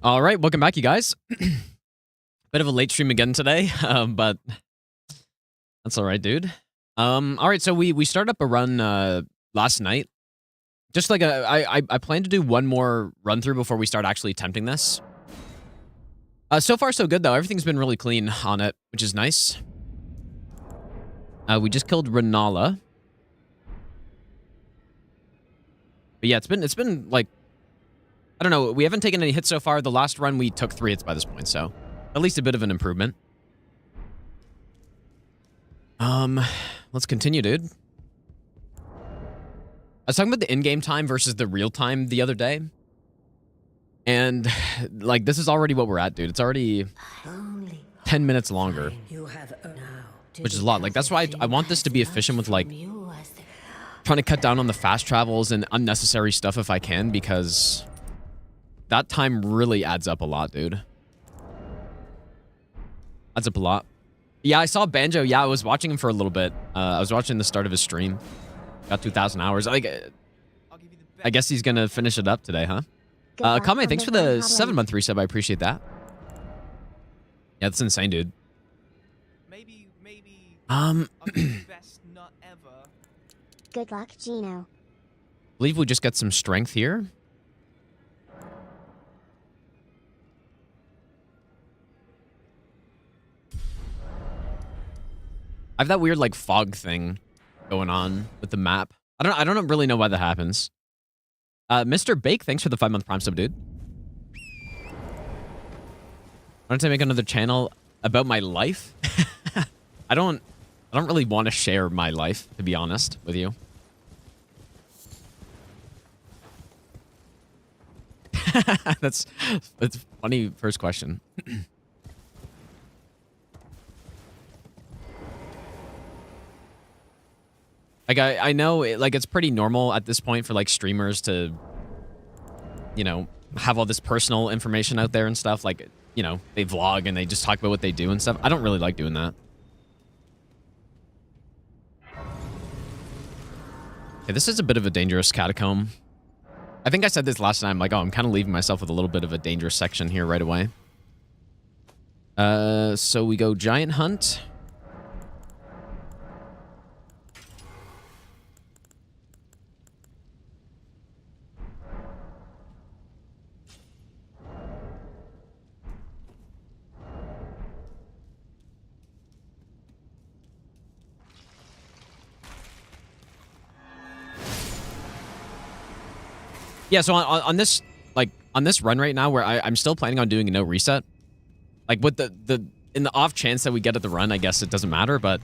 All right, welcome back, you guys. Bit of a late stream again today, but that's all right, dude. All right, so we started up a run last night. Just like I plan to do one more run through before we start actually attempting this. So far, so good though. Everything's been really clean on it, which is nice. We just killed Renala. But yeah, it's been like, I don't know. We haven't taken any hits so far. The last run we took 3 hits by this point, so at least a bit of an improvement. Let's continue, dude. I was talking about the in-game time versus the real time the other day. And, like, this is already what we're at, dude. It's already 10 minutes longer. Which is a lot. Like, that's why I want this to be efficient with, like, trying to cut down on the fast travels and unnecessary stuff if I can, because that time really adds up a lot, dude. Adds up a lot. Yeah, I saw Banjo. Yeah, I was watching him for a little bit. I was watching the start of his stream. Got 2,000 hours. Like, I guess he's gonna finish it up today, huh? Kame, thanks for the 7-month resub. I appreciate that. Yeah, that's insane, dude. Maybe best not ever. Good luck, Gino. I believe we just get some strength here. I have that weird like fog thing going on with the map. I don't really know why that happens. Mr. Bake, thanks for the 5-month Prime sub, dude. Why don't I make another channel about my life? I don't really want to share my life, to be honest with you. That's funny first question. Like, I know, like, it's pretty normal at this point for, like, streamers to, you know, have all this personal information out there and stuff. Like, you know, they vlog and they just talk about what they do and stuff. I don't really like doing that. Okay, this is a bit of a dangerous catacomb. I think I said this last time, like, oh, I'm kind of leaving myself with a little bit of a dangerous section here right away. So we go Giant Hunt. Yeah, so on this, like, on this run right now where I'm still planning on doing a no reset, like, with in the off chance that we get at the run, I guess it doesn't matter, but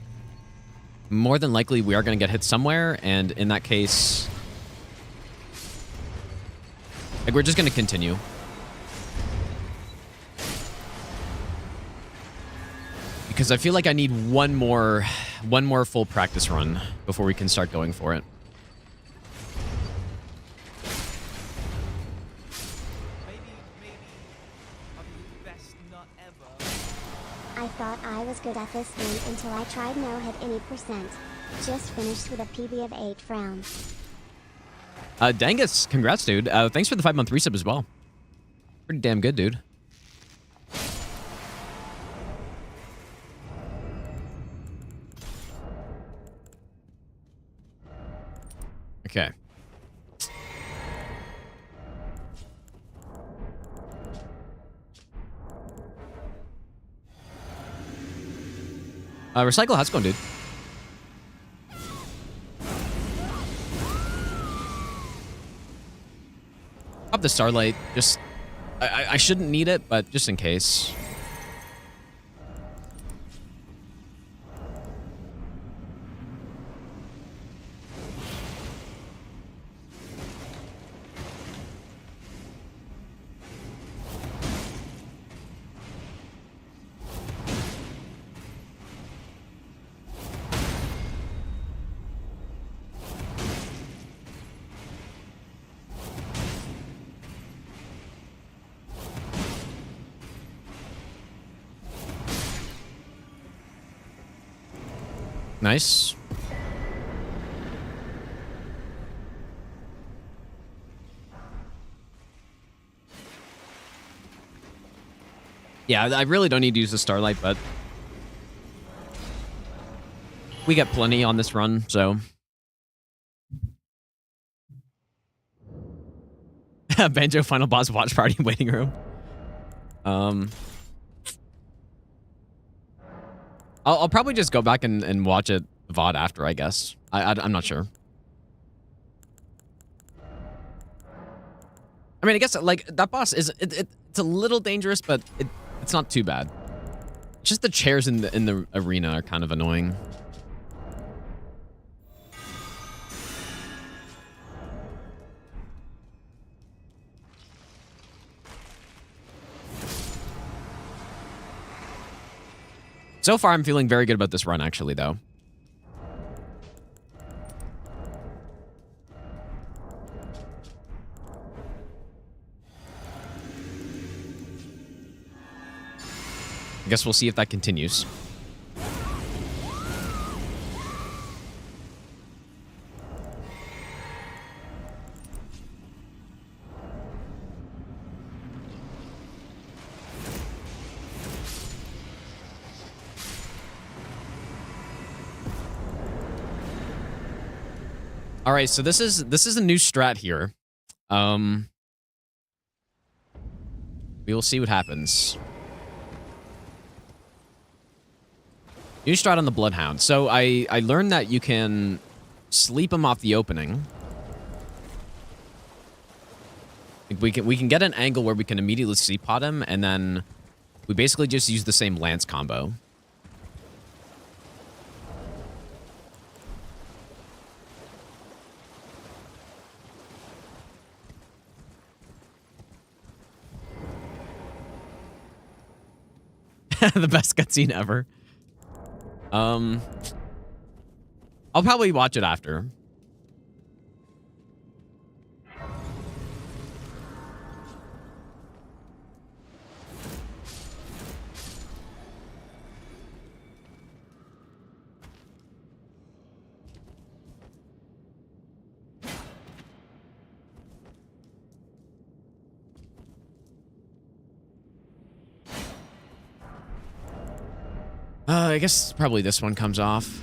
more than likely we are going to get hit somewhere, and in that case, like, we're just going to continue. Because I feel like I need one more full practice run before we can start going for it. I thought I was good at this game until I tried no hit any %. Just finished with a PB of 8 frowns. Dangus, congrats, dude. Thanks for the 5-month resub as well. Pretty damn good, dude. Okay. Recycle, how's it going, dude? Pop the Starlight. Just, I shouldn't need it, but just in case. Nice. Yeah, I really don't need to use the Starlight, but we get plenty on this run, so. Banjo Final Boss Watch Party Waiting Room. I'll probably just go back and watch it VOD after, I guess. I'm not sure. I mean, I guess, like, that boss is... It's a little dangerous, but it's not too bad. Just the chairs in the arena are kind of annoying. So far, I'm feeling very good about this run, actually, though. I guess we'll see if that continues. All right, so this is a new strat here. We will see what happens. New strat on the Bloodhound. So I learned that you can sleep him off the opening. We can get an angle where we can immediately sleep pot him, and then we basically just use the same lance combo. The best cutscene ever. I'll probably watch it after. I guess probably this one comes off.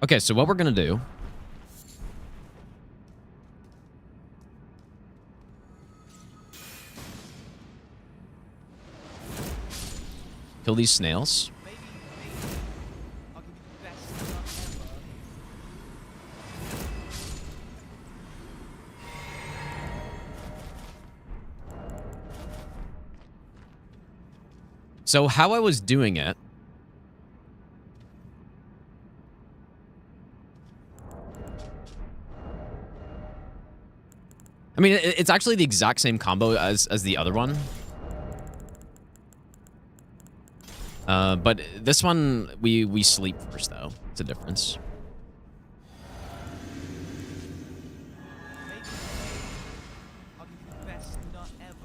Okay, so what we're gonna do... kill these snails. Maybe I'll give you the best luck ever. So how I was doing it... I mean, it's actually the exact same combo as the other one. But this one, we sleep first, though. It's a difference. Maybe I'll give you the best nut ever.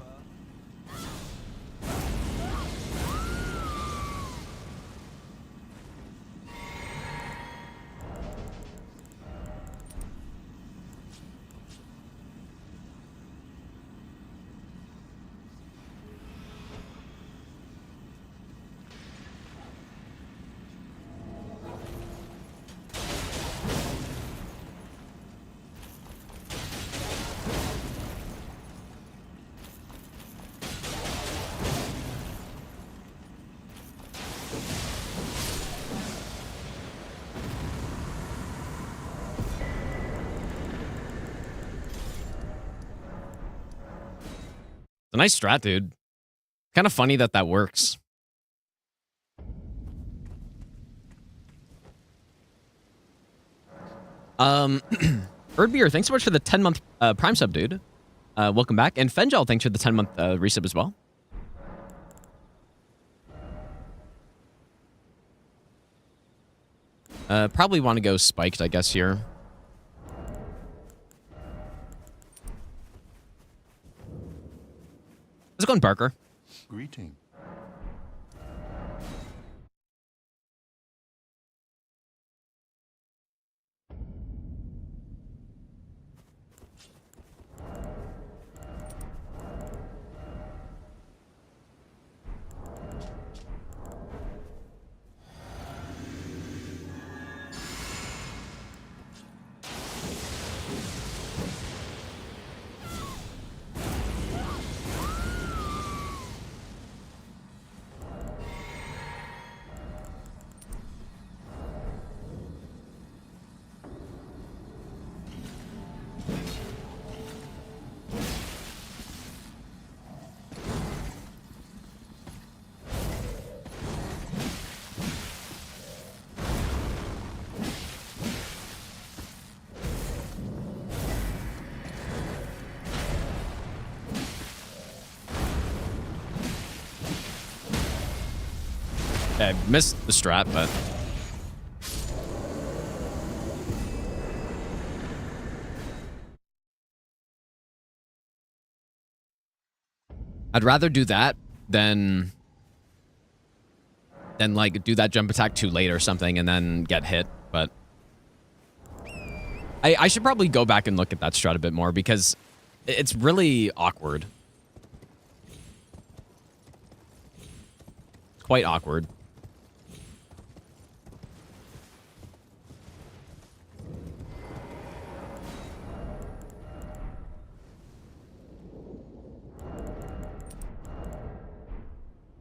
It's a nice strat, dude. Kind of funny that that works. Birdbeer, thanks so much for the 10-month Prime sub, dude. Welcome back. And Fenjal, thanks for the 10-month resub as well. Probably want to go spiked, I guess, here. Let's go on Barker. Greeting. I missed the strat, but I'd rather do that than like do that jump attack too late or something and then get hit. But I should probably go back and look at that strat a bit more because it's really awkward. It's quite awkward.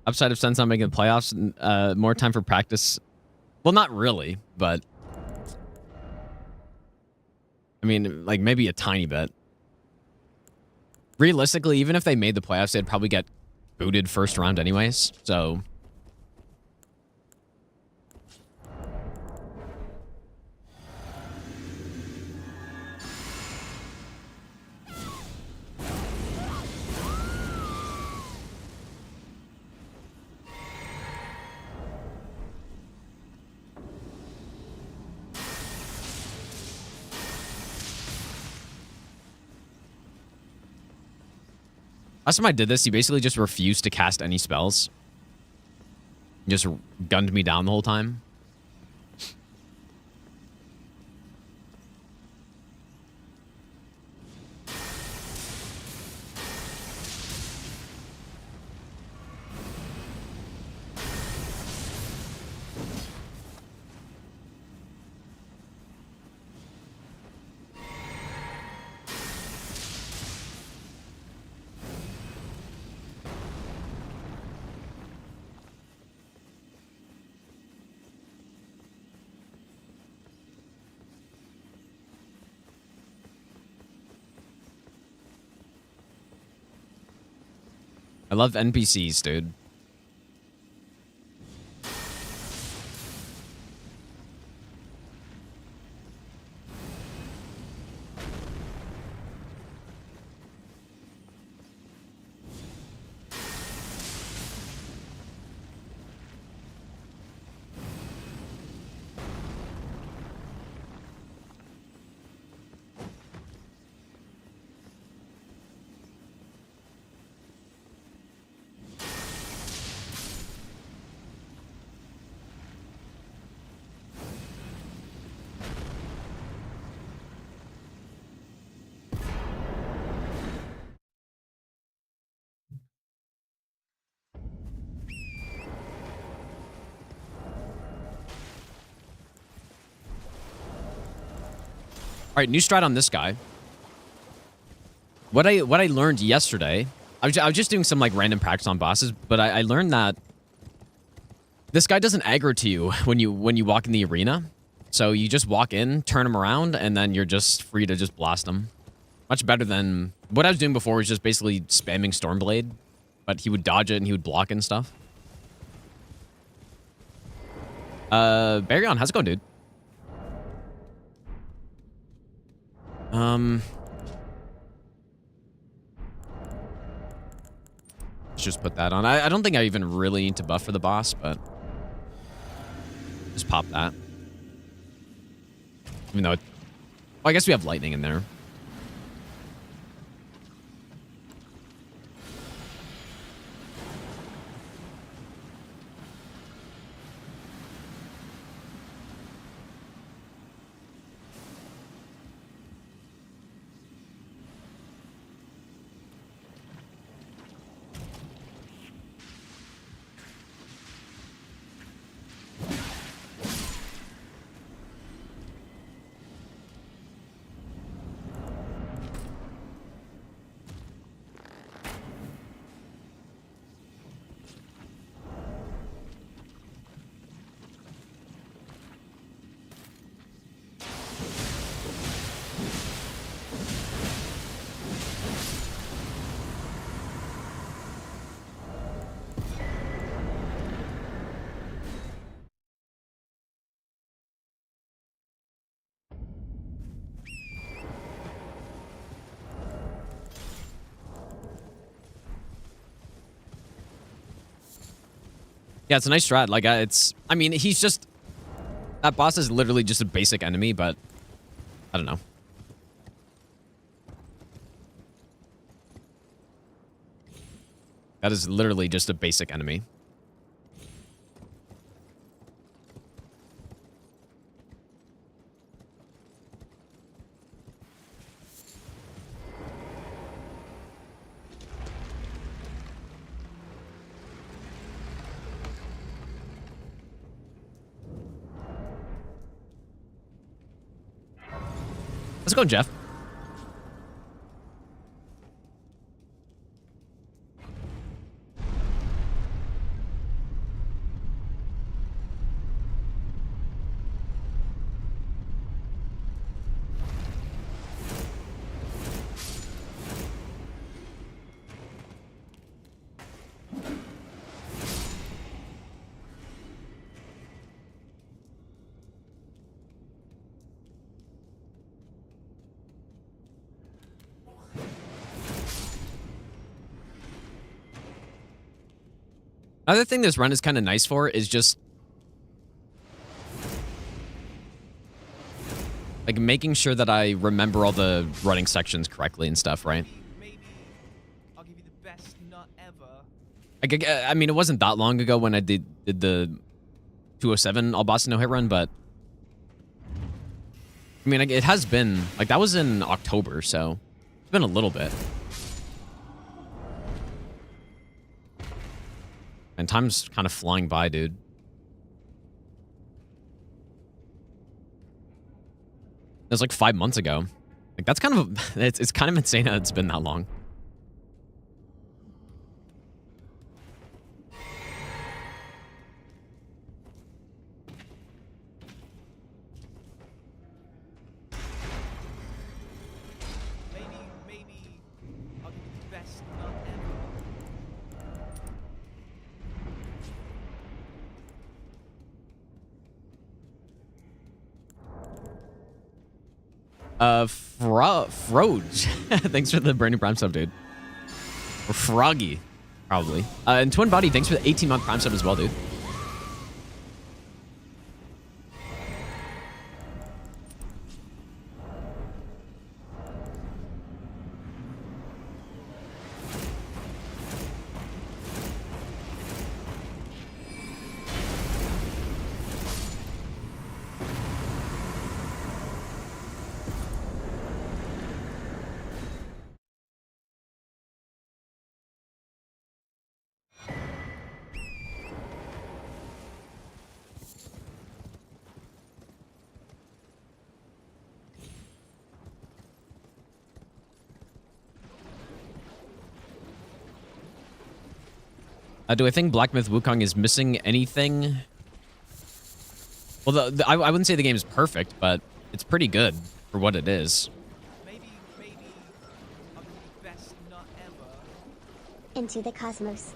Upside of Sense not making the playoffs, more time for practice. Well, not really, but I mean, like maybe a tiny bit. Realistically, even if they made the playoffs, they'd probably get booted first round anyways. So last time I did this, he basically just refused to cast any spells. He just gunned me down the whole time. I love NPCs, dude. All right, new strat on this guy. What I learned yesterday, I was just doing some like random practice on bosses, but I learned that this guy doesn't aggro to you when you walk in the arena. So you just walk in, turn him around, and then you're just free to just blast him. Much better than what I was doing before was just basically spamming Stormblade, but he would dodge it and he would block and stuff. Baryon, how's it going, dude? Let's just put that on. I don't think I even really need to buff for the boss, but just pop that. Even though well, I guess we have lightning in there. Yeah, it's a nice strat. Like, I mean, he's just... That boss is literally just a basic enemy, but... I don't know. That is literally just a basic enemy. Let's go, Jeff. Another thing this run is kind of nice for is just like making sure that I remember all the running sections correctly and stuff, right? Maybe I'll give you the best nut ever. Like, I mean, it wasn't that long ago when I did the 207 all boss no hit run, but I mean, like, it has been like that was in October, so it's been a little bit. And time's kind of flying by, dude. It was like 5 months ago. Like, that's kind of... It's kind of insane that it's been that long. Maybe I'll give you the best nut ever. Froge. Thanks for the brand new Prime sub, dude. Or Froggy, probably. And Twin Body, thanks for the 18-month Prime sub as well, dude. Do I think Black Myth Wukong is missing anything? Well, I wouldn't say the game is perfect, but it's pretty good for what it is. Maybe I'll give you the best nut ever. Into the cosmos.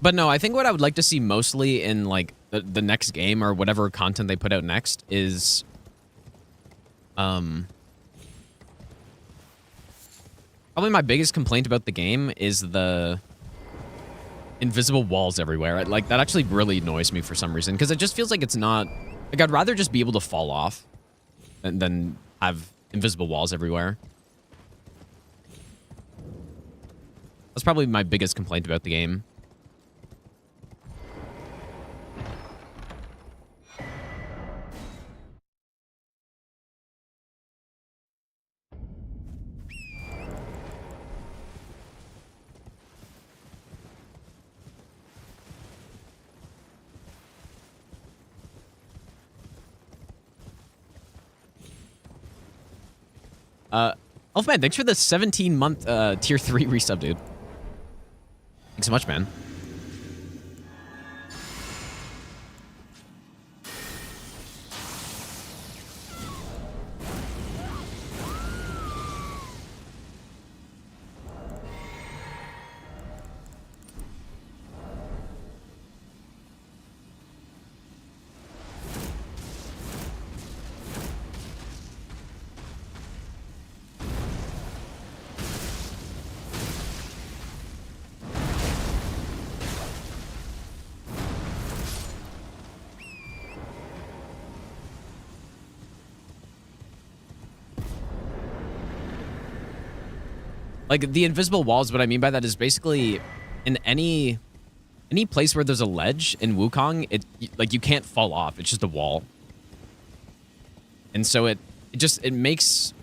But no, I think what I would like to see mostly in like the next game or whatever content they put out next is probably my biggest complaint about the game is the invisible walls everywhere. Like, that actually really annoys me for some reason, because it just feels like it's not... Like, I'd rather just be able to fall off than have invisible walls everywhere. That's probably my biggest complaint about the game. Elfman, thanks for the 17-month tier 3 resub, dude. Thanks so much, man. Like, the invisible walls, what I mean by that is basically in any place where there's a ledge in Wukong, like, you can't fall off. It's just a wall. And so it just makes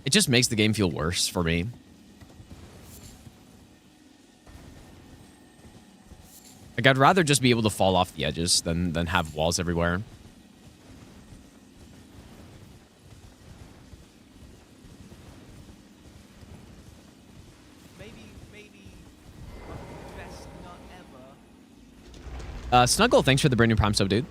the game feel worse for me. Like, I'd rather just be able to fall off the edges than have walls everywhere. Maybe best not ever. Snuggle, thanks for the brand new Prime sub, dude.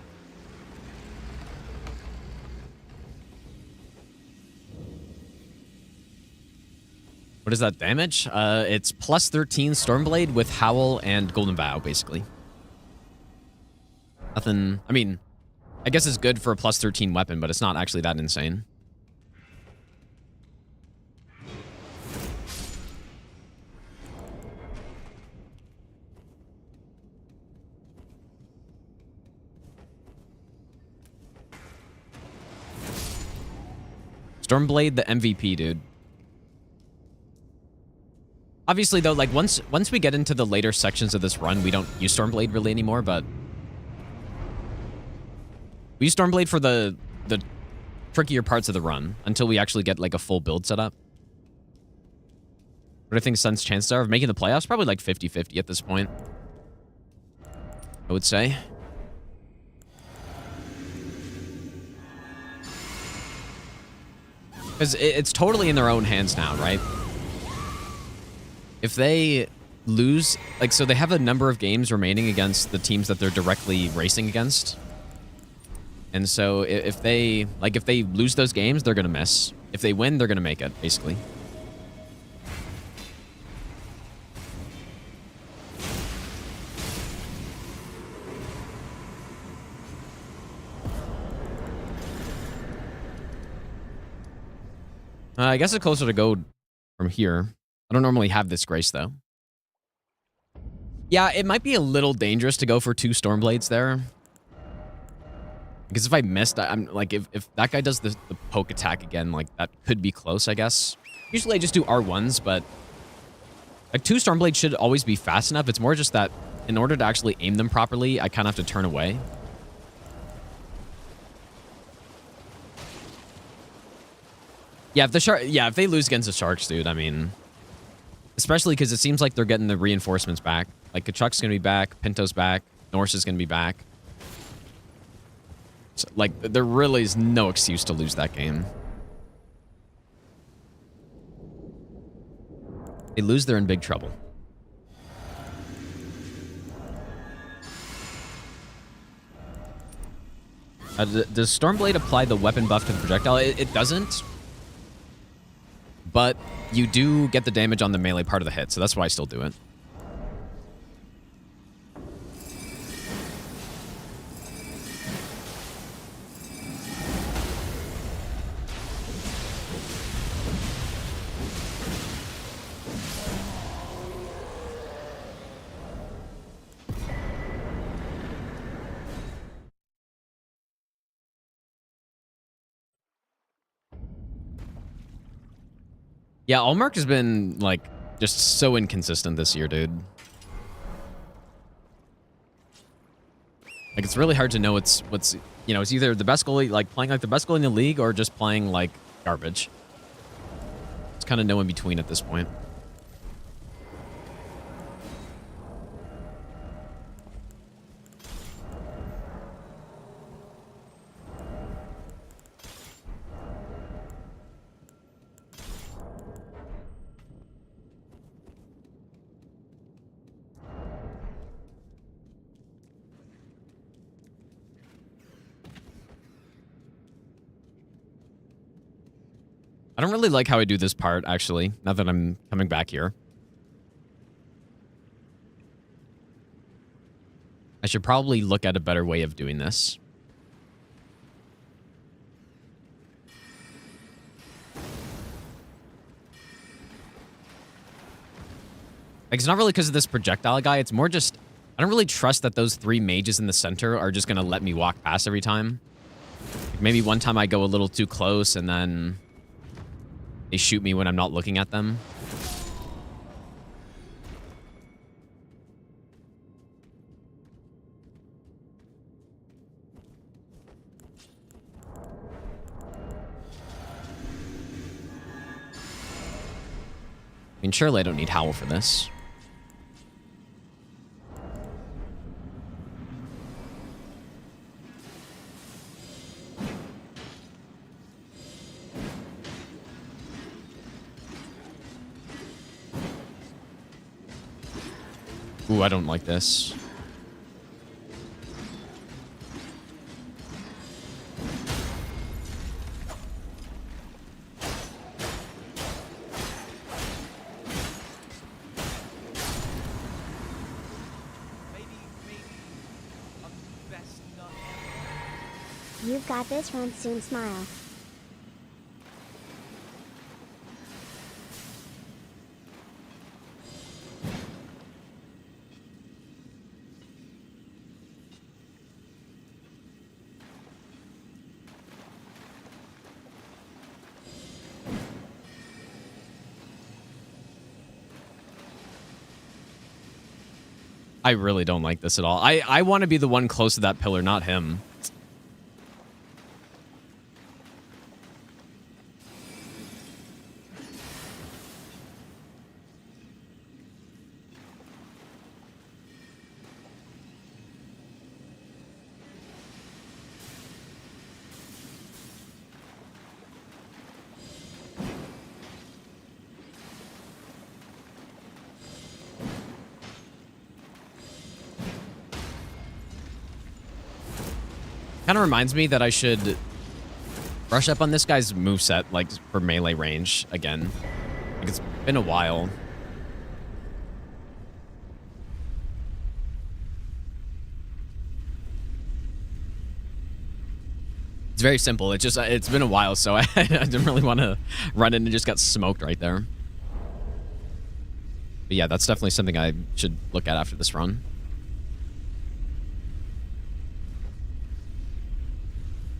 What is that damage? It's plus 13 Stormblade with Howl and Golden Vow, basically. Nothing... I mean, I guess it's good for a plus 13 weapon, but it's not actually that insane. Stormblade, the MVP, dude. Obviously, though, like, once we get into the later sections of this run, we don't use Stormblade really anymore, but... we use Stormblade for the trickier parts of the run, until we actually get, like, a full build set up. What do I think Sun's chances are of making the playoffs? Probably, like, 50-50 at this point. I would say. Because it's totally in their own hands now, right? If they lose... like, so they have a number of games remaining against the teams that they're directly racing against. And so if they... like, if they lose those games, they're going to miss. If they win, they're going to make it, basically. I guess it's closer to go from here. I don't normally have this grace, though. Yeah, it might be a little dangerous to go for 2 Stormblades there. Because if I missed, I'm like, if that guy does the poke attack again, like, that could be close, I guess. Usually I just do R1s, but... like, 2 Stormblades should always be fast enough. It's more just that in order to actually aim them properly, I kind of have to turn away. Yeah, if they lose against the Sharks, dude, I mean... especially because it seems like they're getting the reinforcements back. Like, Kachuk's going to be back, Pinto's back, Norse is going to be back. So, like, there really is no excuse to lose that game. They lose, they're in big trouble. Does Stormblade apply the weapon buff to the projectile? It doesn't. But you do get the damage on the melee part of the hit, so that's why I still do it. Yeah, Allmark has been, like, just so inconsistent this year, dude. Like, it's really hard to know what's you know, it's either the best goalie, like, playing like the best goalie in the league, or just playing, like, garbage. It's kind of no in between at this point. I don't really like how I do this part, actually, now that I'm coming back here. I should probably look at a better way of doing this. Like, it's not really because of this projectile guy, it's more just... I don't really trust that those 3 mages in the center are just going to let me walk past every time. Like, maybe one time I go a little too close, and then... they shoot me when I'm not looking at them. mean, surely I don't need Howl for this. Ooh, I don't like this. You've got this, run soon, smile. I really don't like this at all. I want to be the one close to that pillar, not him. Kind of reminds me that I should brush up on this guy's moveset, like, for melee range again. Like, it's been a while. It's very simple. It's just, it's been a while, so I didn't really want to run in and just got smoked right there. But yeah, that's definitely something I should look at after this run.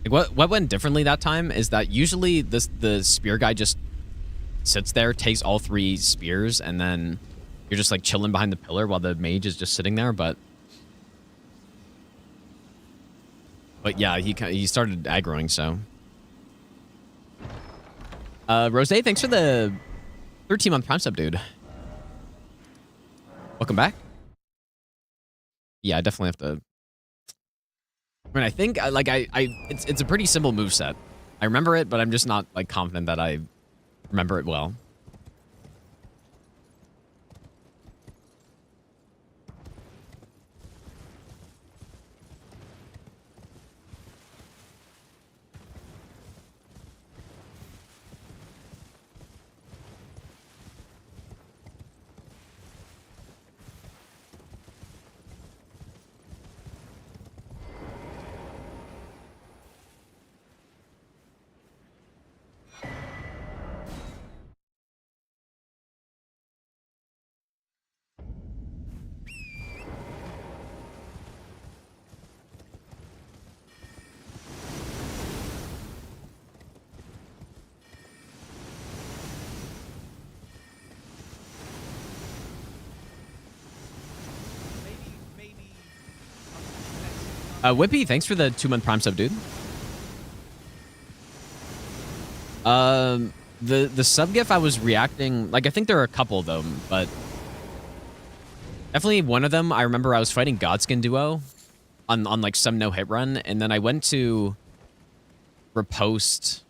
Like what went differently that time is that usually the spear guy just sits there, takes all 3 spears, and then you're just like chilling behind the pillar while the mage is just sitting there. But yeah, he started aggroing. So Rose, thanks for the 13-month Prime sub, dude. Welcome back. Yeah, I definitely have to. I mean, I think like it's a pretty simple moveset. I remember it, but I'm just not like confident that I remember it well. Whippy, thanks for the 2-month Prime sub, dude. The sub gif I was reacting, like, I think there are a couple of them, but definitely one of them, I remember I was fighting Godskin Duo on like some no-hit run, and then I went to repost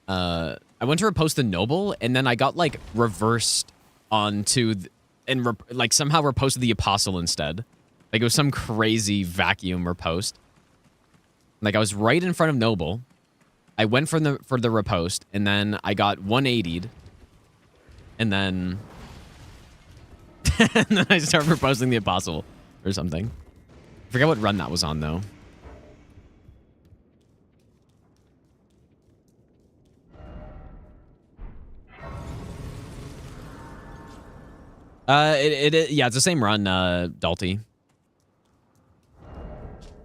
the Noble, and then I got like reversed onto like somehow reposted the Apostle instead. Like, it was some crazy vacuum repost. Like, I was right in front of Noble. I went for the repost, and then I got 180'd. And then and then I started reposting the Apostle or something. I forget what run that was on, though. Yeah, it's the same run, Dalty.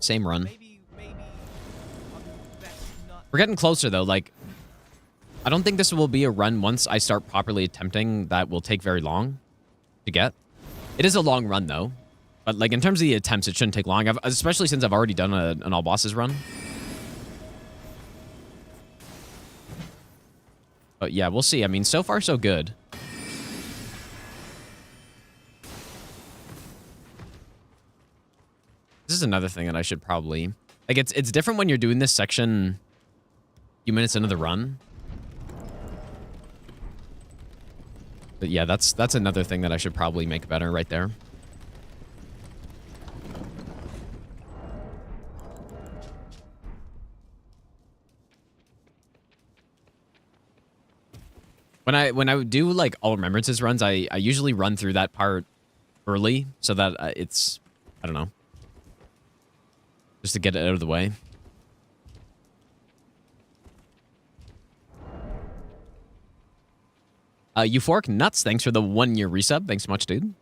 Same run. We're getting closer, though. Like, I don't think this will be a run once I start properly attempting that will take very long to get. It is a long run, though. But, like, in terms of the attempts, it shouldn't take long, especially since I've already done an all bosses run. But, yeah, we'll see. I mean, so far, so good. This is another thing that I should probably... Like, it's different when you're doing this section a few minutes into the run. But yeah, that's another thing that I should probably make better right there. When I do like all remembrances runs, I usually run through that part early so that it's, I don't know, just to get it out of the way. Euphoric Nuts, thanks for the 1-year resub. Thanks so much, dude.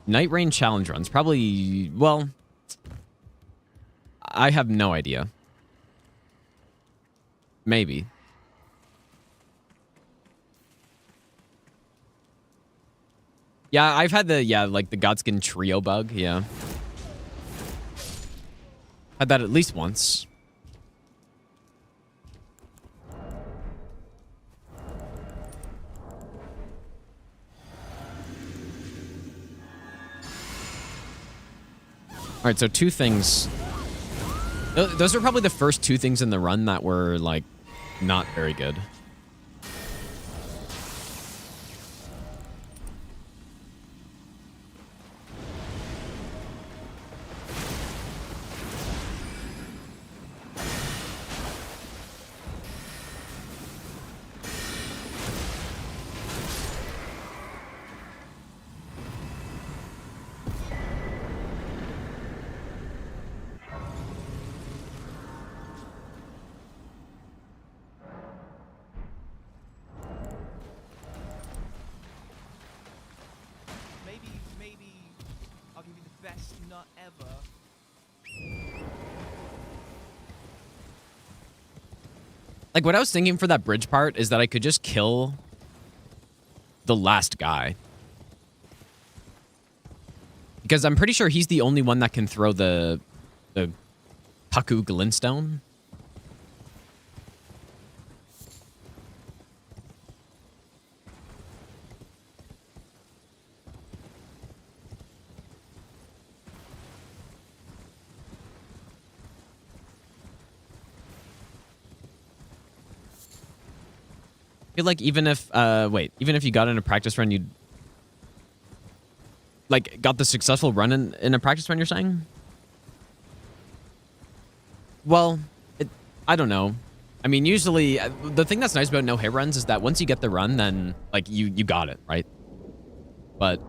Night Rain challenge runs. Probably, well, I have no idea. Maybe. Yeah, I've had the, like the Godskin trio bug, yeah. Had that at least once. All right, so 2 things. Those are probably the first 2 things in the run that were, like, not very good. Maybe I'll give you the best nut ever. Like, what I was thinking for that bridge part is that I could just kill the last guy. Because I'm pretty sure he's the only one that can throw the Paku Glintstone. I feel like even if, even if you got in a practice run, you'd, like, got the successful run in a practice run, you're saying? Well, I don't know. I mean, usually, the thing that's nice about no-hit runs is that once you get the run, then, like, you got it, right? But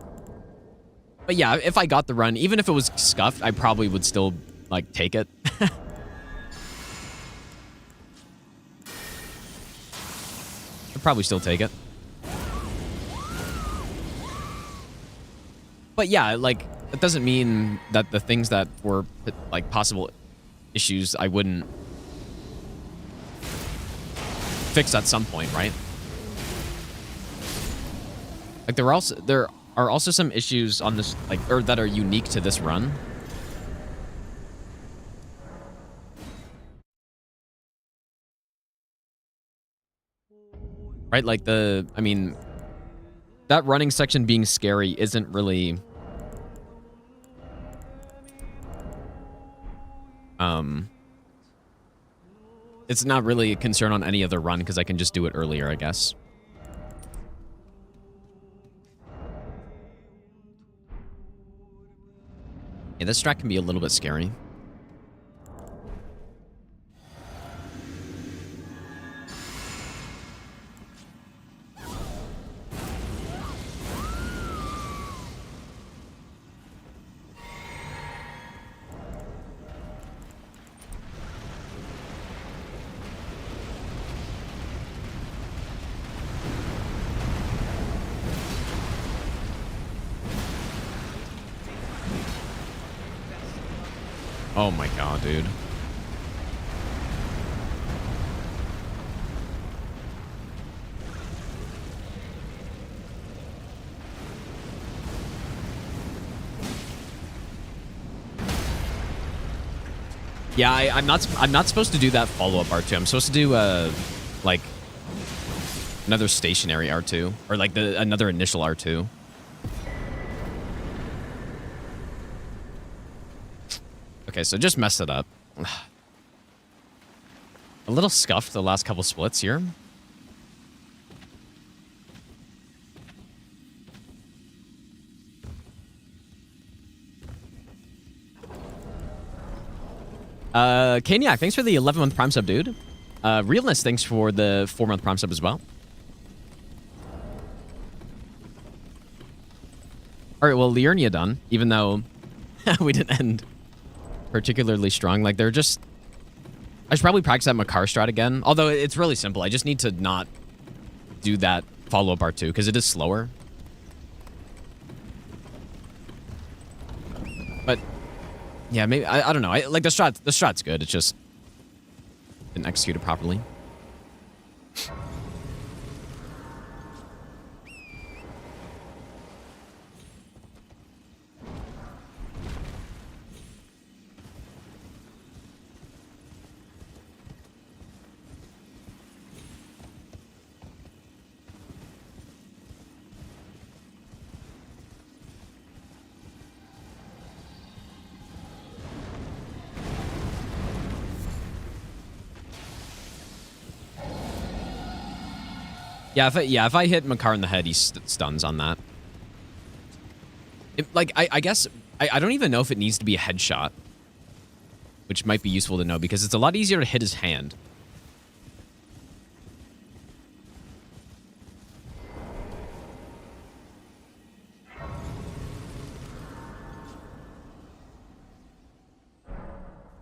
yeah, if I got the run, even if it was scuffed, I probably would still, like, take it. Probably still take it. But yeah, like, that doesn't mean that the things that were, like, possible issues I wouldn't fix at some point, right? Like, there are also some issues on this, like, or that are unique to this run. Right, like I mean, that running section being scary isn't really, it's not really a concern on any other run because I can just do it earlier, I guess. Yeah, this track can be a little bit scary. Oh my god, dude. Yeah, I'm not supposed to do that follow-up R2. I'm supposed to do like another stationary R2 or like another initial R2. Okay, so just messed it up. A little scuffed the last couple splits here. Kaniak, thanks for the 11-month Prime sub, dude. Realness, thanks for the 4-month Prime sub as well. All right, well, Liurnia done, even though we didn't end particularly strong. Like, they're just... I should probably practice that Makar strat again. Although, it's really simple. I just need to not do that follow-up R2, because it is slower. But... yeah, maybe I don't know. Like the strat's good. It's just didn't execute it properly. Yeah, if I hit Makar in the head, he stuns on that. I guess I don't even know if it needs to be a headshot, which might be useful to know because it's a lot easier to hit his hand.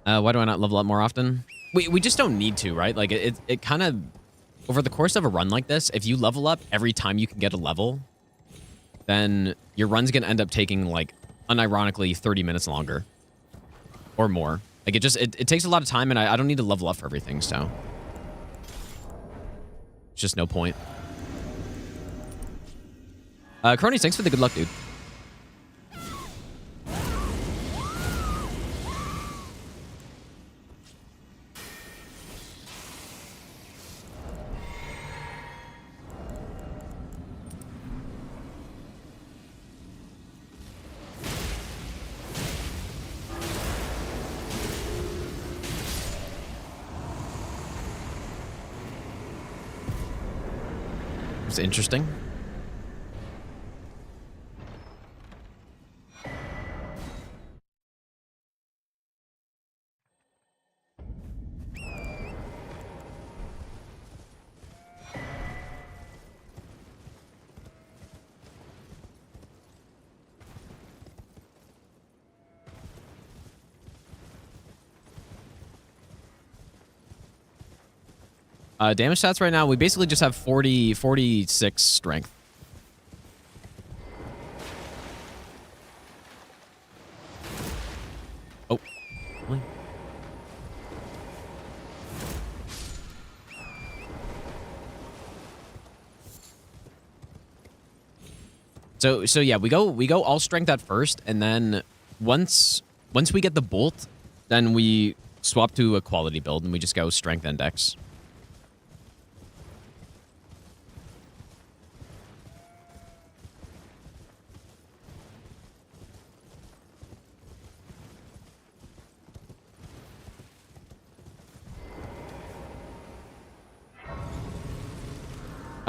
Why do I not level up more often? We just don't need to, right? Like it kind of... over the course of a run like this, if you level up every time you can get a level, then your run's going to end up taking, like, unironically 30 minutes longer. Or more. Like, it takes a lot of time, and I don't need to level up for everything, so... it's just no point. Cronies, thanks for the good luck, dude. It's interesting. Damage stats right now, we basically just have 46 strength. Oh. Really? So yeah, we go all strength at first, and then once we get the bolt, then we swap to a quality build, and we just go strength and dex.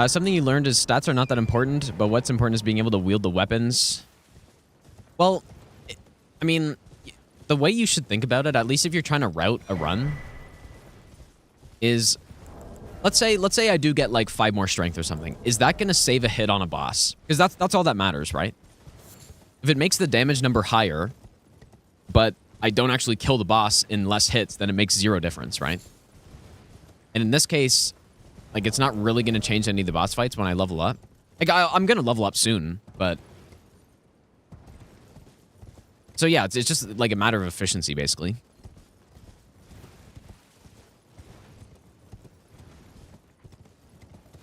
Something you learned is stats are not that important, but what's important is being able to wield the weapons. Well, I mean, the way you should think about it, at least if you're trying to route a run, is let's say I do get like 5 more strength or something. Is that going to save a hit on a boss? Because that's all that matters, right? If it makes the damage number higher, but I don't actually kill the boss in less hits, then it makes 0 difference, right? And in this case, like, it's not really going to change any of the boss fights when I level up. Like, I'm going to level up soon, but... so, yeah, it's just, like, a matter of efficiency, basically.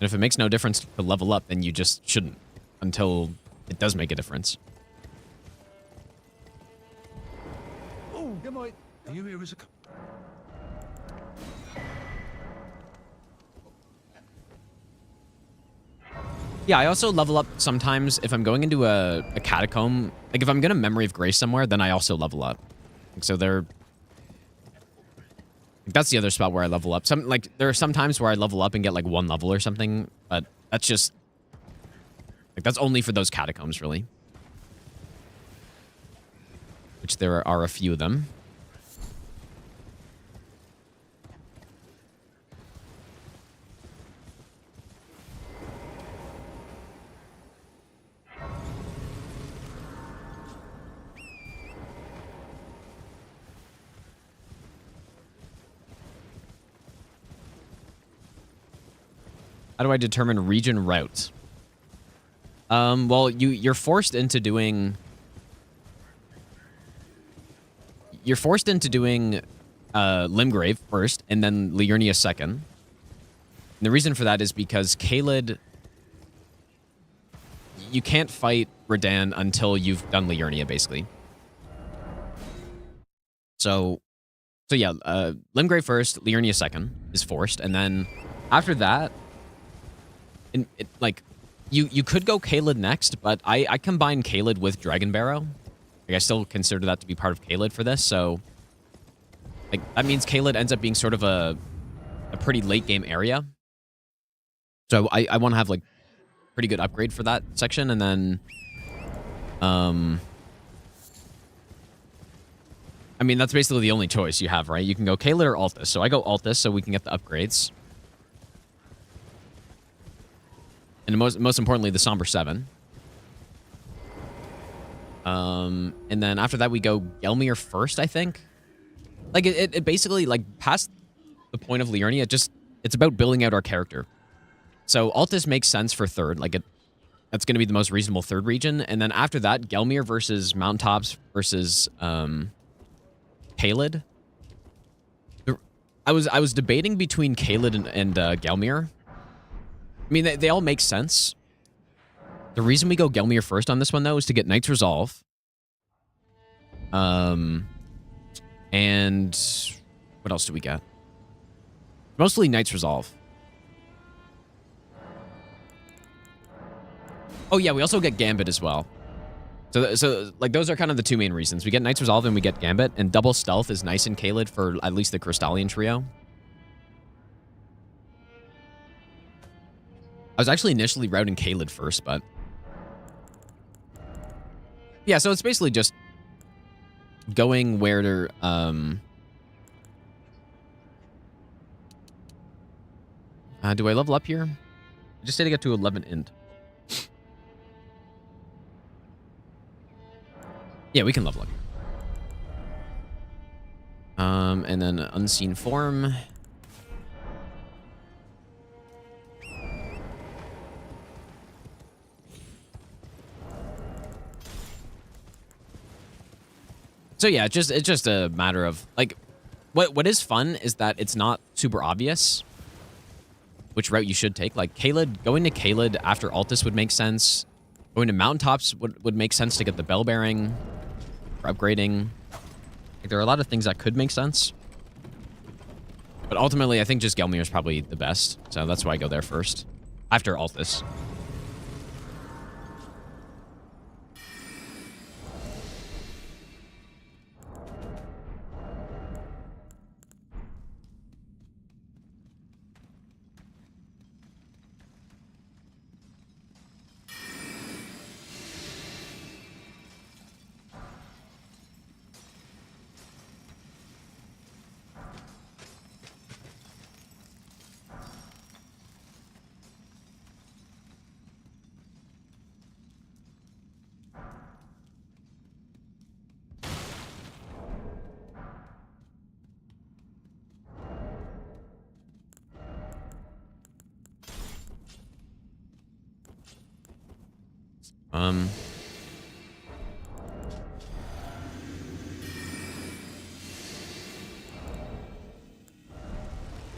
And if it makes no difference to level up, then you just shouldn't until it does make a difference. Oh, are you here as a... Yeah, I also level up sometimes if I'm going into a catacomb. Like, if I'm going to Memory of Grace somewhere, then I also level up. So they're That's the other spot where I level up. There are some times where I level up and get like 1 level or something, but that's just like that's only for those catacombs, really. Which there are a few of them. How do I determine region route? Well, you're forced into doing... You're forced into doing Limgrave first, and then Liurnia second. And the reason for that is because Caelid... You can't fight Redan until you've done Liurnia, basically. So yeah, Limgrave first, Liurnia second is forced, and then after that... You could go Caelid next, but I combine Caelid with Dragon Barrow. Like, I still consider that to be part of Caelid for this, so like that means Caelid ends up being sort of a pretty late game area. So I want to have like pretty good upgrade for that section, and then I mean that's basically the only choice you have, right? You can go Caelid or Altus. So I go Altus so we can get the upgrades. And most importantly, the Somber 7. And then after that, we go Gelmir first, I think. Like, it basically, like, past the point of Liurnia, it's about building out our character. So Altus makes sense for third. Like, that's going to be the most reasonable third region. And then after that, Gelmir versus Mountaintops versus Caelid. I was debating between Caelid and Gelmir. I mean, they all make sense. The reason we go Gelmir first on this one, though, is to get Knight's Resolve. And what else do we get? Mostly Knight's Resolve. Oh, yeah, we also get Gambit as well. So like, those are kind of the two main reasons. We get Knight's Resolve and we get Gambit, and double stealth is nice in Caelid for at least the Crystallian trio. I was actually initially routing Caelid first, but... Yeah, so it's basically just going where to... do I level up here? I just need to get to 11 int. Yeah, we can level up here. And then Unseen Form... So yeah, it's just a matter of like, what is fun is that it's not super obvious which route you should take. Like Caelid, going to Caelid after Altus would make sense. Going to Mountaintops would make sense to get the bell bearing for upgrading. Like, there are a lot of things that could make sense, but ultimately I think just Gelmir is probably the best. So that's why I go there first after Altus.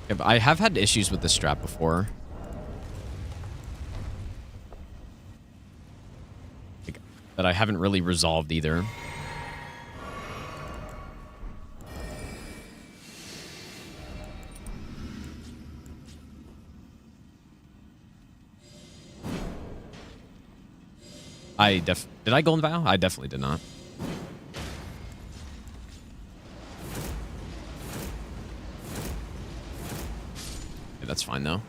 Yeah, but I have had issues with this strap before. Like, that I haven't really resolved either. Did I go in Vow? I definitely did not. That's fine though.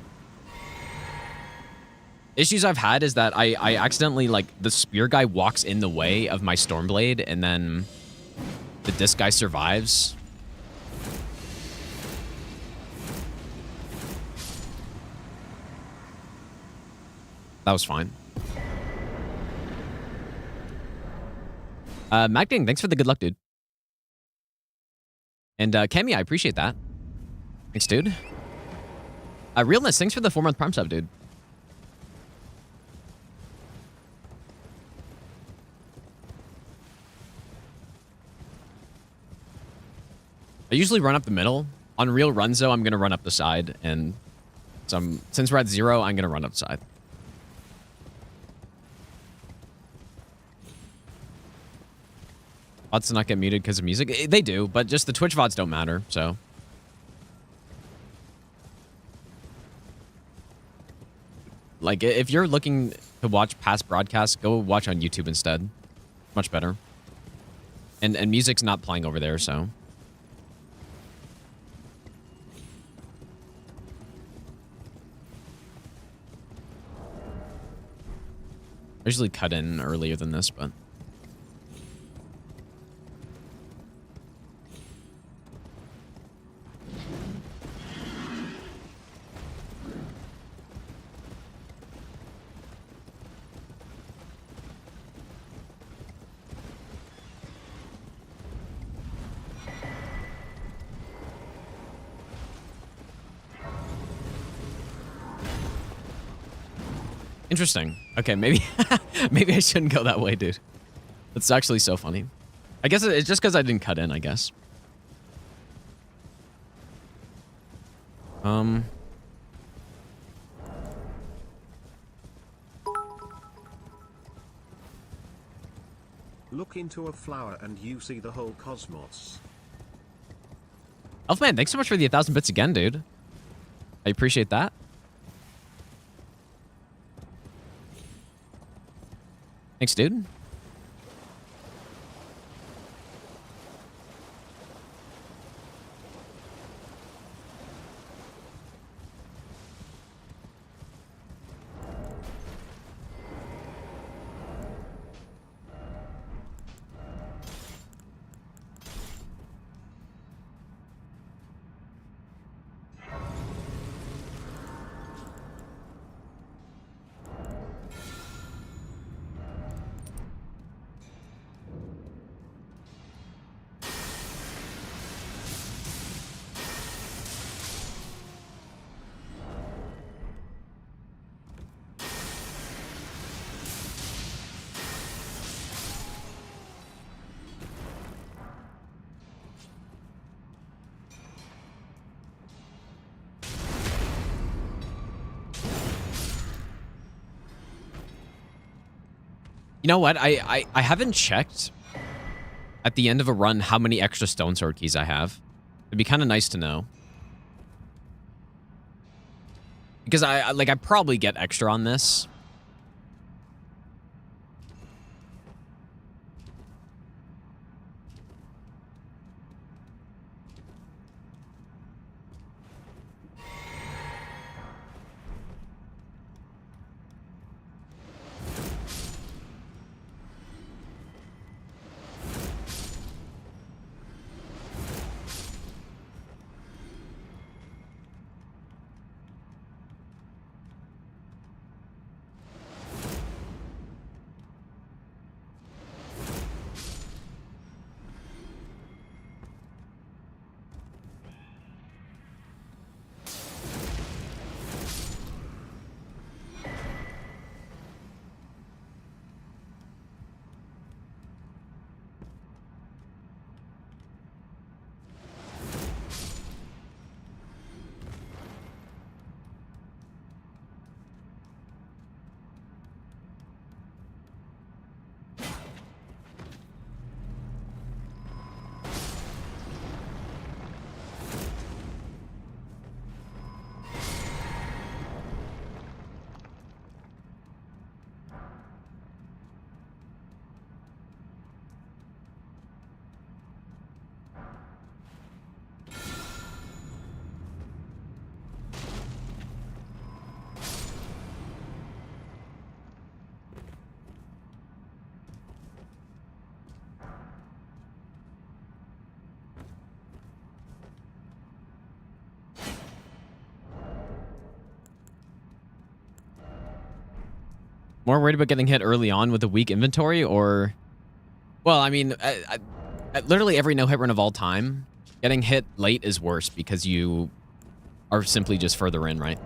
Issues I've had is that I accidentally, like, the spear guy walks in the way of my Stormblade, and then the disc guy survives. That was fine. Matt Gang, thanks for the good luck, dude. And Kemi, I appreciate that. Thanks, dude. Realness, thanks for the 4-month Prime sub, dude. I usually run up the middle. On real runs, though, I'm going to run up the side. And so since we're at 0, I'm going to run up the side. VODs do not get muted because of music. They do, but just the Twitch VODs don't matter, so. Like, if you're looking to watch past broadcasts, go watch on YouTube instead. Much better. And music's not playing over there, so. I usually cut in earlier than this, but. Interesting. Okay, maybe maybe I shouldn't go that way, dude. That's actually so funny. I guess it's just because I didn't cut in, I guess. Look into a flower and you see the whole cosmos. Elfman, thanks so much for the 1,000 bits again, dude. I appreciate that. Thanks, dude. You know what? I haven't checked at the end of a run how many extra stone sword keys I have. It'd be kind of nice to know. Because I probably get extra on this. More worried about getting hit early on with a weak inventory, or... Well, I mean, literally every no-hit run of all time, getting hit late is worse because you are simply just further in, right?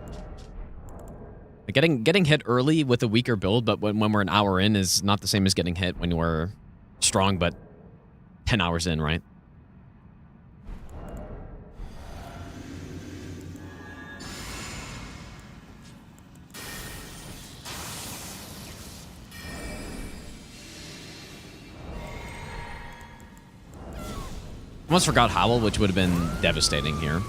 Like getting hit early with a weaker build, but when we're an hour in is not the same as getting hit when we're strong but 10 hours in, right? Almost forgot Howl, which would have been devastating here.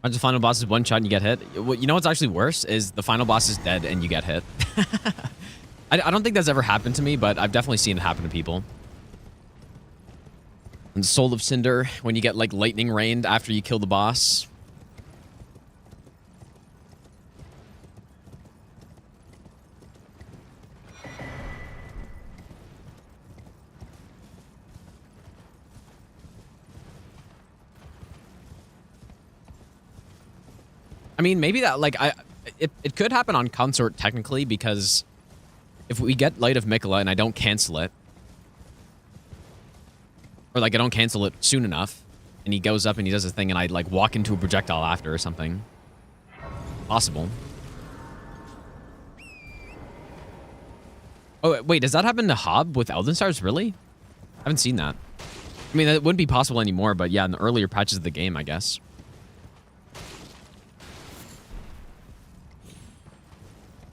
Bunch of final bosses one shot and you get hit. You know what's actually worse is the final boss is dead and you get hit. I don't think that's ever happened to me, but I've definitely seen it happen to people. And Soul of Cinder, when you get like lightning rained after you kill the boss. I mean, maybe that, like, it could happen on Consort technically, because if we get Light of Mikola and I don't cancel it, or, like, I don't cancel it soon enough, and he goes up and he does his thing and I, like, walk into a projectile after or something. Possible. Oh, wait, does that happen to Hob with Elden Stars, really? I haven't seen that. I mean, that wouldn't be possible anymore, but yeah, in the earlier patches of the game, I guess.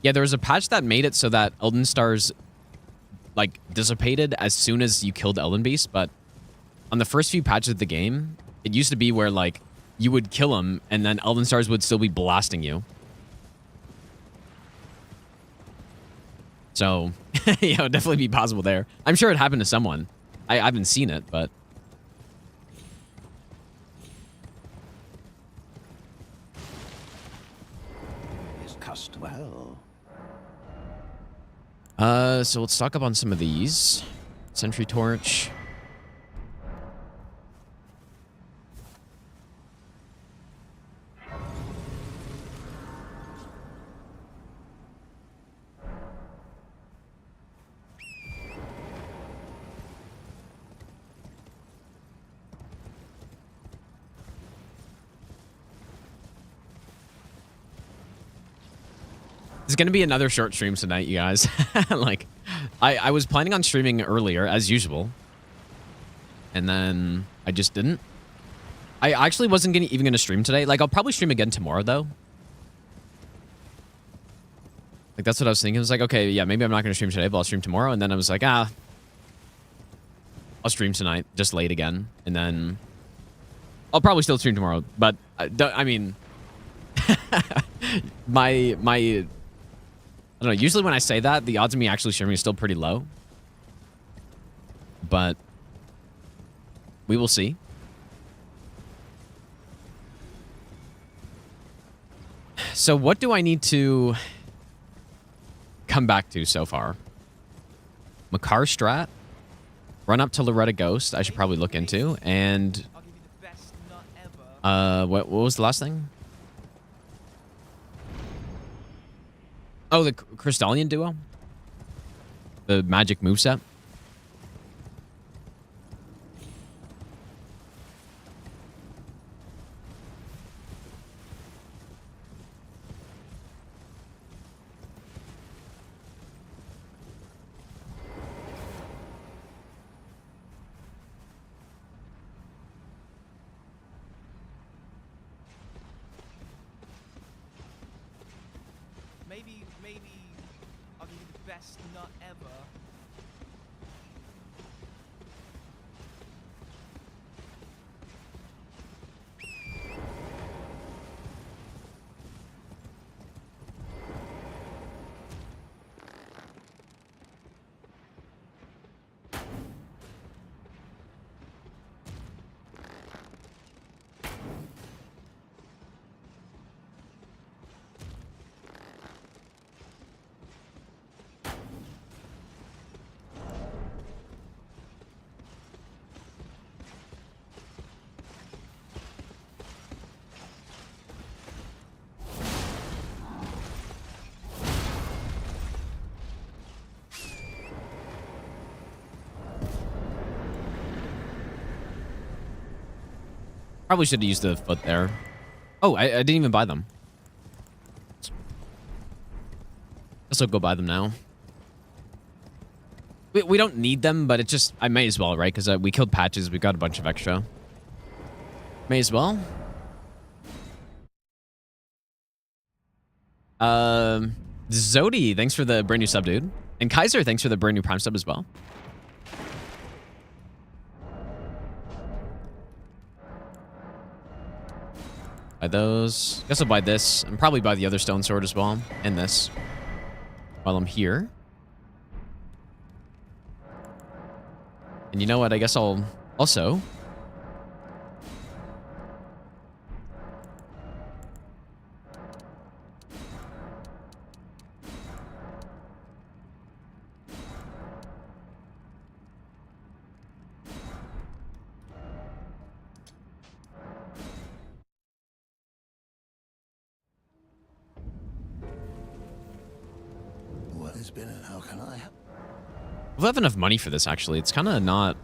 Yeah, there was a patch that made it so that Elden Stars, like, dissipated as soon as you killed Elden Beast, but on the first few patches of the game, it used to be where, like, you would kill him, and then Elden Stars would still be blasting you. So, yeah, it would definitely be possible there. I'm sure it happened to someone. I haven't seen it, but... Is cussed well. So let's stock up on some of these. Sentry Torch. It's going to be another short stream tonight, you guys. Like, I was planning on streaming earlier, as usual. And then I just didn't. I actually wasn't even going to stream today. Like, I'll probably stream again tomorrow, though. Like, that's what I was thinking. I was like, okay, yeah, maybe I'm not going to stream today, but I'll stream tomorrow. And then I was like, I'll stream tonight, just late again. And then I'll probably still stream tomorrow. But, I mean, I don't know, usually when I say that, the odds of me actually streaming is still pretty low. But we will see. So what do I need to come back to so far? Makar Strat, run up to Loretta Ghost, I should probably look into, and I'll give you the best nut ever. what was the last thing? Oh, the Crystallian duo? The magic moveset? Maybe I'll give you the best nut ever. Probably should have used the foot there. Oh, I didn't even buy them. Guess I'll go buy them now. We don't need them, but it just... I may as well, right? Because we killed patches. We got a bunch of extra. May as well. Zodi, thanks for the brand new sub, dude. And Kaiser, thanks for the brand new Prime sub as well. Buy those. Guess I'll buy this. And probably buy the other stone sword as well. And this. While I'm here. And you know what? I guess I'll also... What has been and how can I help? We'll have enough money for this, actually. It's kind of not...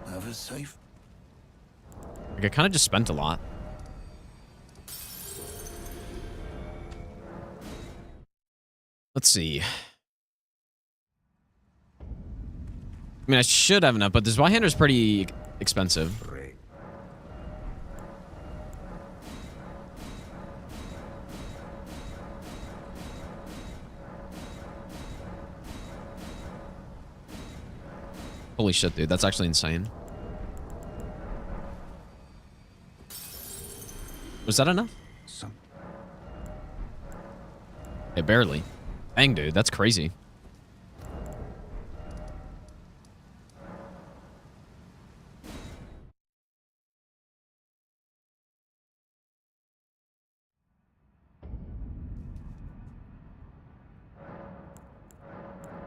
Have a safe. Like, I kind of just spent a lot. Let's see. I mean, I should have enough, but this Zweihander is pretty expensive. Holy shit, dude. That's actually insane. Was that enough? Yeah, barely. Dang, dude. That's crazy.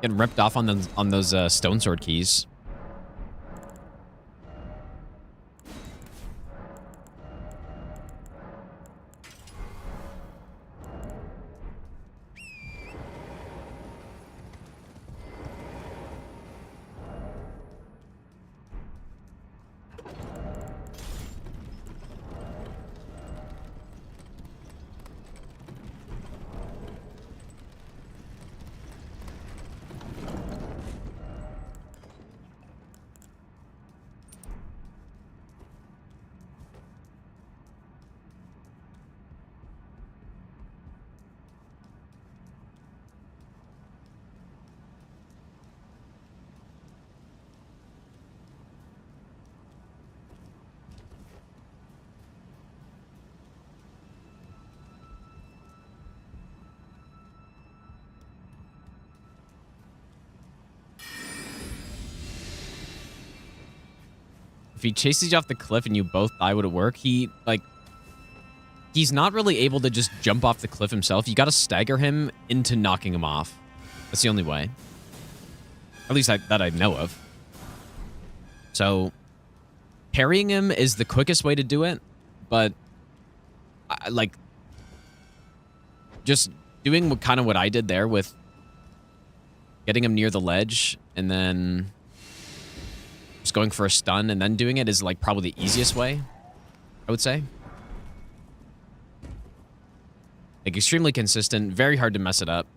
Getting ripped off on those stone sword keys. If he chases you off the cliff and you both die, would it work? He's not really able to just jump off the cliff himself. You got to stagger him into knocking him off. That's the only way. At least that I know of. So, parrying him is the quickest way to do it, but just doing what I did there with getting him near the ledge and then just going for a stun and then doing it is like probably the easiest way, I would say. Like extremely consistent, very hard to mess it up.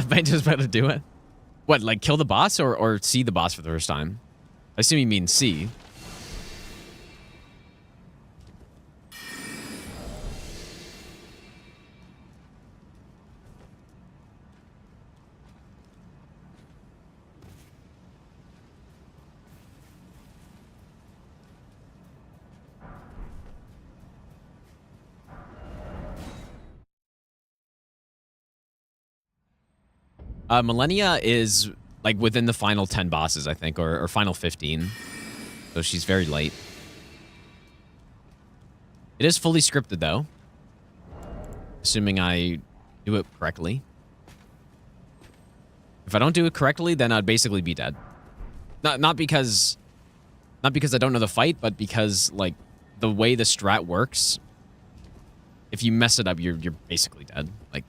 Banjo's about to do it. What, like kill the boss or see the boss for the first time? I assume you mean see. Millennia is like within the final 10 bosses, I think, or final 15. So she's very late. It is fully scripted, though. Assuming I do it correctly. If I don't do it correctly, then I'd basically be dead. Not because I don't know the fight, but because, like, the way the strat works, if you mess it up, you're basically dead. Like,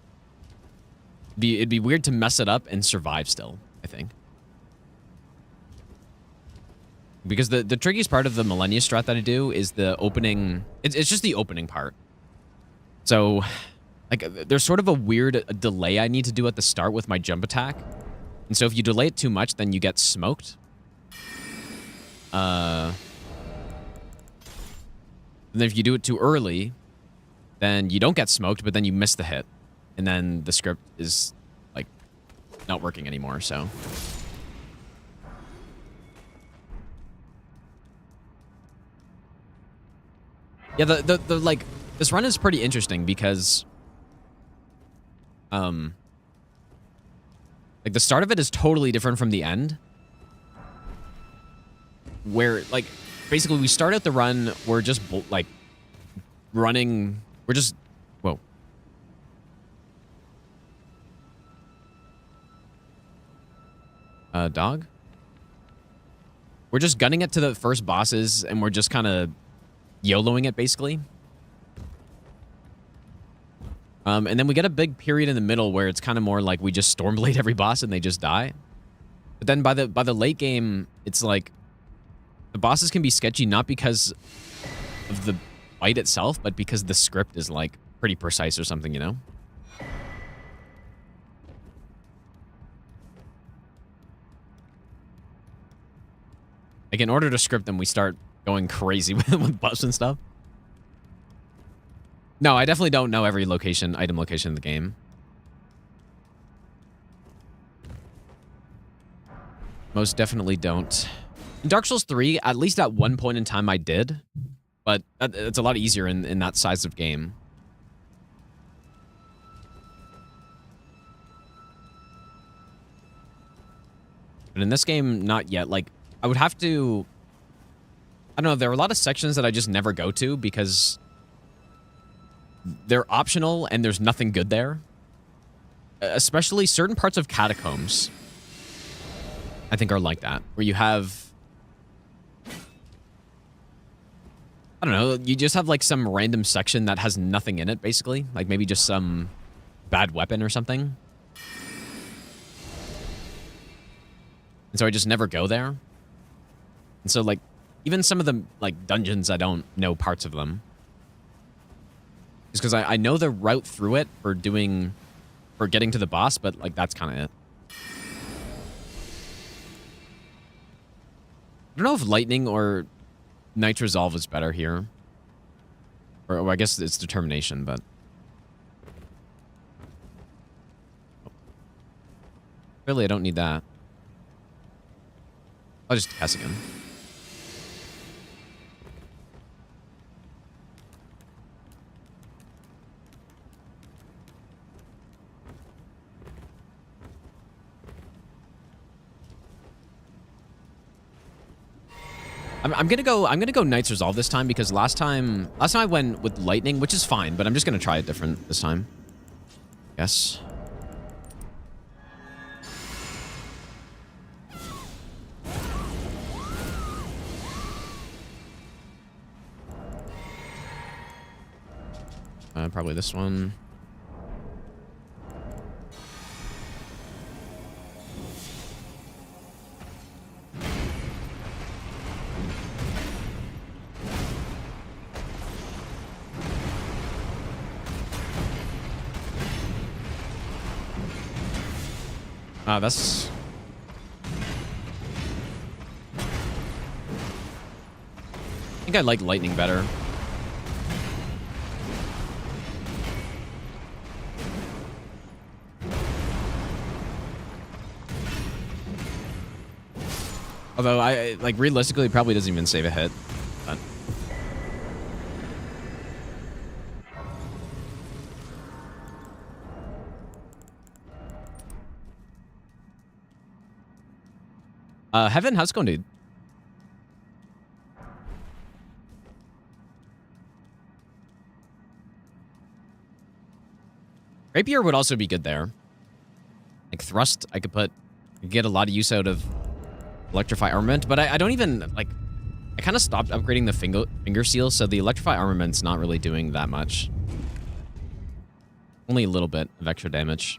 it'd be weird to mess it up and survive still, I think. Because the trickiest part of the Millennia strat that I do is the opening. It's just the opening part. So, like, there's sort of a weird delay I need to do at the start with my jump attack. And so if you delay it too much, then you get smoked. And then if you do it too early, then you don't get smoked, but then you miss the hit. And then the script is, like, not working anymore, so. Yeah, the like, this run is pretty interesting because, like, the start of it is totally different from the end. Where, like, basically we start out the run, we're just, like, running, we're just, whoa. Dog? We're just gunning it to the first bosses, and we're just kind of YOLOing it, basically. And then we get a big period in the middle where it's kind of more like we just Stormblade every boss and they just die. But then by the late game, it's like the bosses can be sketchy not because of the fight itself, but because the script is like pretty precise or something, you know? Like, in order to script them, we start going crazy with buffs and stuff. No, I definitely don't know every location, item location in the game. Most definitely don't. In Dark Souls 3, at least at one point in time I did. But it's a lot easier in that size of game. But in this game, not yet. Like, I would have to... I don't know, there are a lot of sections that I just never go to because they're optional and there's nothing good there. Especially certain parts of Catacombs, I think, are like that. Where you have... I don't know, you just have like some random section that has nothing in it, basically. Like maybe just some bad weapon or something. And so I just never go there. And so, like, even some of the, like, dungeons, I don't know parts of them. Just because I know the route through it for getting to the boss, but, like, that's kind of it. I don't know if Lightning or Night's Resolve is better here. Or I guess it's Determination, but... Really, I don't need that. I'll just pass again. I'm gonna go Night's Resolve this time because last time I went with Lightning, which is fine, but I'm just gonna try it different this time. Yes. Probably this one. That's... I think I like Lightning better. Although, like, realistically, it probably doesn't even save a hit. But... Heaven, how's it going, dude? Rapier would also be good there. Like thrust, I could get a lot of use out of electrify armament, but I don't even, like, I kind of stopped upgrading the finger seal, so the electrify armament's not really doing that much. Only a little bit of extra damage.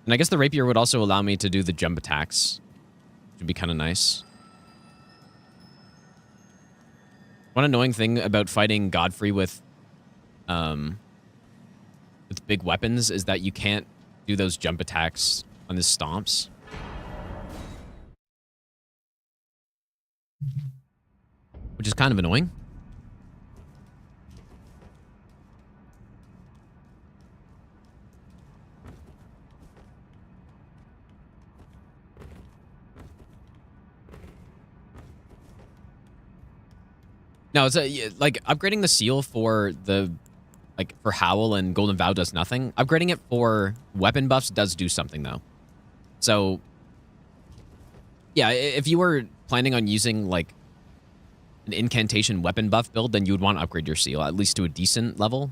And I guess the rapier would also allow me to do the jump attacks, which would be kind of nice. One annoying thing about fighting Godfrey with big weapons is that you can't do those jump attacks on his stomps. Which is kind of annoying. No, it's like upgrading the seal for for Howl and Golden Vow does nothing. Upgrading it for weapon buffs does do something though. So yeah, if you were planning on using like an incantation weapon buff build, then you would want to upgrade your seal at least to a decent level.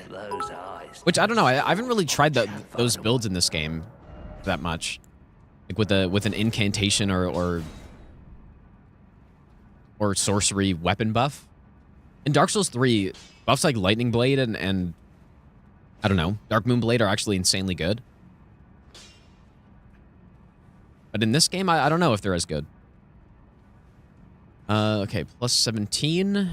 Those eyes. Which I don't know. I haven't really tried those builds in this game that much, like with an incantation or sorcery weapon buff. In Dark Souls 3, buffs like Lightning Blade and I don't know, Dark Moon Blade are actually insanely good. But in this game, I don't know if they're as good. Okay, plus 17.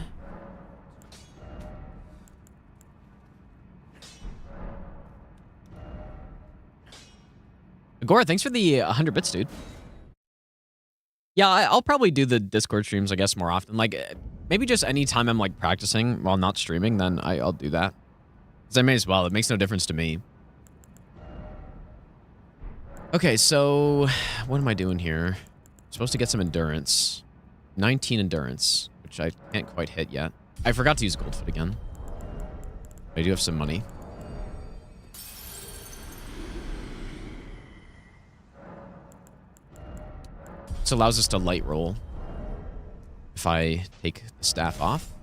Agora, thanks for the 100 bits, dude. Yeah, I'll probably do the Discord streams, I guess, more often. Like, maybe just anytime I'm, like, practicing while not streaming, then I'll do that. Because I may as well. It makes no difference to me. Okay, so what am I doing here? I'm supposed to get some endurance. 19 endurance, which I can't quite hit yet. I forgot to use Goldfoot again. I do have some money. This allows us to light roll if I take the staff off.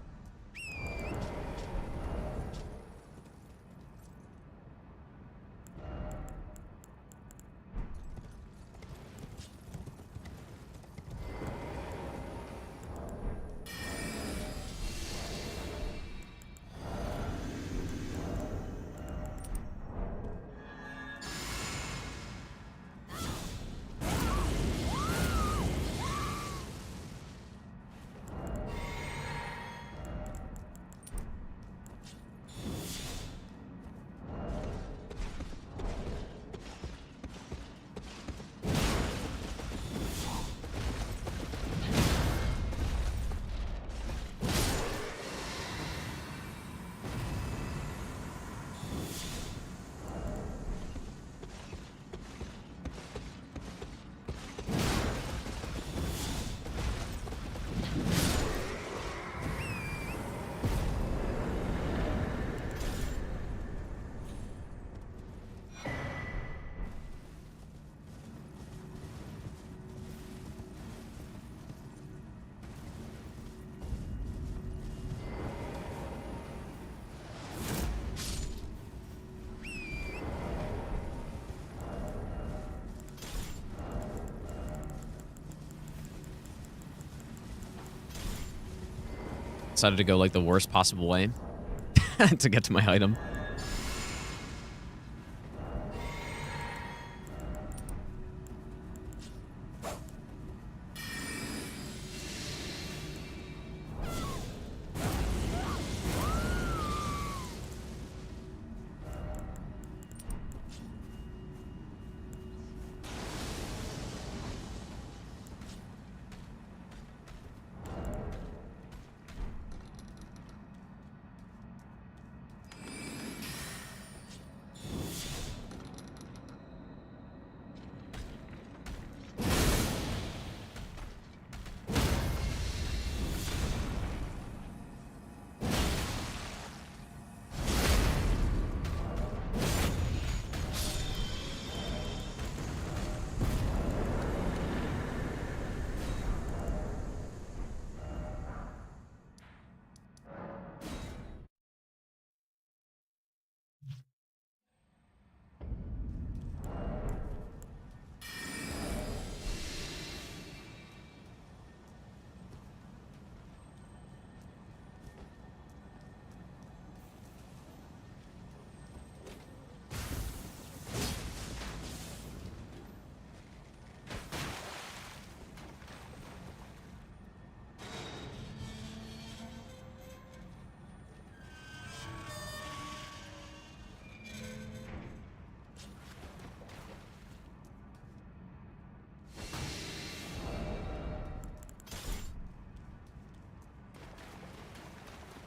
Decided to go like the worst possible way to get to my item.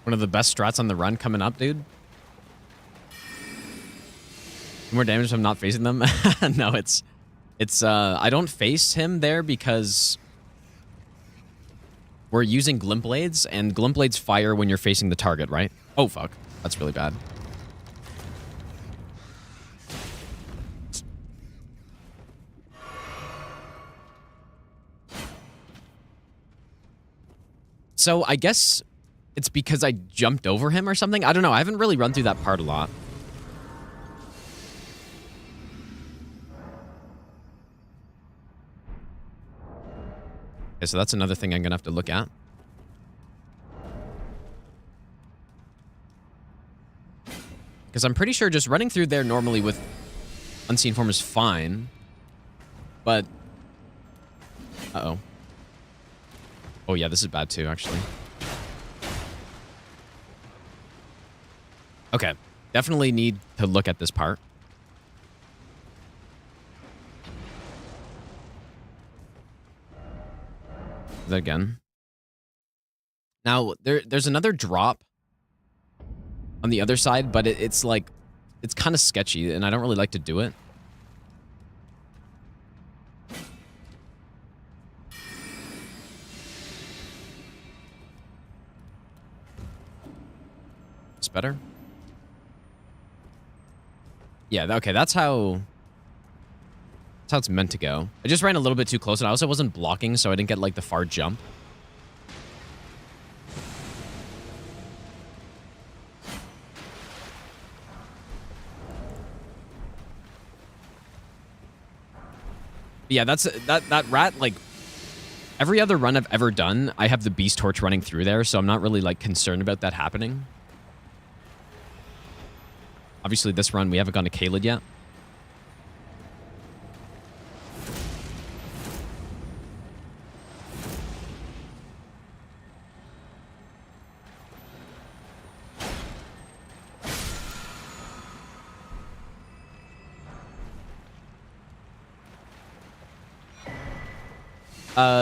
One of the best strats on the run coming up, dude. More damage if I'm not facing them. No, it's I don't face him there because we're using glint blades, and glint blades fire when you're facing the target, right? Oh fuck, that's really bad. So I guess it's because I jumped over him or something. I don't know. I haven't really run through that part a lot. Okay, so that's another thing I'm going to have to look at. Because I'm pretty sure just running through there normally with Unseen Form is fine. But... Uh-oh. Oh yeah, this is bad too, actually. Okay. Definitely need to look at this part. That again. Now, there's another drop on the other side, but it's like, it's kind of sketchy, and I don't really like to do it. It's better. Yeah, okay, that's how it's meant to go. I just ran a little bit too close, and I also wasn't blocking, so I didn't get, like, the far jump. But yeah, that rat, like, every other run I've ever done, I have the Beast Torch running through there, so I'm not really, like, concerned about that happening. Obviously, this run, we haven't gone to Kaled yet.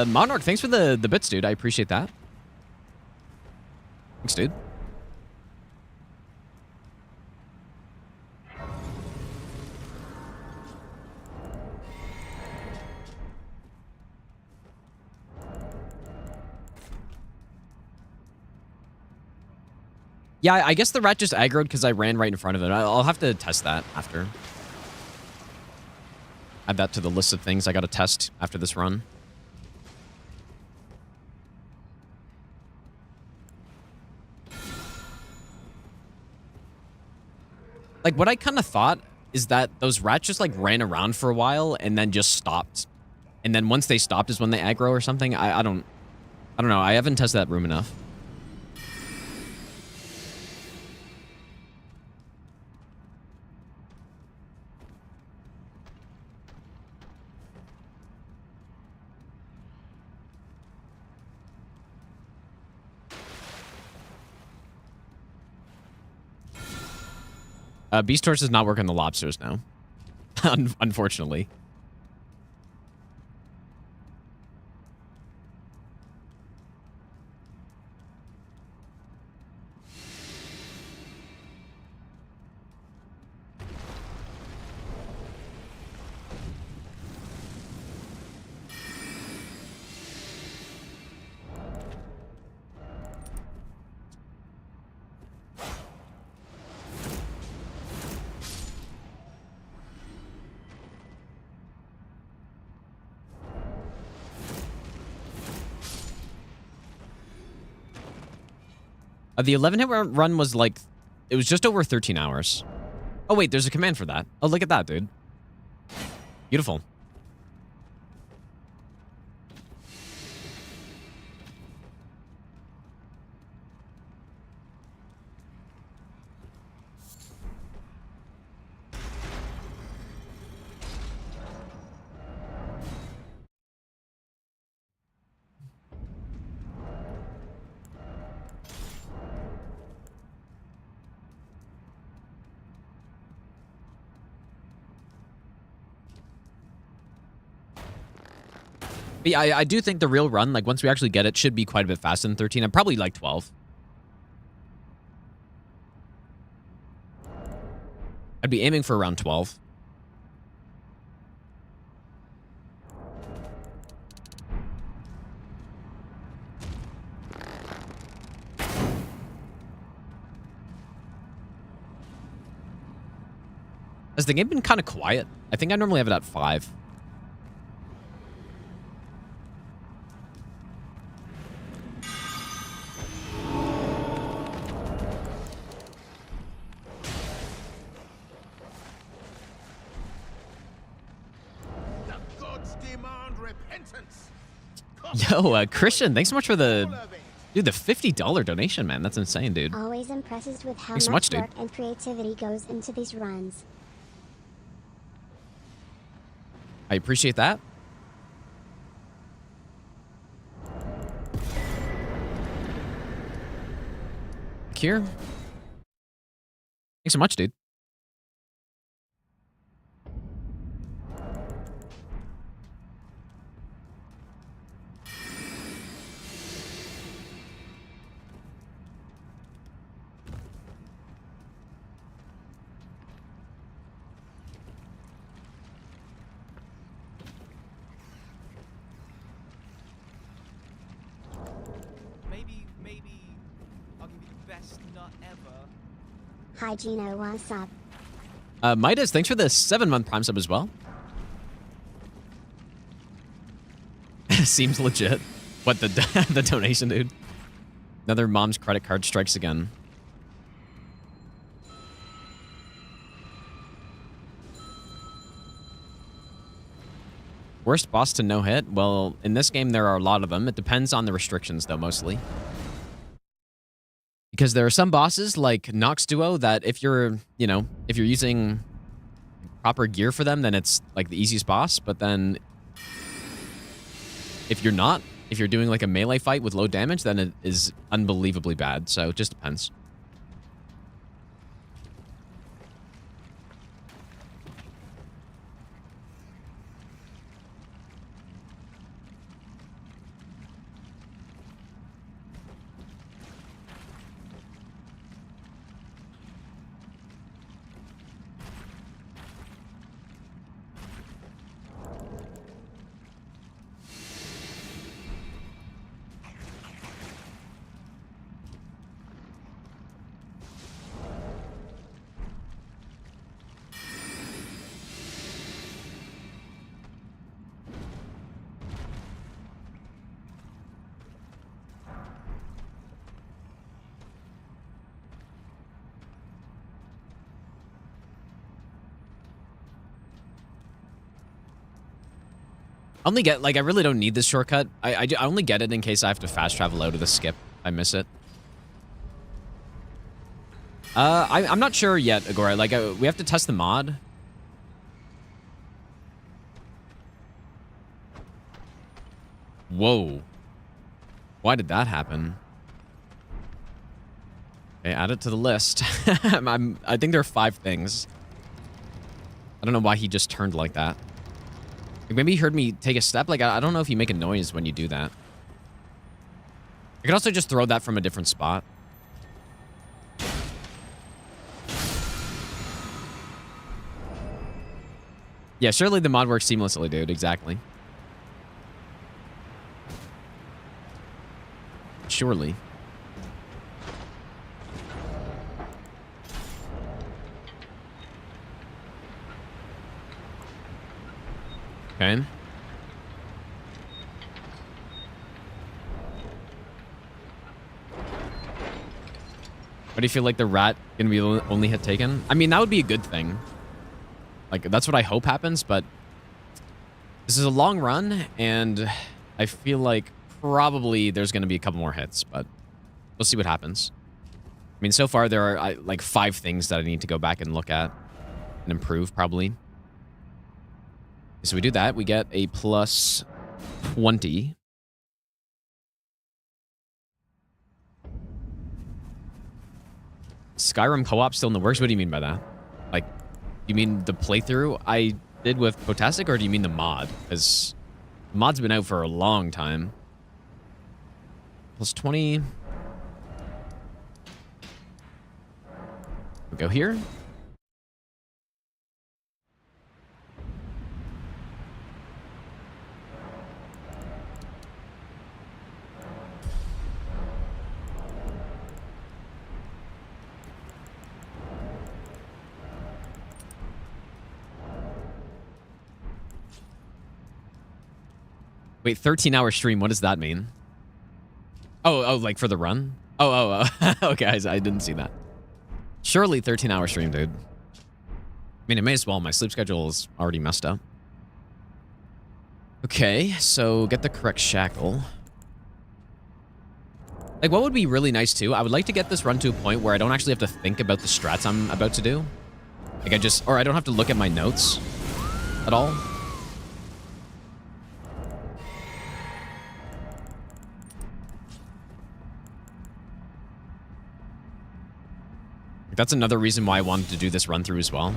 Monarch, thanks for the bits, dude. I appreciate that. Thanks, dude. Yeah, I guess the rat just aggroed because I ran right in front of it. I'll have to test that after. Add that to the list of things I gotta test after this run. Like, what I kind of thought is that those rats just, like, ran around for a while and then just stopped. And then once they stopped is when they aggro or something. I don't know. I haven't tested that room enough. Beast Torch does not work on the lobsters now. Unfortunately. The 11-hit run was like, it was just over 13 hours. Oh, wait, there's a command for that. Oh, look at that, dude. Beautiful. But yeah, I do think the real run, like, once we actually get it, should be quite a bit faster than 13. I'm probably like 12. I'd be aiming for around 12. Has the game been kind of quiet? I think I normally have it at 5. The gods demand repentance. Yo, Christian, thanks so much for the... Dude, the $50 donation, man. That's insane, dude. Always impressed with how Thanks so much much, dude. work and creativity goes into these runs. I appreciate that. Here. Thanks so much, dude. Maybe I'll give you the best nut ever. Hi Gino, what's up? Midas, thanks for the 7-month Prime sub as well. Seems legit. What, the the donation, dude? Another mom's credit card strikes again. Worst boss to no hit? Well, in this game, there are a lot of them. It depends on the restrictions, though, mostly. Because there are some bosses, like Nox Duo, that if you're, if you're using proper gear for them, then it's, like, the easiest boss. But then, if you're not, if you're doing, like, a melee fight with low damage, then it is unbelievably bad. So, it just depends. I only get, like, I really don't need this shortcut. I only get it in case I have to fast travel out of the skip. I miss it. I'm not sure yet, Agora. Like, we have to test the mod. Whoa. Why did that happen? Okay, add it to the list. I think there are 5 things. I don't know why he just turned like that. Like, maybe he heard me take a step. Like, I don't know if you make a noise when you do that. I could also just throw that from a different spot. Yeah, surely the mod works seamlessly, dude. Exactly. Surely. Okay. But do you feel like the rat gonna be the only hit taken? I mean, that would be a good thing. Like, that's what I hope happens, but this is a long run, and I feel like probably there's gonna be a couple more hits, but we'll see what happens. I mean, so far there are like 5 things that I need to go back and look at and improve, probably. So we do that, we get a plus 20. Skyrim co-op still in the works? What do you mean by that? Like, you mean the playthrough I did with Potastic, or do you mean the mod? Because the mod's been out for a long time. Plus 20. We go here. Wait, 13-hour stream. What does that mean? Oh, like for the run? Oh. Okay, I didn't see that. Surely 13-hour stream, dude. I mean, it may as well. My sleep schedule is already messed up. Okay, so get the correct shackle. Like, what would be really nice, too? I would like to get this run to a point where I don't actually have to think about the strats I'm about to do. Like, I don't have to look at my notes at all. That's another reason why I wanted to do this run through as well.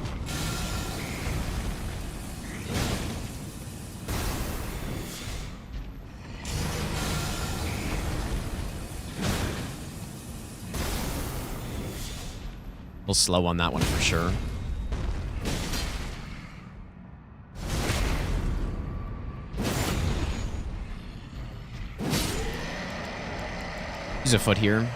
A little slow on that one for sure. Use a foot here.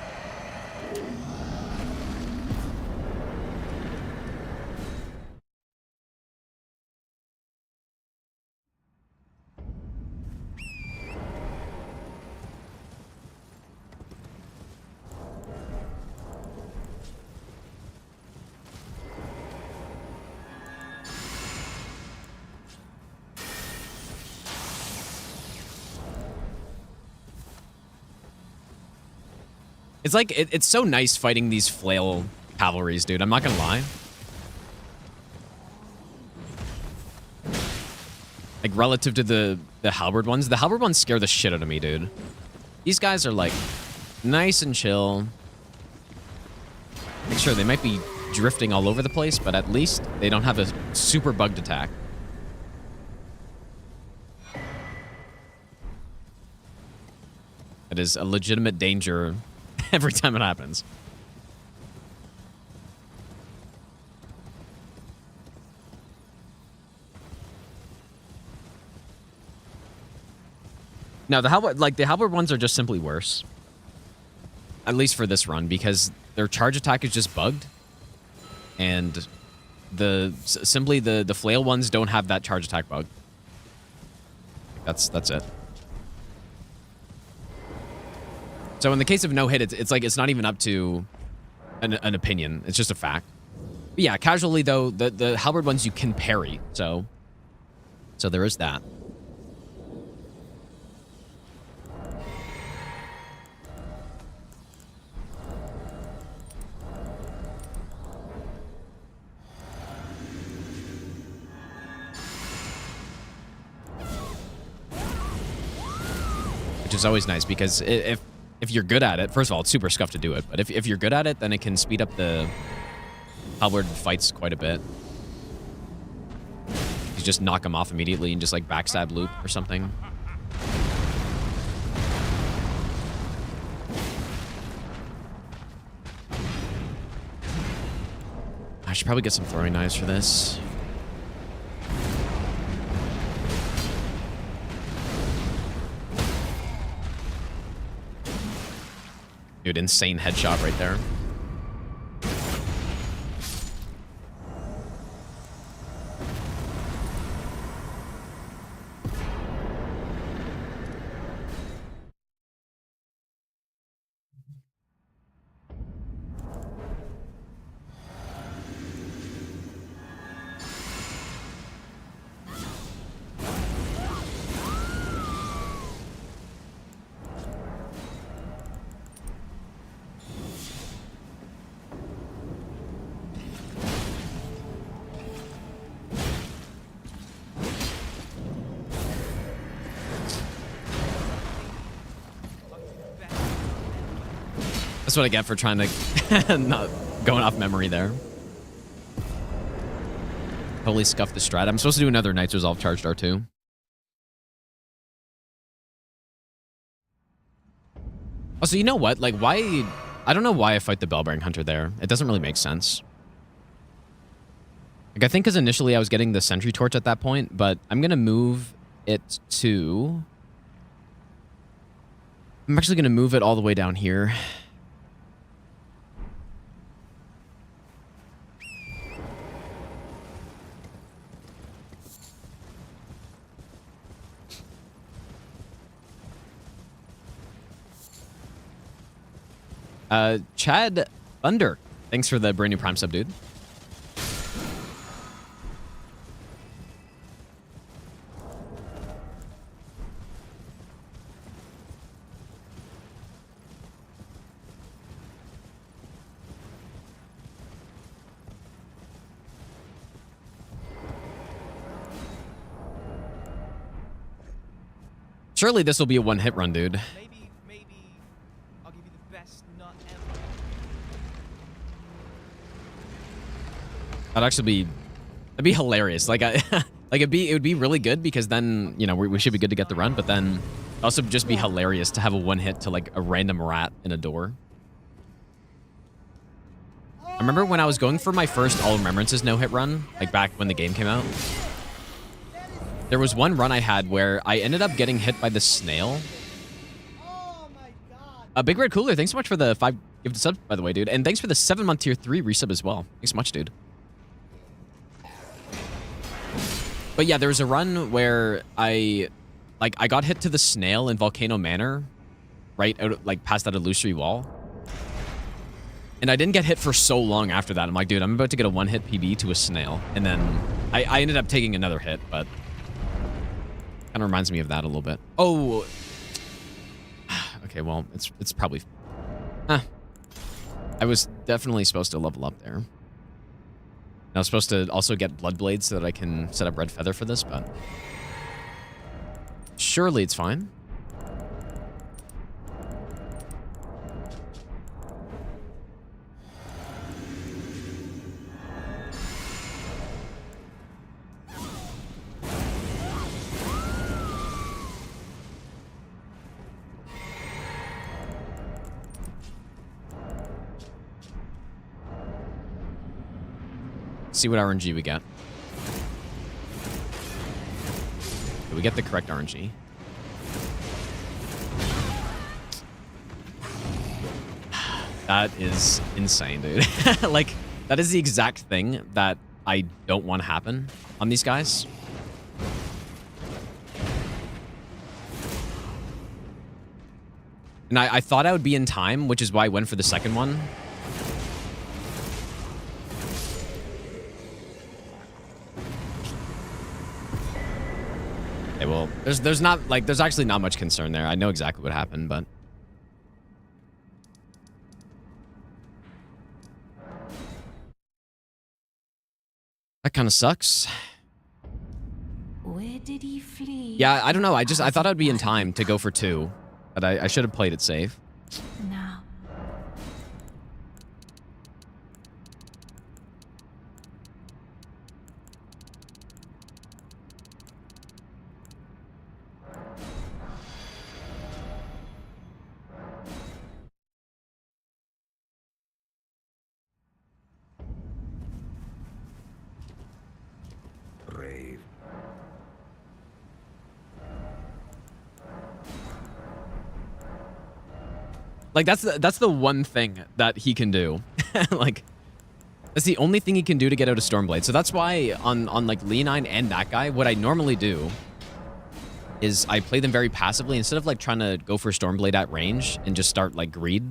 It's like, it's so nice fighting these flail cavalries, dude. I'm not gonna lie. Like, relative to the halberd ones. The halberd ones scare the shit out of me, dude. These guys are, like, nice and chill. Like, sure, they might be drifting all over the place, but at least they don't have a super bugged attack. It is a legitimate danger every time it happens. No, the halberd ones are just simply worse. At least for this run, because their charge attack is just bugged. And simply the flail ones don't have that charge attack bug. That's it. So in the case of no hit, it's like it's not even up to an opinion. It's just a fact. But yeah, casually though, the halberd ones you can parry. So there is that. Which is always nice because if you're good at it, first of all, it's super scuffed to do it, but if you're good at it, then it can speed up the halberd fights quite a bit. You just knock them off immediately and just like backstab loop or something. I should probably get some throwing knives for this. Dude, insane headshot right there. That's what I get for trying to not going off memory there. Totally scuffed the strat. I'm supposed to do another Knight's Resolve charged R2. Also, you know what? Like, why... I don't know why I fight the Bellbearing Hunter there. It doesn't really make sense. Like, I think because initially I was getting the Sentry Torch at that point, but I'm going to move it to... I'm actually going to move it all the way down here. Chad Thunder, thanks for the brand new Prime sub, dude. Surely this will be a one-hit run, dude. Maybe I'll give you the best nut ever. That'd be hilarious. Like like it would be really good because then, you know, we should be good to get the run, but then also just be hilarious to have a one hit to like a random rat in a door. I remember when I was going for my first All Remembrances no hit run, like back when the game came out. There was one run I had where I ended up getting hit by the snail. Big Red Cooler, thanks so much for the 5 gifted subs, by the way, dude. And thanks for the 7-month tier 3 resub as well. Thanks so much, dude. But yeah, there was a run where I got hit to the snail in Volcano Manor, right out, like past that illusory wall. And I didn't get hit for so long after that. I'm like, dude, I'm about to get a one-hit PB to a snail. And then I ended up taking another hit, but kind of reminds me of that a little bit. Oh, okay, well, it's probably... Huh. I was definitely supposed to level up there. I was supposed to also get Blood Blades so that I can set up Red Feather for this, but... surely it's fine. See what RNG we get. We get the correct RNG. That is insane, dude. Like, that is the exact thing that I don't want to happen on these guys. And I thought I would be in time, which is why I went for the second one. Okay, well, there's not, like, there's actually not much concern there. I know exactly what happened, but... that kind of sucks. Where did he flee? Yeah, I don't know. I thought I'd be in time to go for 2, but I should have played it safe. Now. Brave. Like, that's the one thing that he can do. Like, that's the only thing he can do to get out of Stormblade. So that's why on like Leonine and that guy, what I normally do is I play them very passively instead of like trying to go for Stormblade at range and just start like greed.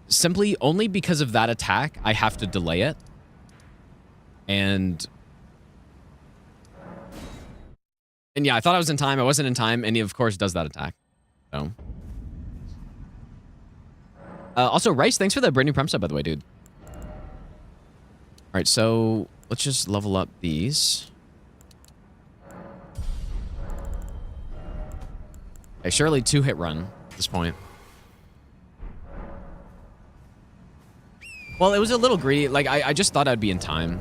Simply only because of that attack, I have to delay it. And yeah, I thought I was in time. I wasn't in time, and he of course does that attack. So. Also, Rice, thanks for the brand new Prime sub, by the way, dude. All right, so let's just level up these. Okay, surely 2-hit run at this point. Well, it was a little greedy. Like, I just thought I'd be in time.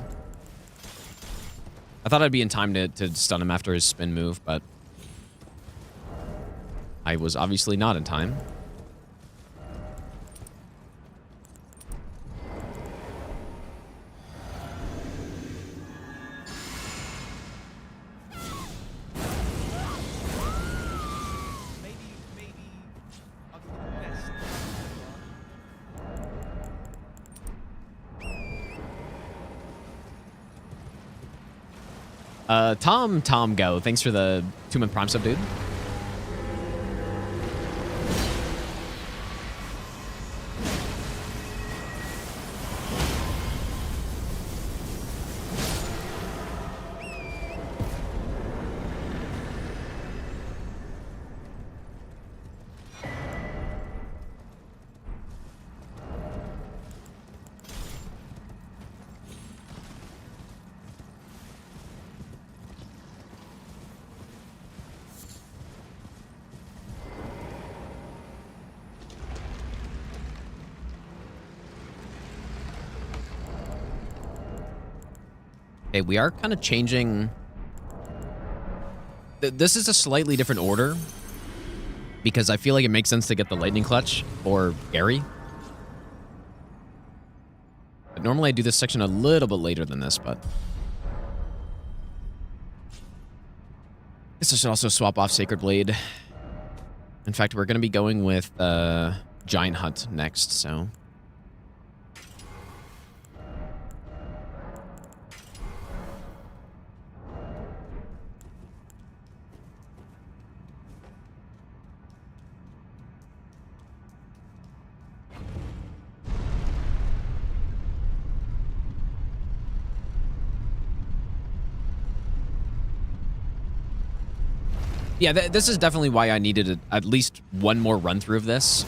I thought I'd be in time to stun him after his spin move, but I was obviously not in time. Maybe I'll give you the best nut ever. Tom Go, thanks for the 2-month Prime sub, dude. Okay, we are kind of changing. This is a slightly different order because I feel like it makes sense to get the lightning clutch for Gary. But normally I do this section a little bit later than this, but I guess I should also swap off Sacred Blade. In fact, we're going to be going with Giant Hunt next, so. Yeah, this is definitely why I needed at least one more run through of this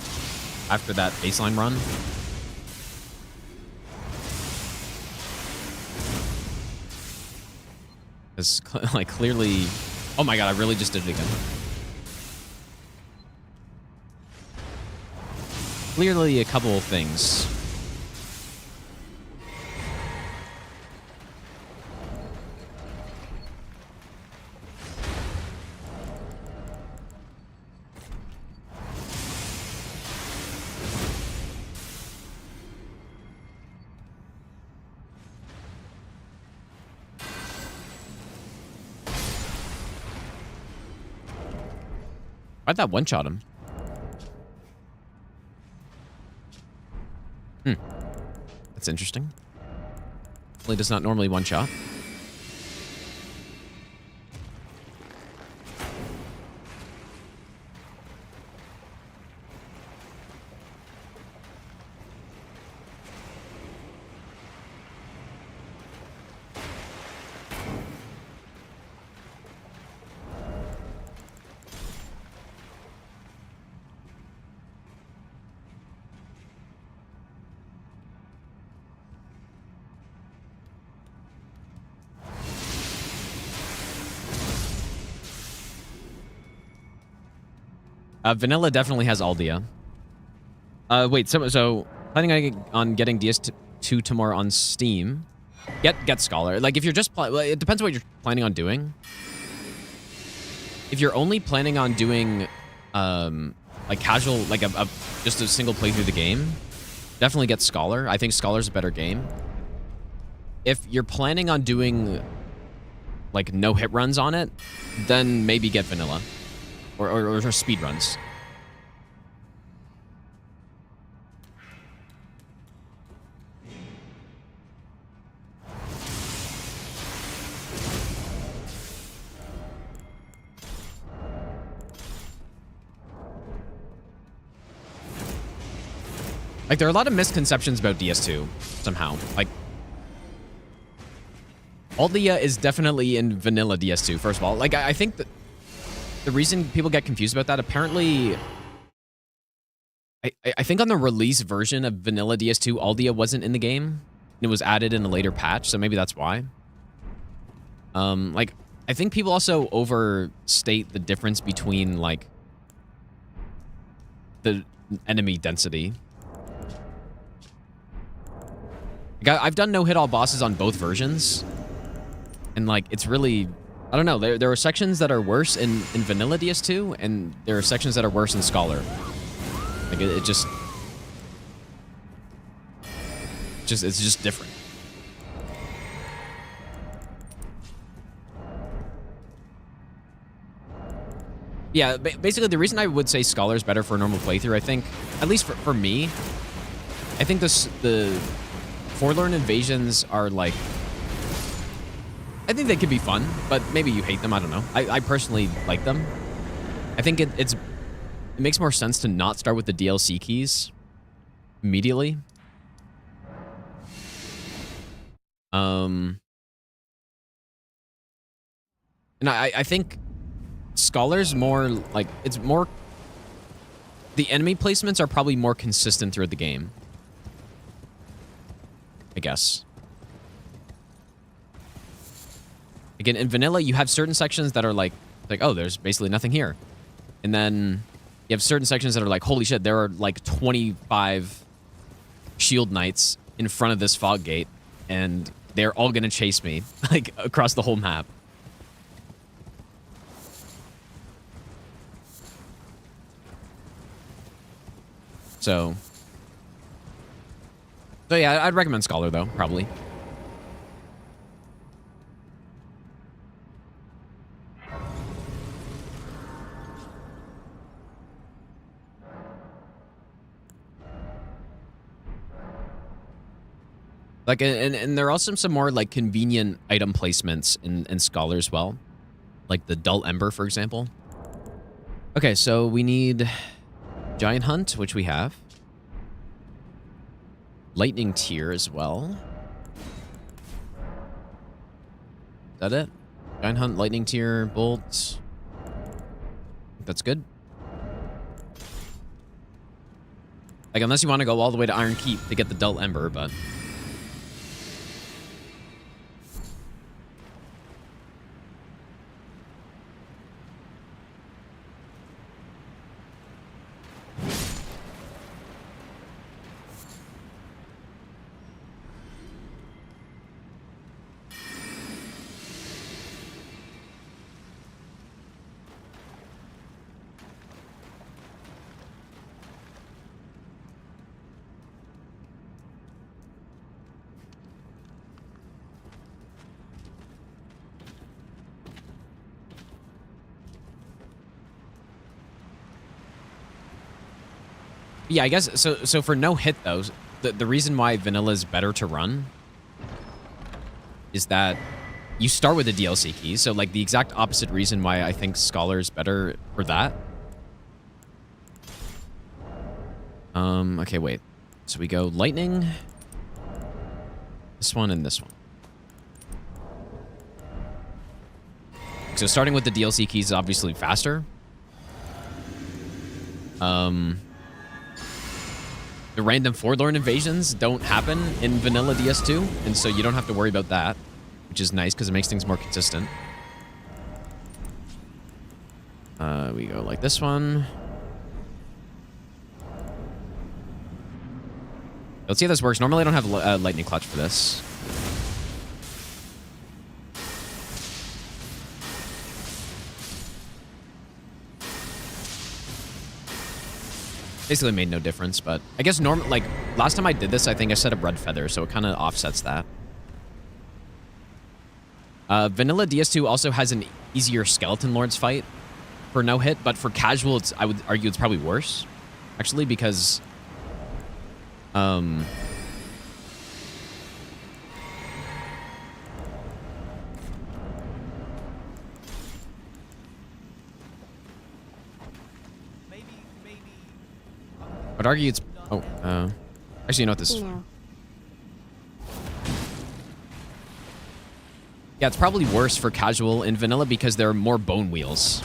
after that baseline run. Because, like, clearly... Oh my god, I really just did it again. Clearly a couple of things. Why'd that one-shot him? That's interesting. Definitely does not normally one-shot. Vanilla definitely has Aldia. Wait, so planning on getting DS2 tomorrow on Steam. Get Scholar. Like, if you're just it depends what you're planning on doing. If you're only planning on doing like casual, like just a single play through the game, definitely get Scholar. I think Scholar's a better game. If you're planning on doing like no hit runs on it, then maybe get Vanilla. Or speed runs. Like, there are a lot of misconceptions about DS2 somehow. Like, Aldia is definitely in vanilla DS2, first of all. Like, I think that the reason people get confused about that, apparently, I think on the release version of vanilla DS2, Aldia wasn't in the game. It was added in a later patch, so maybe that's why. Like, I think people also overstate the difference between, like, the enemy density. Like, I've done no-hit all bosses on both versions, and, like, it's really... I don't know, there are sections that are worse in vanilla DS2, and there are sections that are worse in Scholar. Like, it's just different. Yeah, basically the reason I would say Scholar is better for a normal playthrough, I think, at least for me, I think the Forlorn Invasions are, like, I think they could be fun, but maybe you hate them. I don't know. I personally like them. I think it makes more sense to not start with the DLC keys immediately. And I think Scholar's more like it's more. The enemy placements are probably more consistent throughout the game, I guess. Again, in vanilla, you have certain sections that are like, oh, there's basically nothing here. And then you have certain sections that are like, holy shit, there are like 25 shield knights in front of this fog gate. And they're all gonna chase me, like, across the whole map. So yeah, I'd recommend Scholar, though, probably. Like, and there are also some more, like, convenient item placements in Scholar as well. Like the Dull Ember, for example. Okay, so we need Giant Hunt, which we have. Lightning Tier as well. Is that it? Giant Hunt, Lightning Tier, Bolt. That's good. Like, unless you want to go all the way to Iron Keep to get the Dull Ember, but... Yeah, I guess, so for no hit, though, the reason why Vanilla is better to run is that you start with the DLC key, so, like, the exact opposite reason why I think Scholar is better for that. Okay, wait. So we go Lightning, this one, and this one. So starting with the DLC keys is obviously faster. The random Forlorn invasions don't happen in vanilla DS2, and so you don't have to worry about that, which is nice because it makes things more consistent. We go like this one. Let's see how this works. Normally I don't have Lightning Clutch for this. Basically made no difference, but I guess like last time I did this, I think I set up Red Feather, so it kind of offsets that. Vanilla DS2 also has an easier Skeleton Lords fight for no hit, but for casual, I would argue it's probably worse, actually, because I'd argue it's... Oh, actually, you know what this is? Yeah, it's probably worse for casual in vanilla because there are more bone wheels.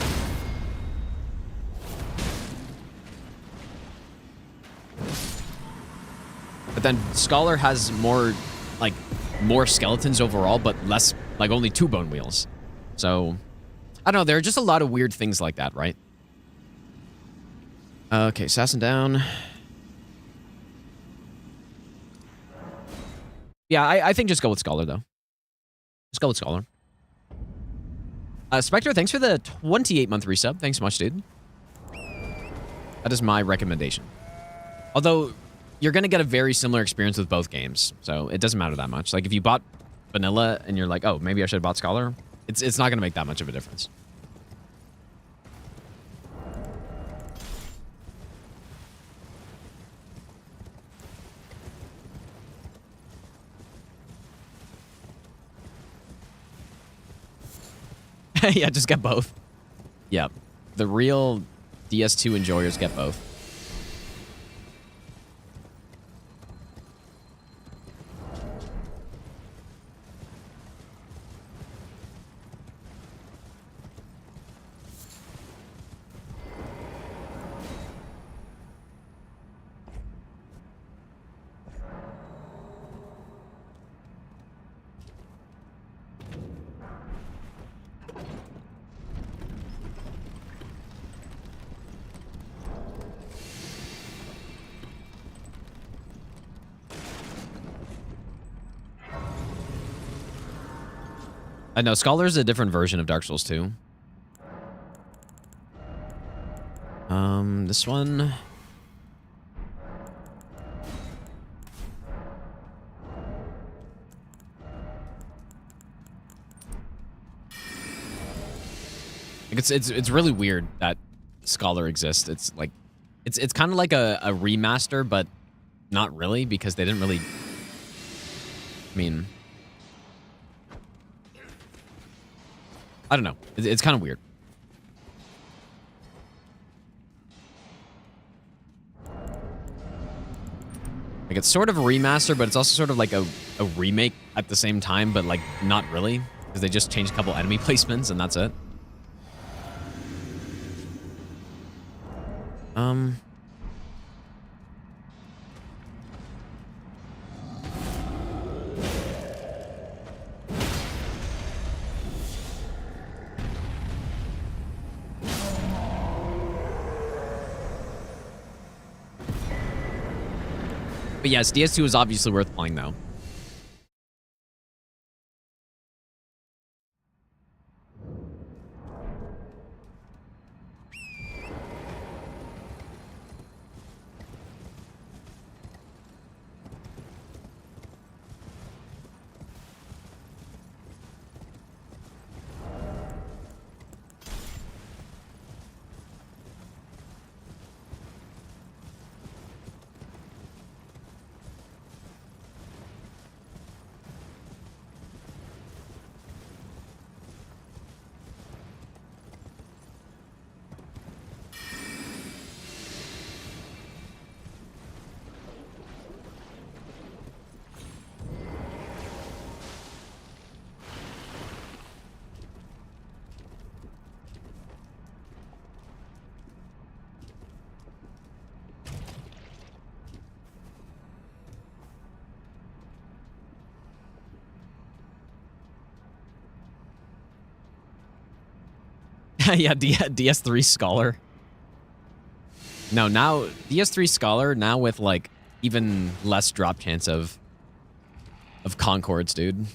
But then Scholar has more, like, more skeletons overall, but less, like, only 2 bone wheels. So, I don't know, there are just a lot of weird things like that, right? Okay, Assassin down. Yeah, I think just go with Scholar, though. Just go with Scholar. Spectre, thanks for the 28-month resub. Thanks so much, dude. That is my recommendation. Although, you're going to get a very similar experience with both games, so it doesn't matter that much. Like, if you bought Vanilla and you're like, oh, maybe I should have bought Scholar, it's not going to make that much of a difference. Yeah, just get both. Yep. The real DS2 enjoyers get both. I know Scholar's a different version of Dark Souls 2. This one. Like it's really weird that Scholar exists. It's like it's kind of like a remaster, but not really, because they didn't really. I mean, I don't know. It's kind of weird. Like, it's sort of a remaster, but it's also sort of like a remake at the same time, but like not really, because they just changed a couple enemy placements and that's it. But yes, DS2 is obviously worth playing, though. Yeah, DS3 Scholar. No, now DS3 Scholar, now with like even less drop chance of Concords, dude.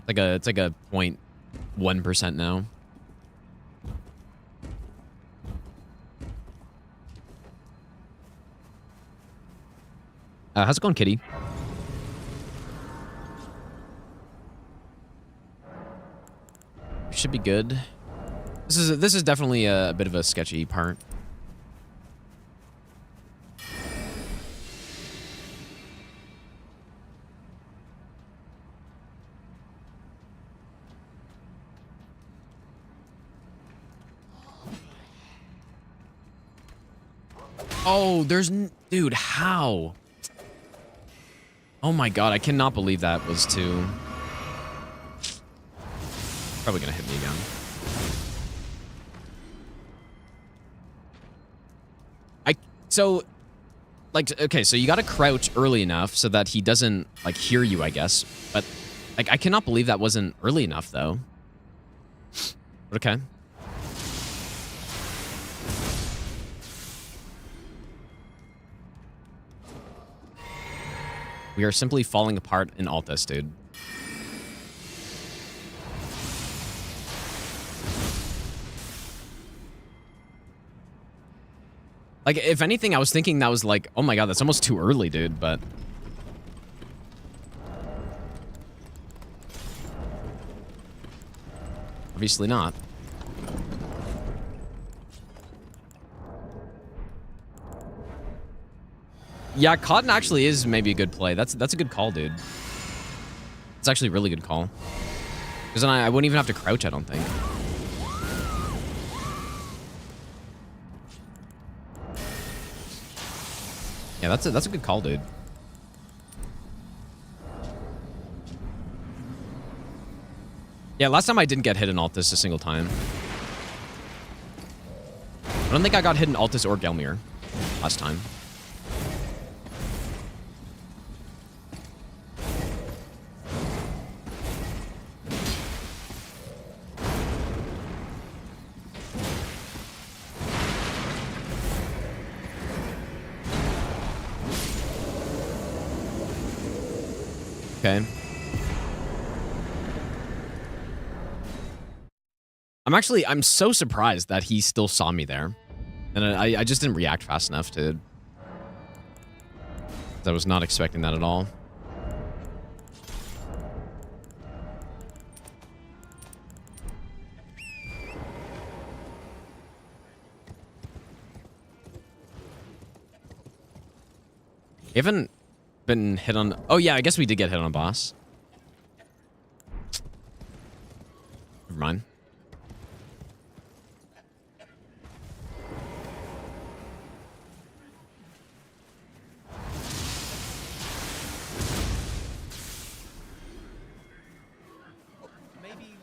It's like a 0.1% now. How's it going, Kitty? Should be good. This is definitely a bit of a sketchy part. Oh, dude, how? Oh my god, I cannot believe that was too. Probably gonna hit me again. So, like, okay, so you gotta crouch early enough so that he doesn't, like, hear you, I guess. But, like, I cannot believe that wasn't early enough, though. Okay. We are simply falling apart in Altus, dude. Like, if anything, I was thinking that was like, oh my god, that's almost too early, dude, but... obviously not. Yeah, Cotton actually is maybe a good play. That's a good call, dude. It's actually a really good call. Because then I wouldn't even have to crouch, I don't think. Yeah, that's a good call, dude. Yeah, last time I didn't get hit in Altus a single time. I don't think I got hit in Altus or Gelmir last time. Okay. I'm so surprised that he still saw me there. And I just didn't react fast enough to... I was not expecting that at all. You haven't been hit on... Oh, yeah, I guess we did get hit on a boss. Never mind. Maybe.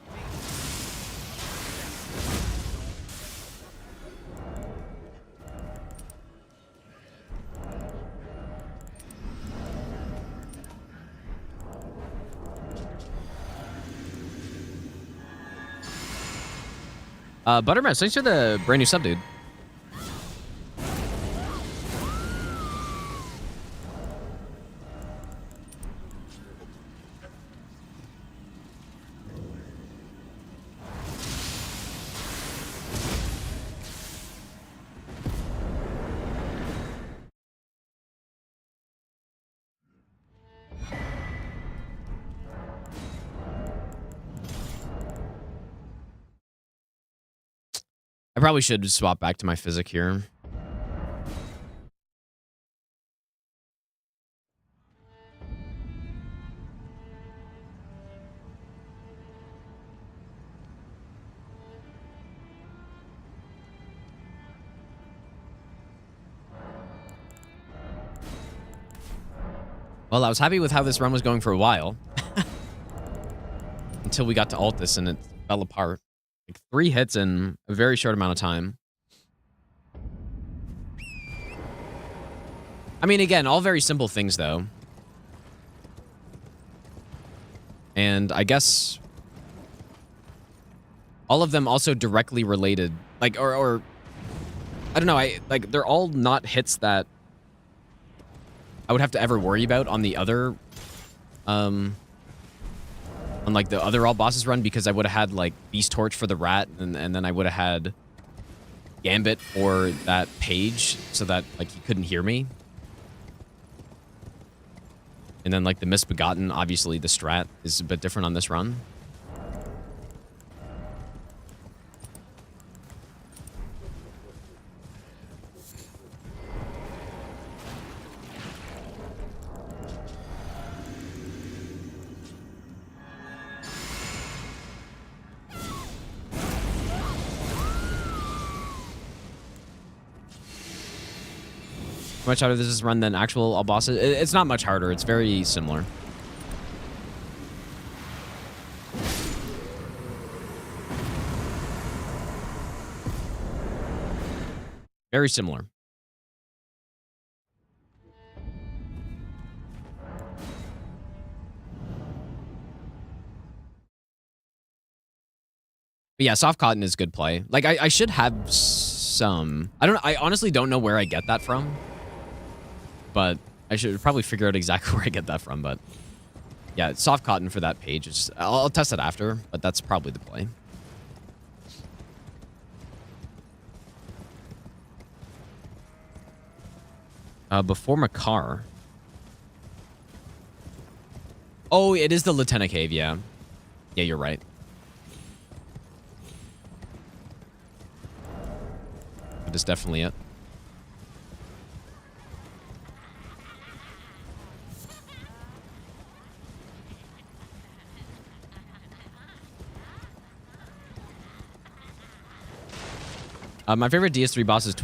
Buttermouth, thanks for the brand new sub, dude. I probably should swap back to my physic here. Well, I was happy with how this run was going for a while. Until we got to Altus and it fell apart. Like 3 hits in a very short amount of time. I mean, again, all very simple things, though. And I guess all of them also directly related. Like, or I don't know, like, they're all not hits that I would have to ever worry about on the other, on like the other all bosses run, because I would have had like Beast Torch for the rat, and then I would have had Gambit for that page, so that like he couldn't hear me. And then like the Misbegotten, obviously the strat is a bit different on this run. Much harder does this run than actual all bosses? It's not much harder. It's very similar. Very similar. But yeah, Soft Cotton is good play. Like, I should have some... I honestly don't know where I get that from. But I should probably figure out exactly where I get that from. But yeah, Soft Cotton for that page. I'll test it after, but that's probably the play. Before Makar. Oh, it is the Lieutenant Cave, yeah. Yeah, you're right. That is definitely it. My favorite DS3 boss is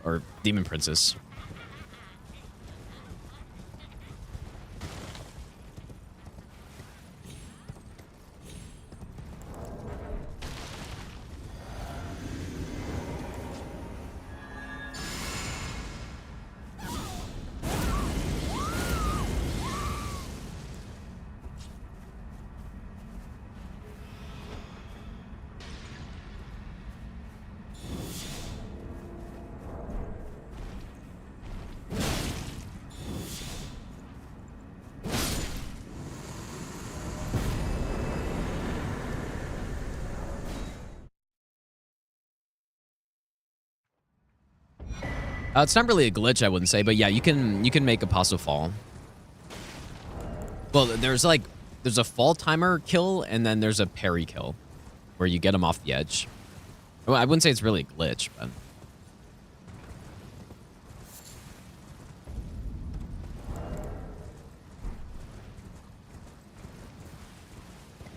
or Demon Princess. It's not really a glitch, I wouldn't say, but yeah, you can make Apostle fall. Well, there's a fall timer kill, and then there's a parry kill, where you get him off the edge. Well, I wouldn't say it's really a glitch, but...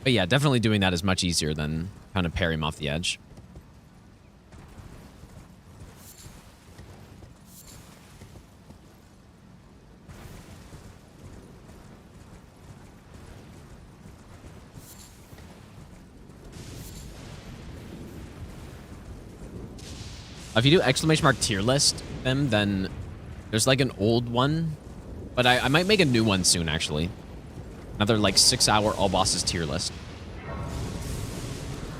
But yeah, definitely doing that is much easier than trying to parry him off the edge. If you do exclamation mark tier list them, then there's like an old one, but I might make a new one soon, actually. Another like 6-hour all bosses tier list.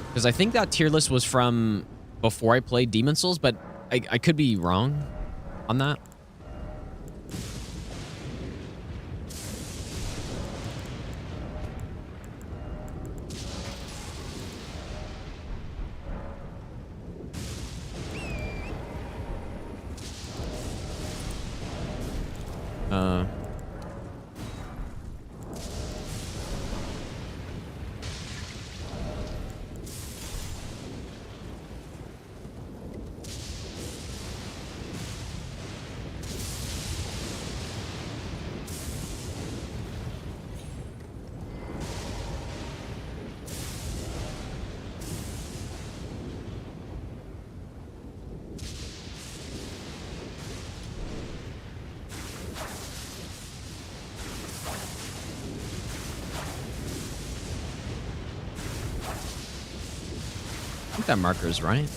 Because I think that tier list was from before I played Demon Souls, but I could be wrong on that. I think that marker is right.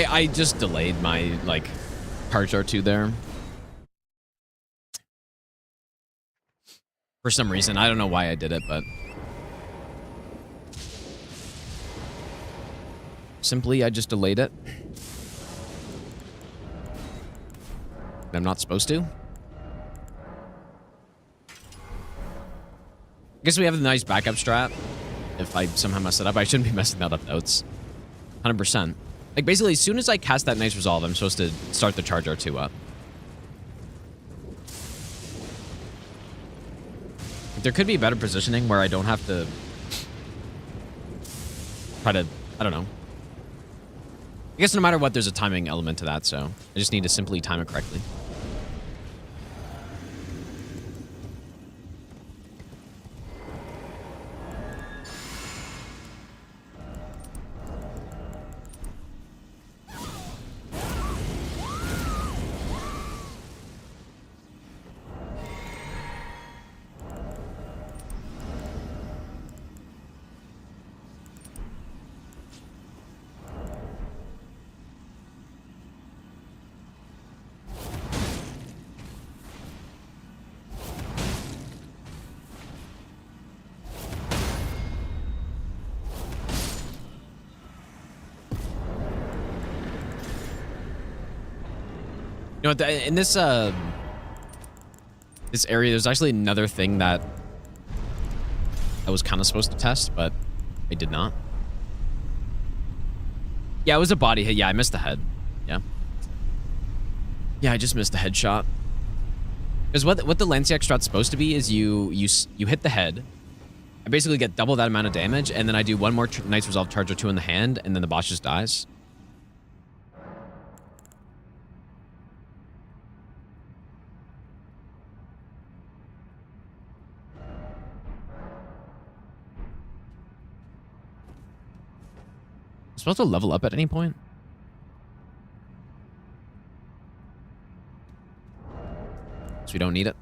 I just delayed my, like, charge R2 there. For some reason. I don't know why I did it, but... Simply, I just delayed it. I'm not supposed to. I guess we have a nice backup strat. If I somehow mess it up, I shouldn't be messing that up, though. It's 100%. Like, basically, as soon as I cast that nice resolve, I'm supposed to start the charge R2 up. There could be better positioning where I don't have to try to, I don't know. I guess no matter what, there's a timing element to that, so I just need to simply time it correctly. You know, in this this area, there's actually another thing that I was kind of supposed to test, but I did not. Yeah, it was a body hit. Yeah, I missed the head. Yeah. Yeah, I just missed the headshot. Because what the Lanciac strat's supposed to be is you hit the head. I basically get double that amount of damage, and then I do one more Knight's Resolve charge or two in the hand, and then the boss just dies. supposed to level up at any point? So we don't need it.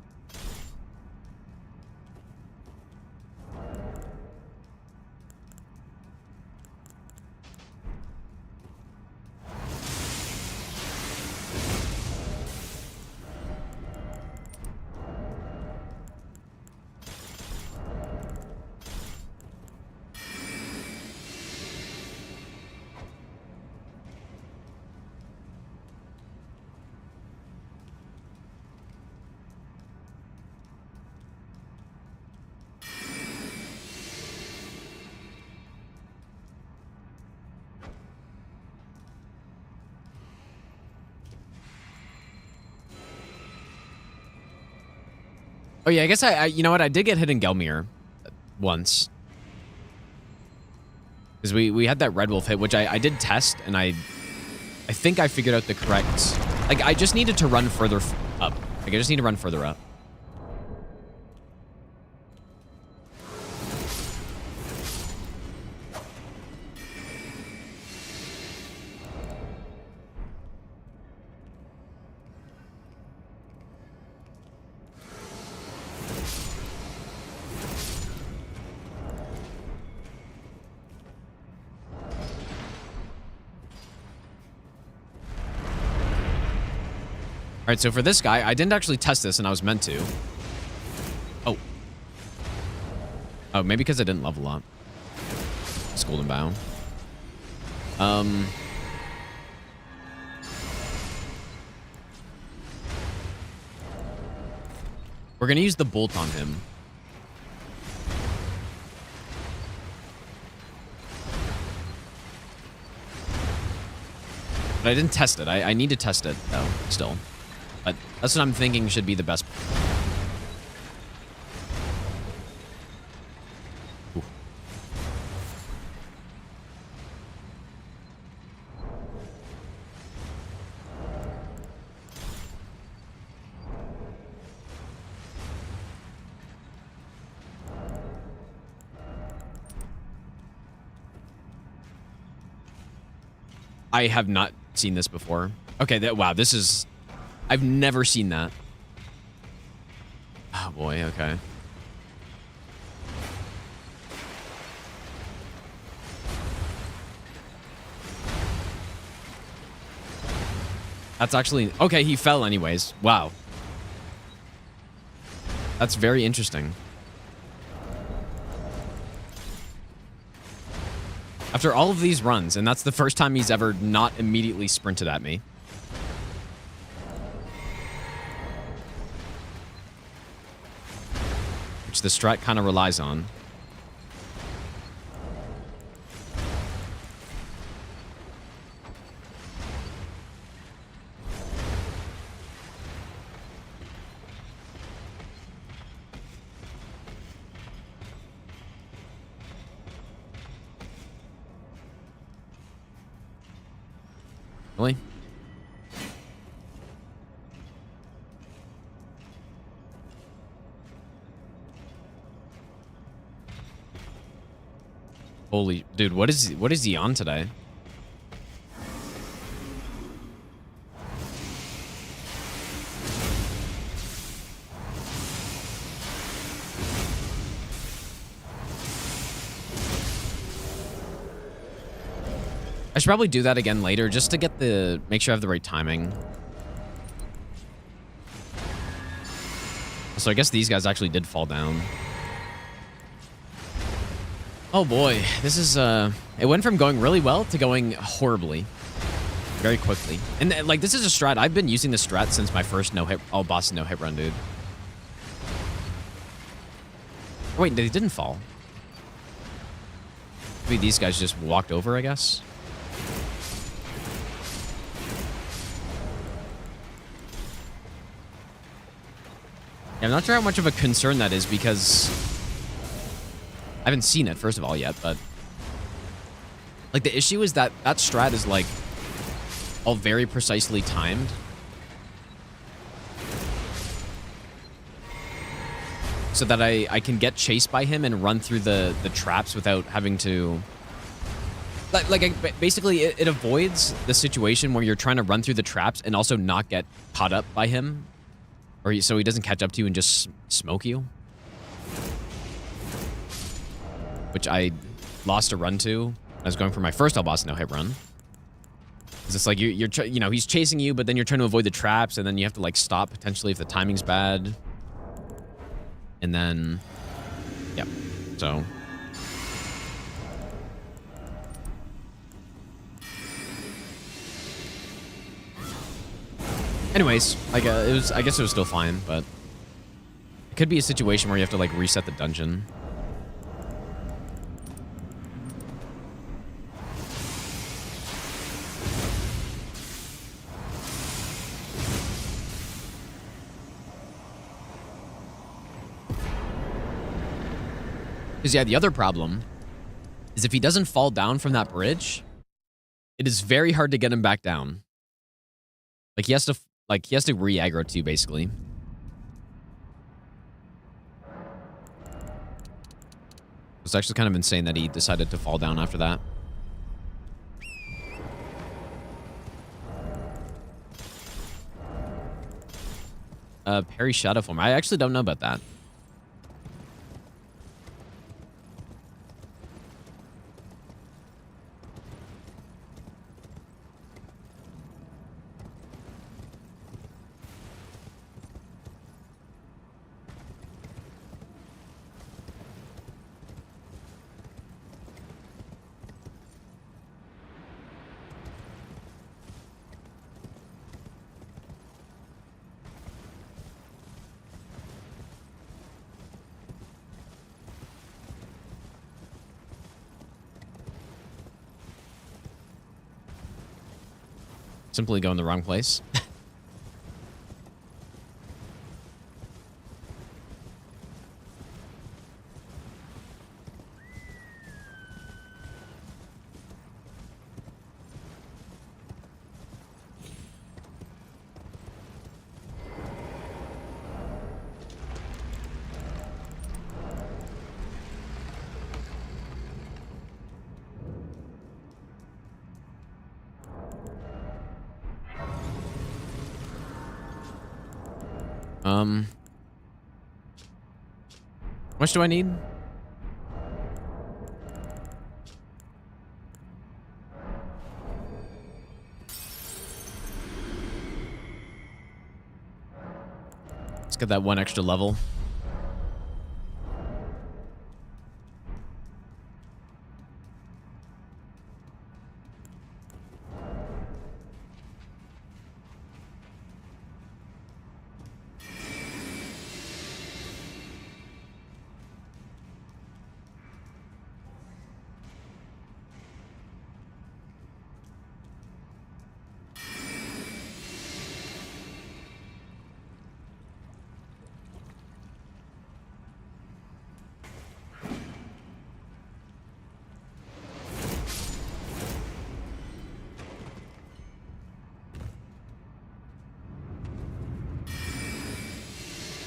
Oh yeah, I guess I you know what? I did get hit in Gelmir once. Because we had that Red Wolf hit, which I did test, and I think I figured out the correct... Like, I just needed to run further up. Like, I just need to run further up. All right, so for this guy, I didn't actually test this, and I was meant to. Oh. Oh, maybe because I didn't level up. It's Golden Bow. We're going to use the bolt on him. But I didn't test it. I need to test it, though, still. But that's what I'm thinking should be the best. Ooh. I have not seen this before. Okay, wow, this is... I've never seen that. Oh boy, okay. That's actually... Okay, he fell anyways. Wow. That's very interesting. After all of these runs, and that's the first time he's ever not immediately sprinted at me. Which the strat kind of relies on. Really? Holy dude, what is he on today? I should probably do that again later just to get the... Make sure I have the right timing. So I guess these guys actually did fall down. Oh boy, this is... It went from going really well to going horribly. Very quickly. And like, this is a strat. I've been using this strat since my first no-hit... All boss no-hit run, dude. Oh, wait, they didn't fall. Maybe these guys just walked over, I guess. I'm not sure how much of a concern that is because I haven't seen it, first of all, yet, but like the issue is that that strat is like all very precisely timed. So that I can get chased by him and run through the traps without having to Basically, it avoids the situation where you're trying to run through the traps and also not get caught up by him, so he doesn't catch up to you and just smoke you. Which I lost a run to. I was going for my first all boss no hit run. Because it's like you know, he's chasing you, but then you're trying to avoid the traps, and then you have to like stop potentially if the timing's bad. And then, yeah, so. Anyways, like I guess it was still fine, but it could be a situation where you have to like reset the dungeon. Because, yeah, the other problem is if he doesn't fall down from that bridge, it is very hard to get him back down. Like, he has to re-aggro to you, basically. It's actually kind of insane that he decided to fall down after that. Parry Shadow Form. I actually don't know about that. Simply go in the wrong place. How much do I need? Let's get that one extra level.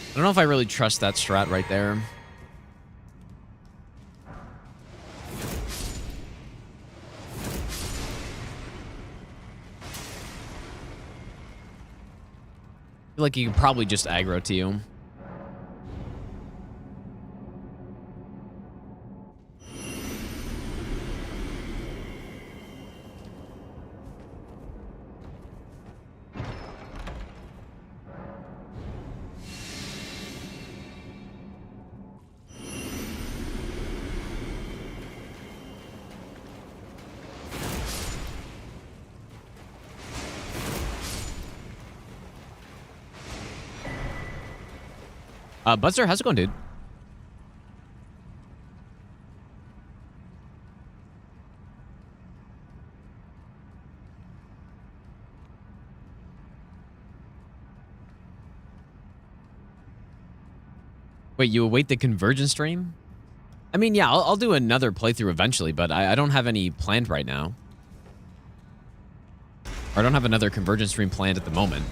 I don't know if I really trust that strat right there. I feel like you can probably just aggro to you. Buzzer, how's it going, dude? Wait, you await the convergence stream? I mean, yeah, I'll do another playthrough eventually, but I don't have any planned right now. Or I don't have another convergence stream planned at the moment.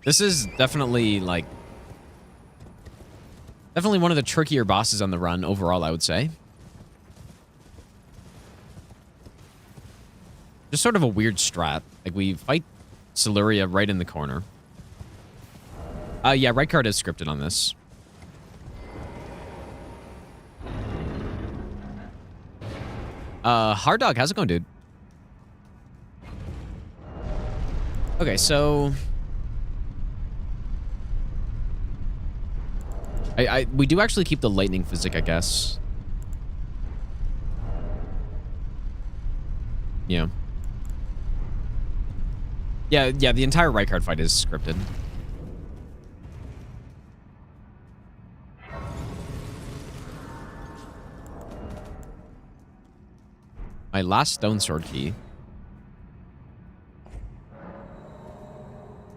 This is definitely, like... Definitely one of the trickier bosses on the run overall, I would say. Just sort of a weird strat. Like, we fight Siluria right in the corner. Yeah, right card is scripted on this. Hard Dog, how's it going, dude? Okay, so... we do actually keep the lightning physic, I guess. Yeah. Yeah, the entire right card fight is scripted. My last stone sword key.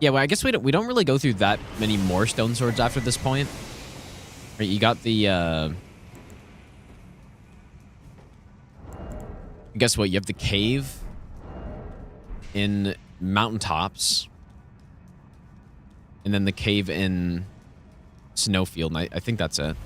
Yeah, well, I guess we don't really go through that many more stone swords after this point. Right, you got the guess what? You have the cave in Mountaintops, and then the cave in Snowfield, and I think that's it.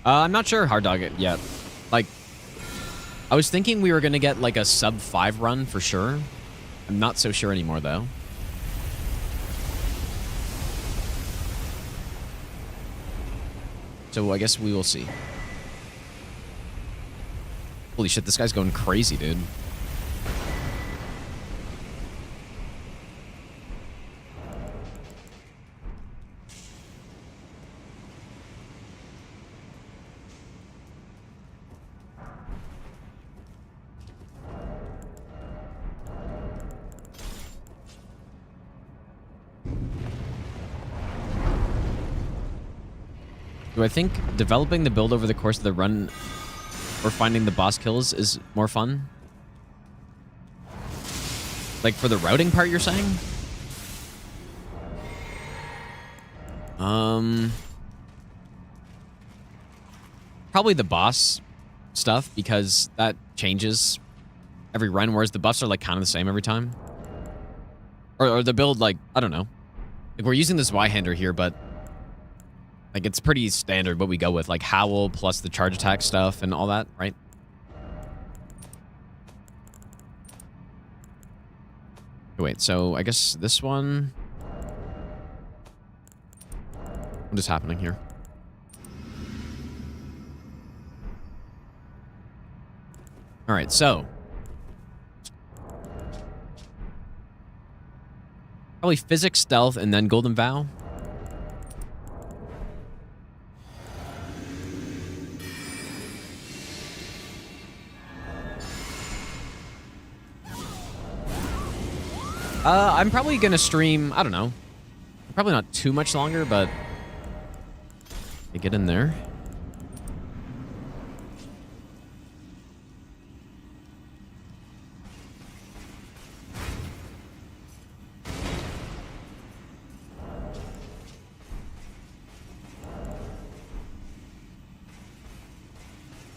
I'm not sure Hard Dog yet. Like, I was thinking we were going to get like a sub 5 run for sure. I'm not so sure anymore though. So I guess we will see. Holy shit, this guy's going crazy, dude. Do I think developing the build over the course of the run or finding the boss kills is more fun? Like for the routing part, you're saying? Probably the boss stuff, because that changes every run, whereas the buffs are like kind of the same every time. Or the build, like, I don't know. Like, we're using this Y-hander here, but like, it's pretty standard what we go with, like Howl plus the charge attack stuff and all that, right? Wait, so I guess this one... What is happening here? All right, so... Probably Physics, Stealth, and then Golden Vow. I'm probably gonna stream, I don't know. Probably not too much longer, but... Get in there.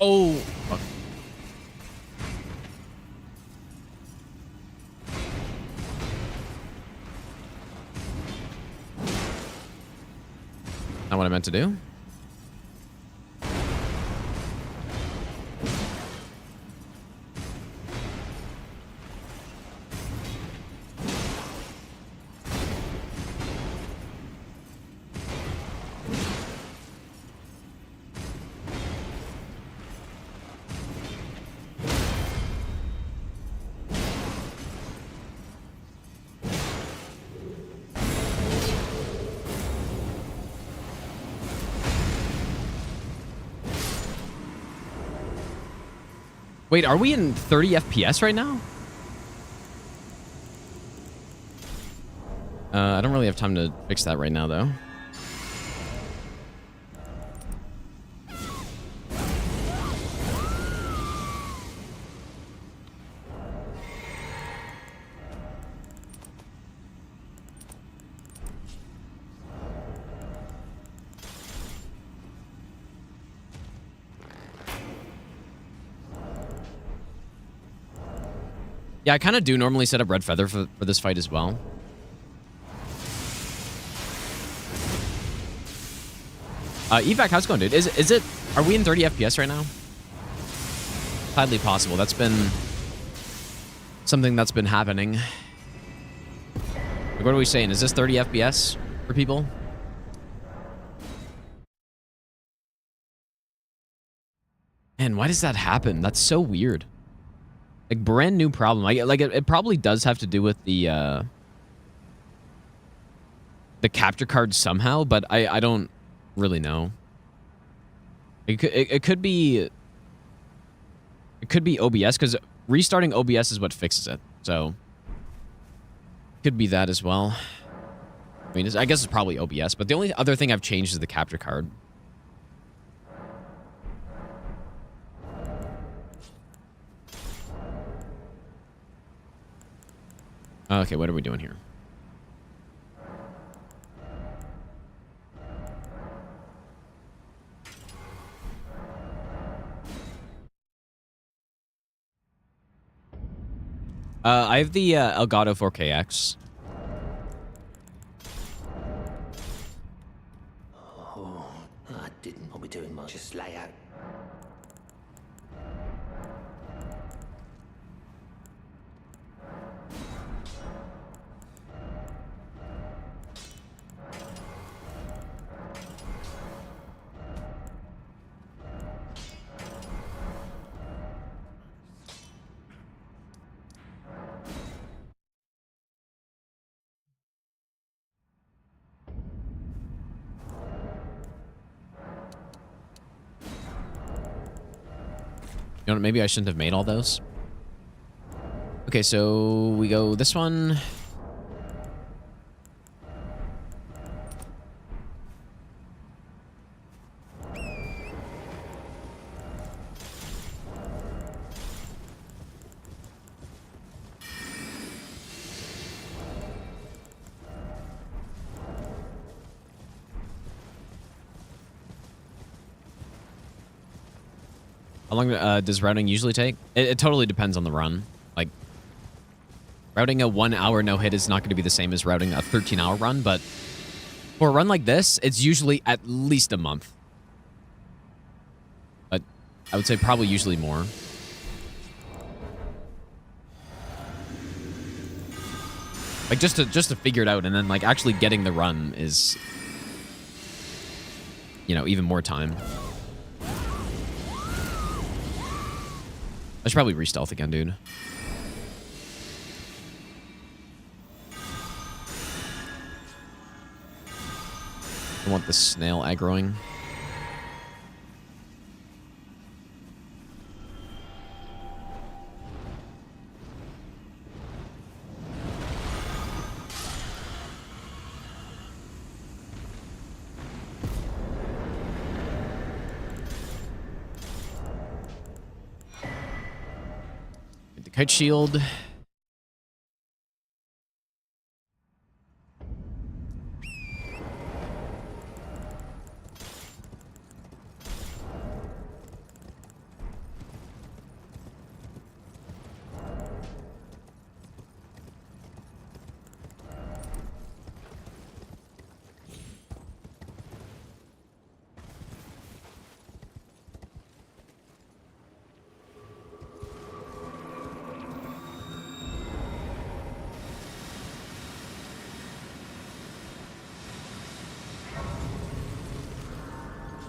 Oh, fuck. Not what I meant to do. Wait, are we in 30 FPS right now? I don't really have time to fix that right now, though. Yeah, I kind of do normally set up Red Feather for this fight as well. Evac, how's it going, dude? Is it... Are we in 30 FPS right now? Highly possible. That's been... something that's been happening. Like, what are we saying? Is this 30 FPS for people? Man, why does that happen? That's so weird. Like, brand new problem. It probably does have to do with the capture card somehow, but I don't really know. It could be OBS, because restarting OBS is what fixes it. So could be that as well. I mean, I guess it's probably OBS, but the only other thing I've changed is the capture card. Okay, what are we doing here? I have the Elgato 4KX. Oh, I didn't want to be doing much. Just lay out. You know what, maybe I shouldn't have made all those. Okay, so we go this one. How long does routing usually take? It totally depends on the run. Like, routing a 1 hour no hit is not going to be the same as routing a 13-hour run, but for a run like this, it's usually at least a month. But I would say probably usually more. Like, just to figure it out, and then like actually getting the run is, you know, even more time. I should probably re-stealth again, dude. I want the snail aggroing. Kite shield.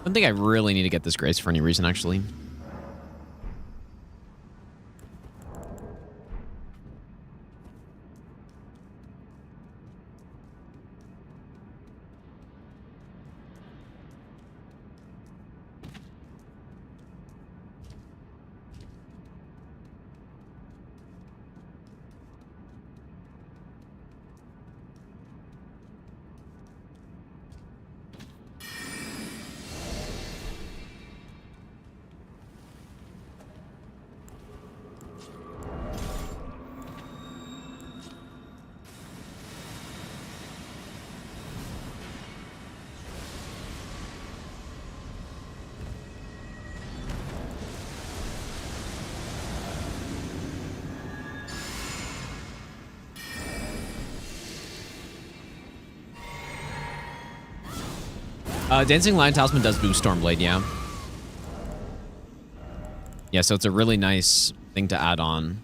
I don't think I really need to get this grace for any reason, actually. Dancing Lion Talisman does boost Stormblade, yeah. Yeah, so it's a really nice thing to add on.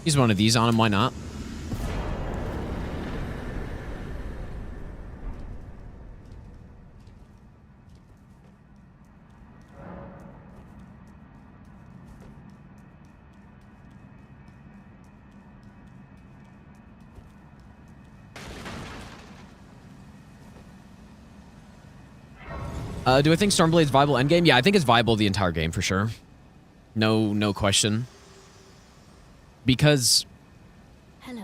Use one of these on him, why not? Do I think Stormblade's viable endgame? Yeah, I think it's viable the entire game for sure. No question. Because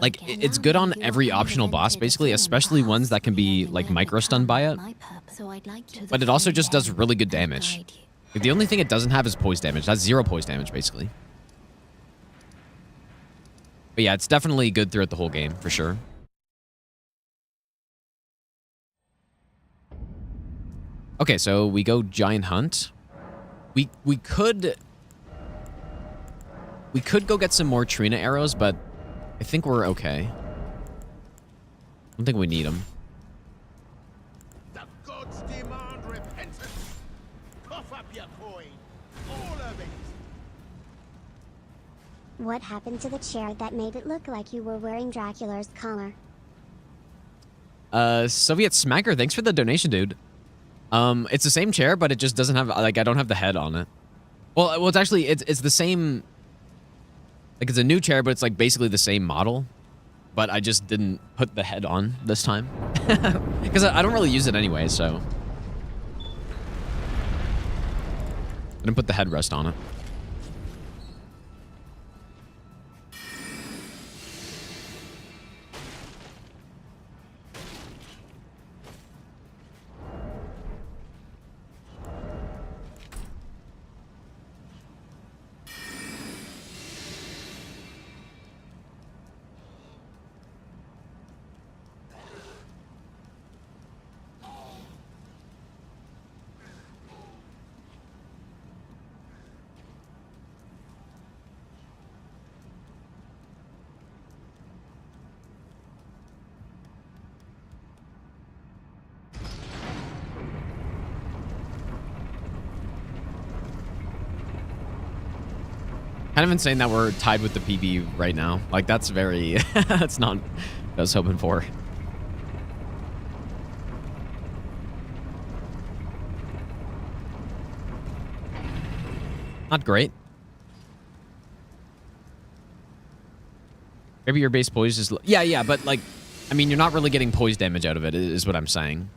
like it's good on every optional boss basically, especially ones that can be like micro stunned by it. But it also just does really good damage. Like, the only thing it doesn't have is poise damage. That's 0 poise damage basically. But yeah, it's definitely good throughout the whole game for sure. Okay, so we go Giant Hunt. We could go get some more Trina arrows, but I think we're okay. I don't think we need them. The gods demand repentance. Cough up your coin. All of it. What happened to the chair that made it look like you were wearing Dracula's collar? Soviet Smacker, thanks for the donation, dude. It's the same chair, but it just doesn't have, like, I don't have the head on it. Well, it's actually, it's the same, like, it's a new chair, but it's, like, basically the same model. But I just didn't put the head on this time. Because I don't really use it anyway, so. I didn't put the headrest on it. Kind of insane that we're tied with the PB right now. Like, that's very... that's not what I was hoping for. Not great. Maybe your base poise is... Yeah, but, like... I mean, you're not really getting poise damage out of it, is what I'm saying.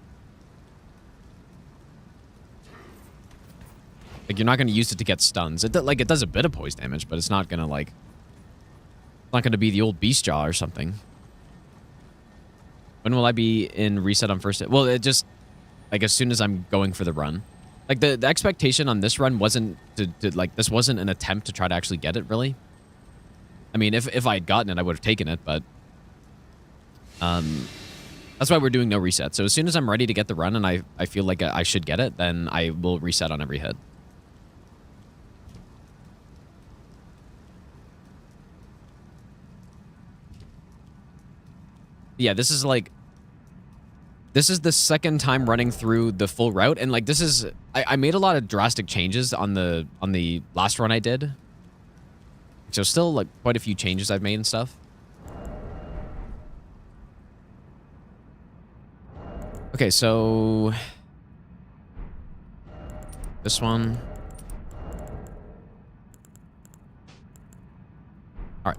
Like, you're not going to use it to get stuns. It does a bit of poise damage, but it's not going to, like... It's not going to be the old Beast Jaw or something. When will I be in reset on first... Well, it just... Like, as soon as I'm going for the run. Like, the expectation on this run wasn't to... Like, this wasn't an attempt to try to actually get it, really. I mean, if I had gotten it, I would have taken it, but that's why we're doing no reset. So as soon as I'm ready to get the run and I feel like I should get it, then I will reset on every hit. Yeah, this is the second time running through the full route, and like I made a lot of drastic changes on the last run I did. So still like quite a few changes I've made and stuff. Okay, so this one. All right.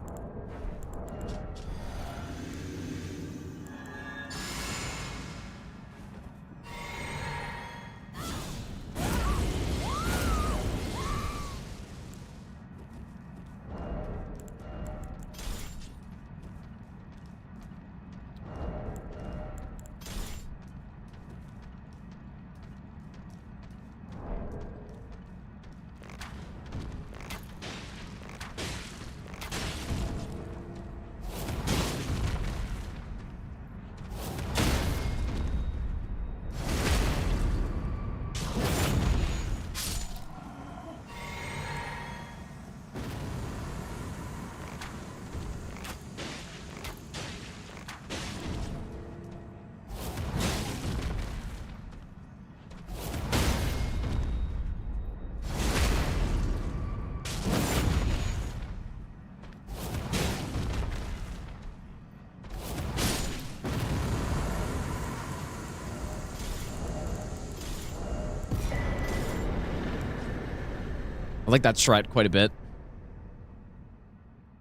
I like that strat quite a bit.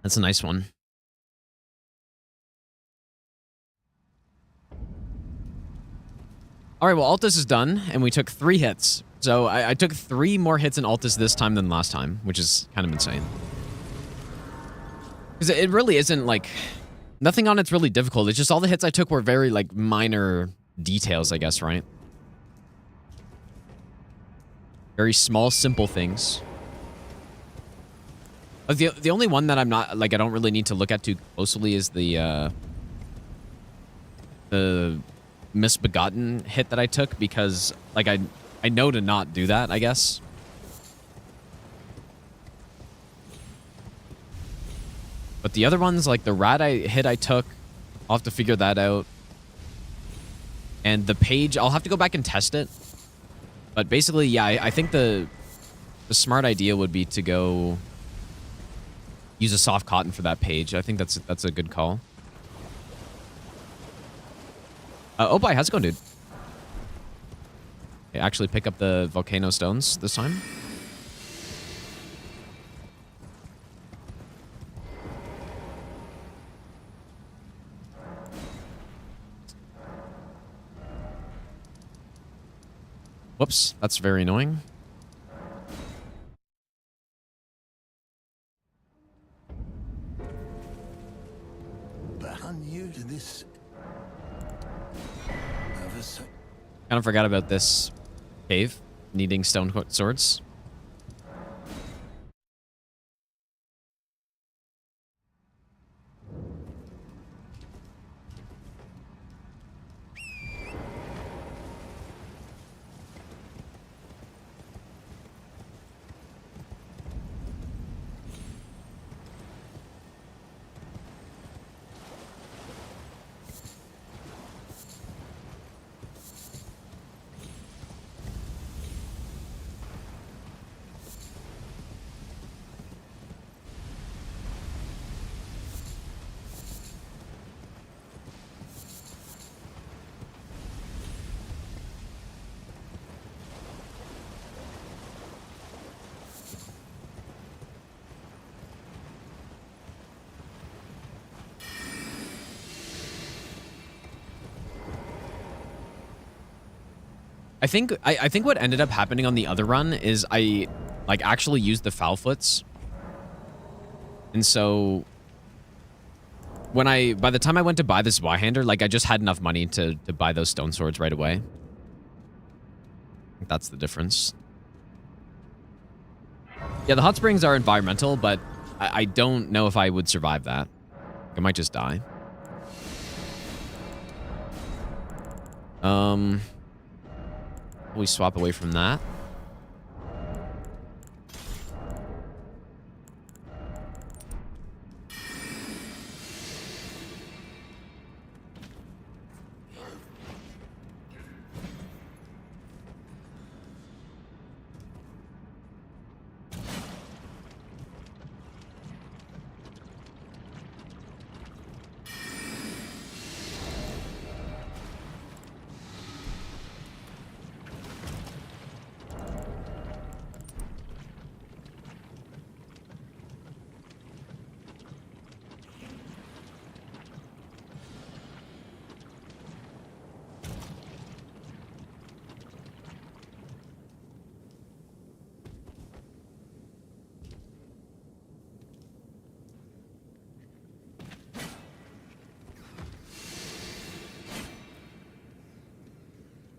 That's a nice one. All right, well, Altus is done, and we took 3 hits. So I took 3 more hits in Altus this time than last time, which is kind of insane. Because it really isn't, like... Nothing on it's really difficult. It's just all the hits I took were very, like, minor details, I guess, right? Very small, simple things. The only one that I'm not, like, I don't really need to look at too closely is the misbegotten hit that I took, because, like, I know to not do that, I guess. But the other ones, like the rat hit I took, I'll have to figure that out. And the page, I'll have to go back and test it. But basically, yeah, I think the smart idea would be to go use a soft cotton for that page. I think that's a good call. Oh, bye. How's it going, dude? Okay, actually pick up the volcano stones this time. Whoops, that's very annoying. But I'm new to this. Kind of forgot about this cave needing stone swords. I think what ended up happening on the other run is I like actually used the foul foots. And so by the time I went to buy this Zweihander, like I just had enough money to buy those stone swords right away. I think that's the difference. Yeah, the hot springs are environmental, but I don't know if I would survive that. I might just die. We swap away from that.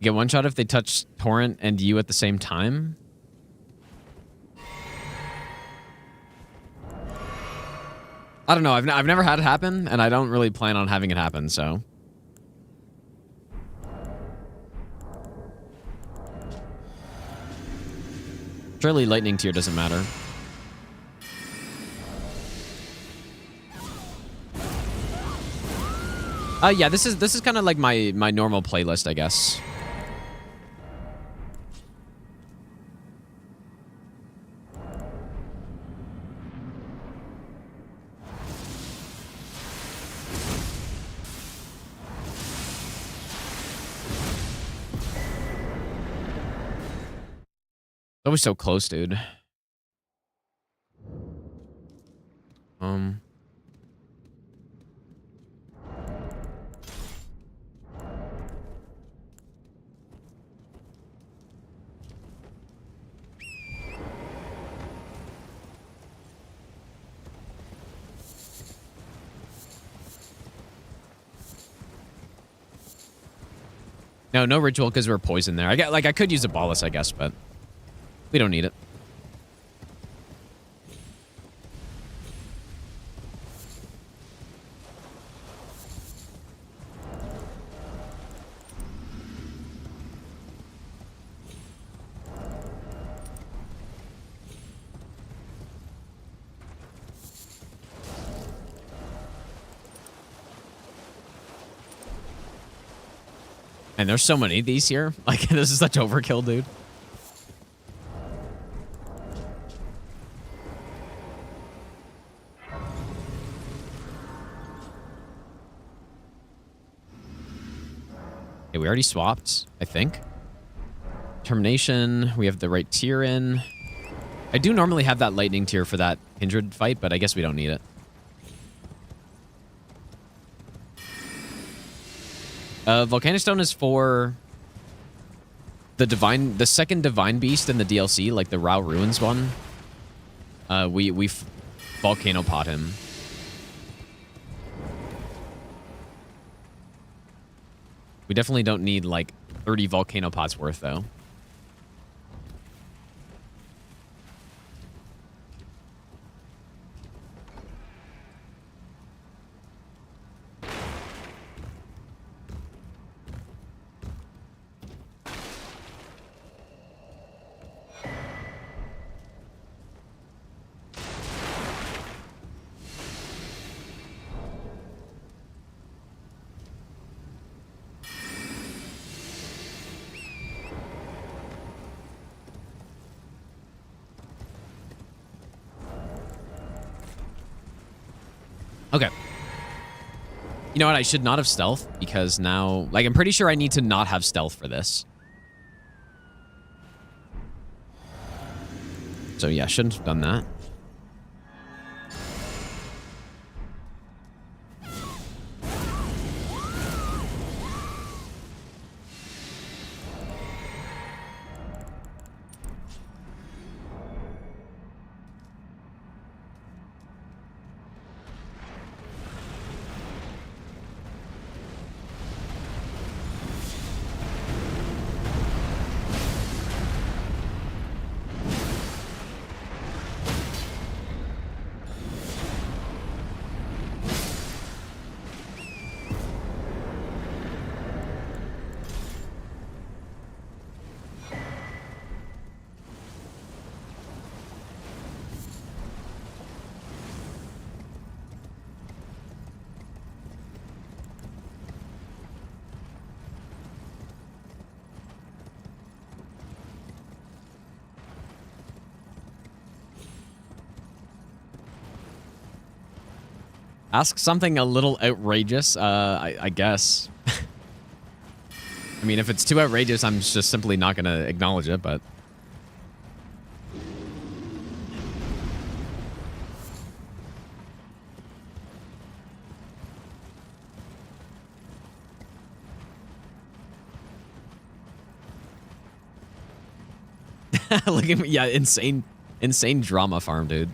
Get one shot if they touch Torrent and you at the same time? I don't know. I've never had it happen, and I don't really plan on having it happen, so. Surely lightning tier doesn't matter. Yeah, this is kind of like my normal playlist, I guess. Always so close, dude. No ritual because we're poisoned there. I could use a bolus, I guess, but we don't need it. And there's so many of these here. Like, this is such overkill, dude. Okay, we already swapped, I think. Termination. We have the right tier in. I do normally have that lightning tier for that Kindred fight, but I guess we don't need it. Volcanic Stone is for the second divine beast in the DLC, like the Rao Ruins one. We volcano pot him. We definitely don't need like 30 volcano pots worth though. Okay. You know what? I should not have stealth because now, like, I'm pretty sure I need to not have stealth for this. So yeah, shouldn't have done that. Ask something a little outrageous, I guess. I mean, if it's too outrageous, I'm just simply not going to acknowledge it, but... Look at me. Yeah, insane drama farm, dude.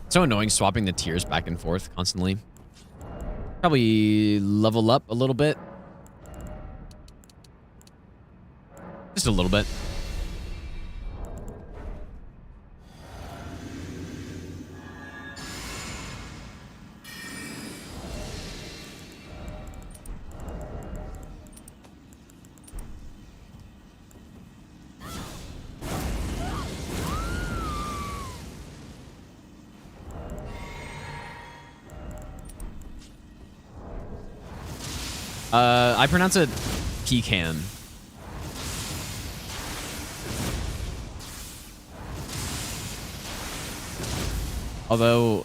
So annoying swapping the tiers back and forth constantly. Probably level up a little bit. Just a little bit. I pronounce it pecan. Although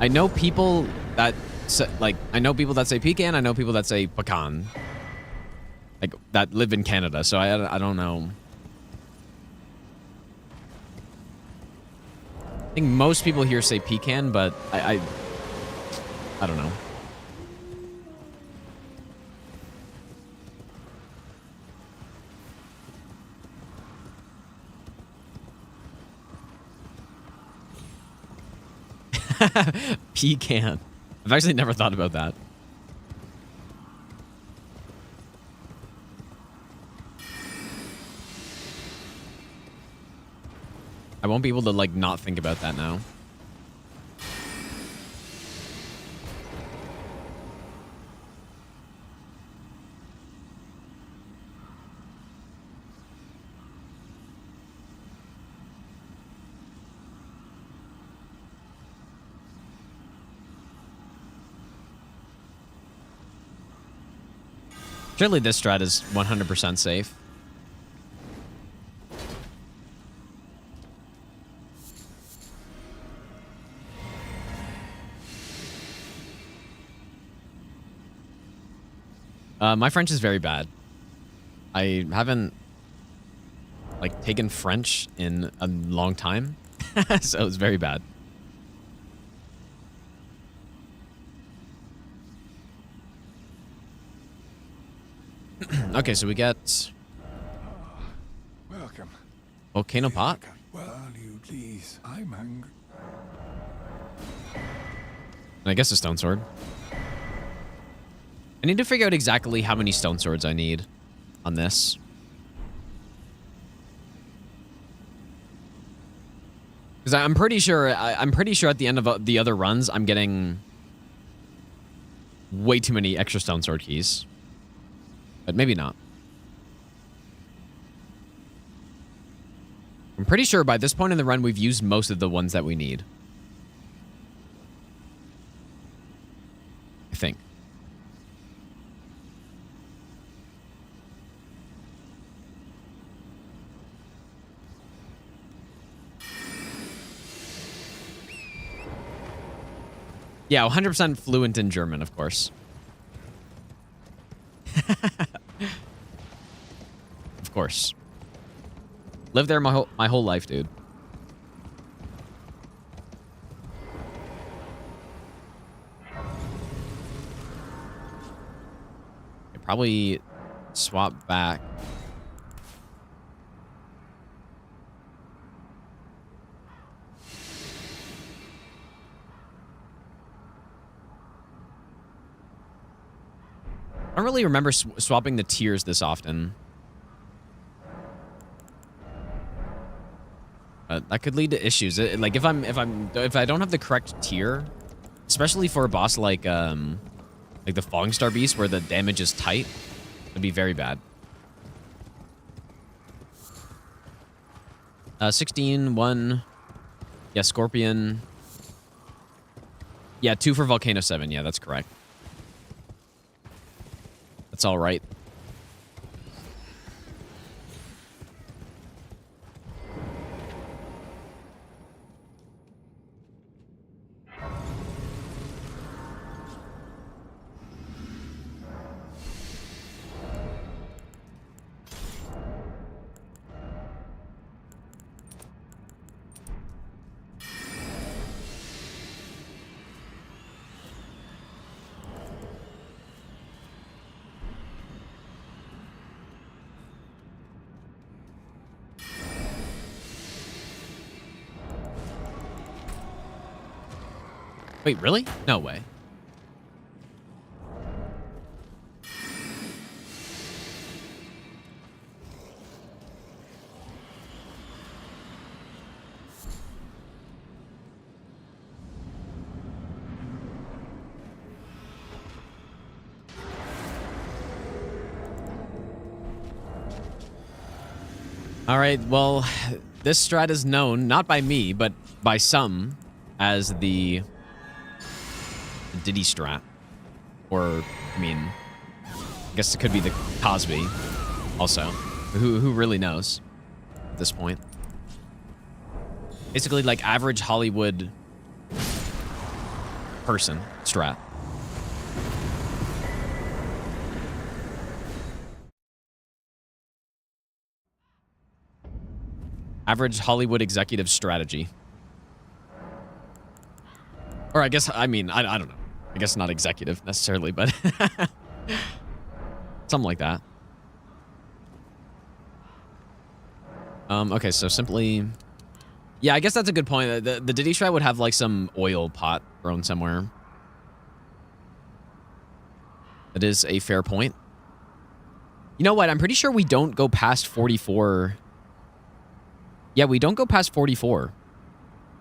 I know people that say, I know people that say pecan, I know people that say pecan. Like that live in Canada, so I don't know. I think most people here say pecan, but I don't know. Pecan. I've actually never thought about that. I won't be able to like not think about that now. Surely this strat is 100% safe. My French is very bad. I haven't like taken French in a long time, so it's very bad. Okay, so we get Welcome. volcano pot. Well, you please. I'm hungry. And I guess a stone sword. I need to figure out exactly how many stone swords I need on this. Because I'm pretty sure at the end of the other runs, I'm getting way too many extra stone sword keys. But maybe not. I'm pretty sure by this point in the run, we've used most of the ones that we need. I think. Yeah, 100% fluent in German, of course. Of course. Lived there my whole life, dude. I probably swap back. don't really remember swapping the tiers this often. That could lead to issues. Like if I don't have the correct tier, especially for a boss like the Falling Star Beast where the damage is tight, it'd be very bad. 16, 1. Yeah, Scorpion. Yeah, 2 for Volcano 7. Yeah, that's correct. That's all right. Wait, really? No way. All right, well, this strat is known, not by me, but by some, as the Diddy strat. Or, I mean, I guess it could be the Cosby also. Who really knows at this point? Basically, like, average Hollywood person strat. Average Hollywood executive strategy. Or I guess, I mean, I don't know. I guess not executive necessarily, but something like that. Okay, so simply... Yeah, I guess that's a good point. The Diddy strat would have like some oil pot thrown somewhere. That is a fair point. You know what? I'm pretty sure we don't go past 44. Yeah, we don't go past 44.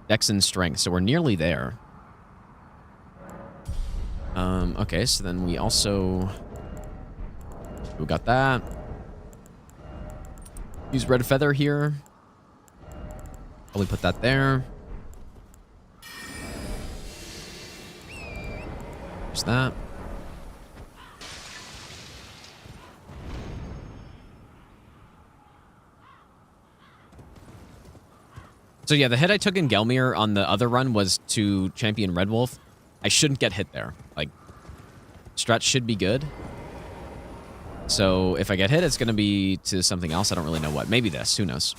Dex and strength, so we're nearly there. Okay, so then we also... We got that. Use red feather here. Probably put that there. There's that. So yeah, the hit I took in Gelmir on the other run was to champion Red Wolf. I shouldn't get hit there. Like, strat should be good. So if I get hit, it's going to be to something else. I don't really know what. Maybe this. Who knows?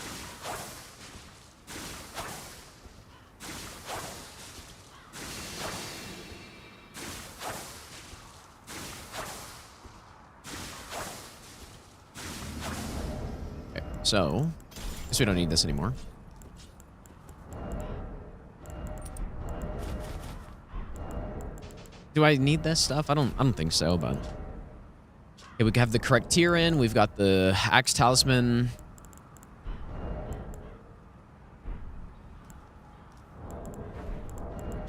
Okay, so I guess we don't need this anymore. Do I need this stuff? I don't think so, but... Okay, we have the correct tier in. We've got the Axe Talisman.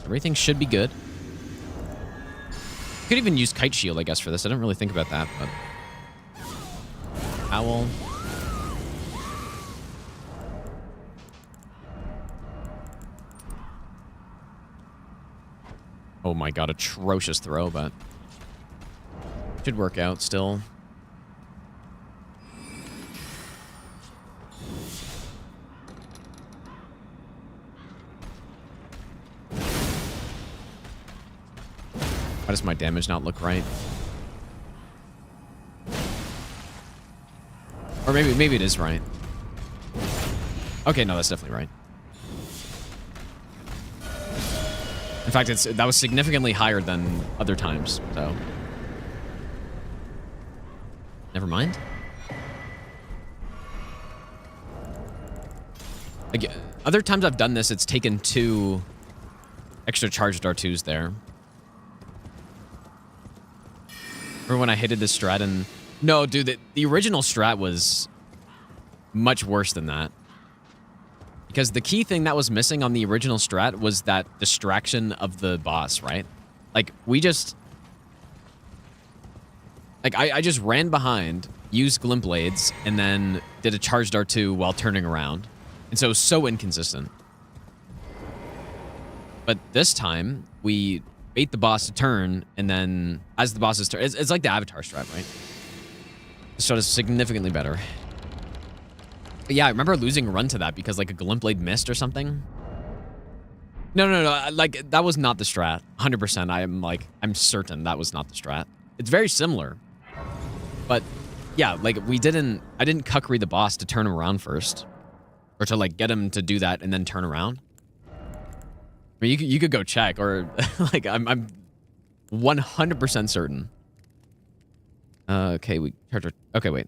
Everything should be good. Could even use Kite Shield, I guess, for this. I didn't really think about that, but... Owl. Oh my god, atrocious throw, but should work out still. Why does my damage not look right? Or maybe it is right. Okay, no, that's definitely right. In fact, that was significantly higher than other times, so... Never mind. Again, other times I've done this, it's taken 2 extra charged R2s there. Remember when I hated this strat and... No, dude, the original strat was much worse than that. Because the key thing that was missing on the original strat was that distraction of the boss, right? Like, we just... Like, I just ran behind, used glint blades, and then did a charged R2 while turning around. And so it was so inconsistent. But this time, we bait the boss to turn, and then as the boss is turn... It's like the Avatar strat, right? This strat is significantly better. But yeah, I remember losing a run to that because, like, a glint blade missed or something. No. Like, that was not the strat. 100%. I'm certain that was not the strat. It's very similar. But, yeah, like, I didn't cuckery the boss to turn him around first. Or to, like, get him to do that and then turn around. I mean, you could go check, or, like, I'm 100% certain. Okay, okay, wait.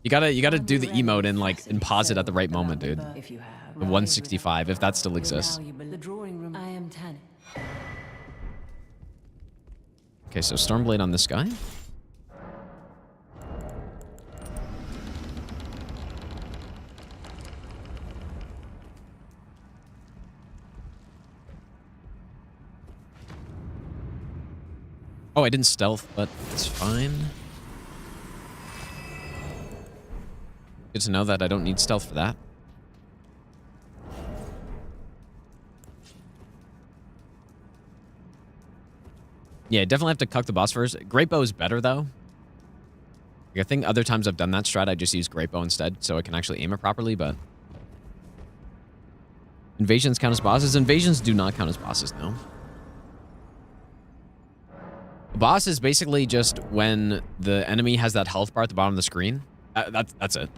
You gotta do the emote and pause it at the right moment, dude. The 165, if that still exists. Okay, so Stormblade on this guy. Oh, I didn't stealth, but it's fine. Good to know that I don't need stealth for that. Yeah, definitely have to cuck the boss first. Great bow is better, though. Like, I think other times I've done that strat, I just use great bow instead, so I can actually aim it properly, but... Invasions count as bosses? Invasions do not count as bosses, no. A boss is basically just when the enemy has that health bar at the bottom of the screen. That's it.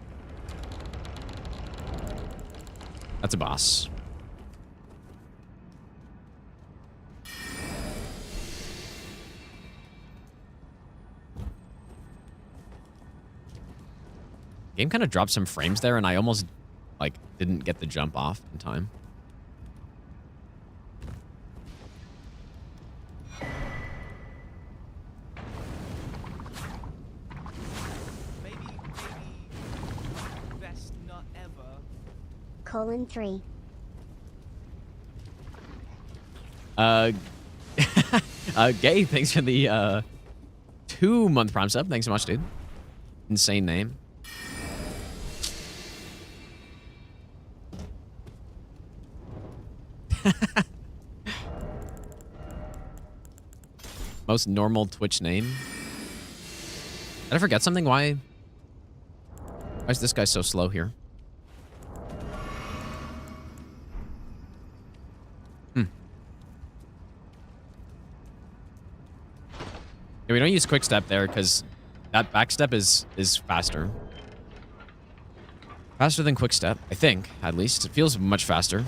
That's a boss. Game kind of dropped some frames there, and I almost, like, didn't get the jump off in time. Maybe best not ever. :3. Gay, thanks for the 2-month Prime sub. Thanks so much, dude. Insane name. Most normal Twitch name. Did I forget something? Why is this guy so slow here? Yeah, we don't use quick step there because that back step is faster. Faster than quick step, I think, at least. It feels much faster.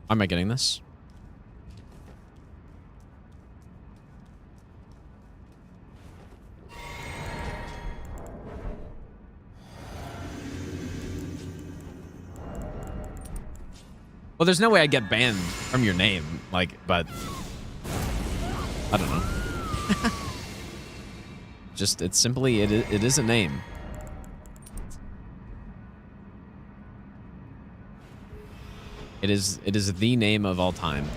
How am I getting this? Well, there's no way I get banned from your name, like, but I don't know. Just, it's simply, it is a name. It is the name of all time.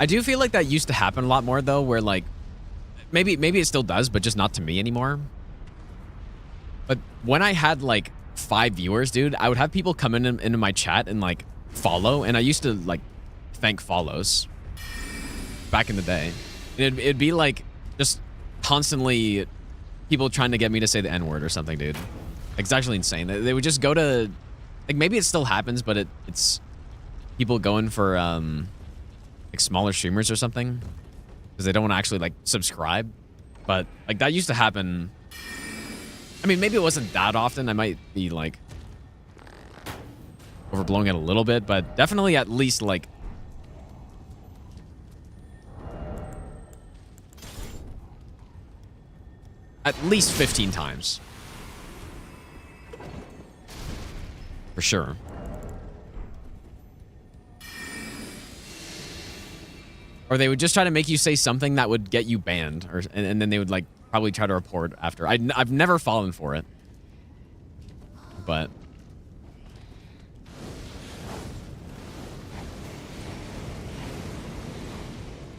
I do feel like that used to happen a lot more though, where like maybe it still does, but just not to me anymore. But when I had like 5 viewers, dude, I would have people come into my chat and like follow, and I used to like thank follows back in the day. And it'd be like just constantly people trying to get me to say the N-word or something, dude. Like, it's actually insane. They would just go to, like, maybe it still happens, but it's people going for like smaller streamers or something because they don't want to actually like subscribe. But like that used to happen. I mean, maybe it wasn't that often. I might be like overblowing it a little bit, but definitely at least like at least 15 times. For sure. Or they would just try to make you say something that would get you banned, or and then they would like probably try to report after. I've never fallen for it, but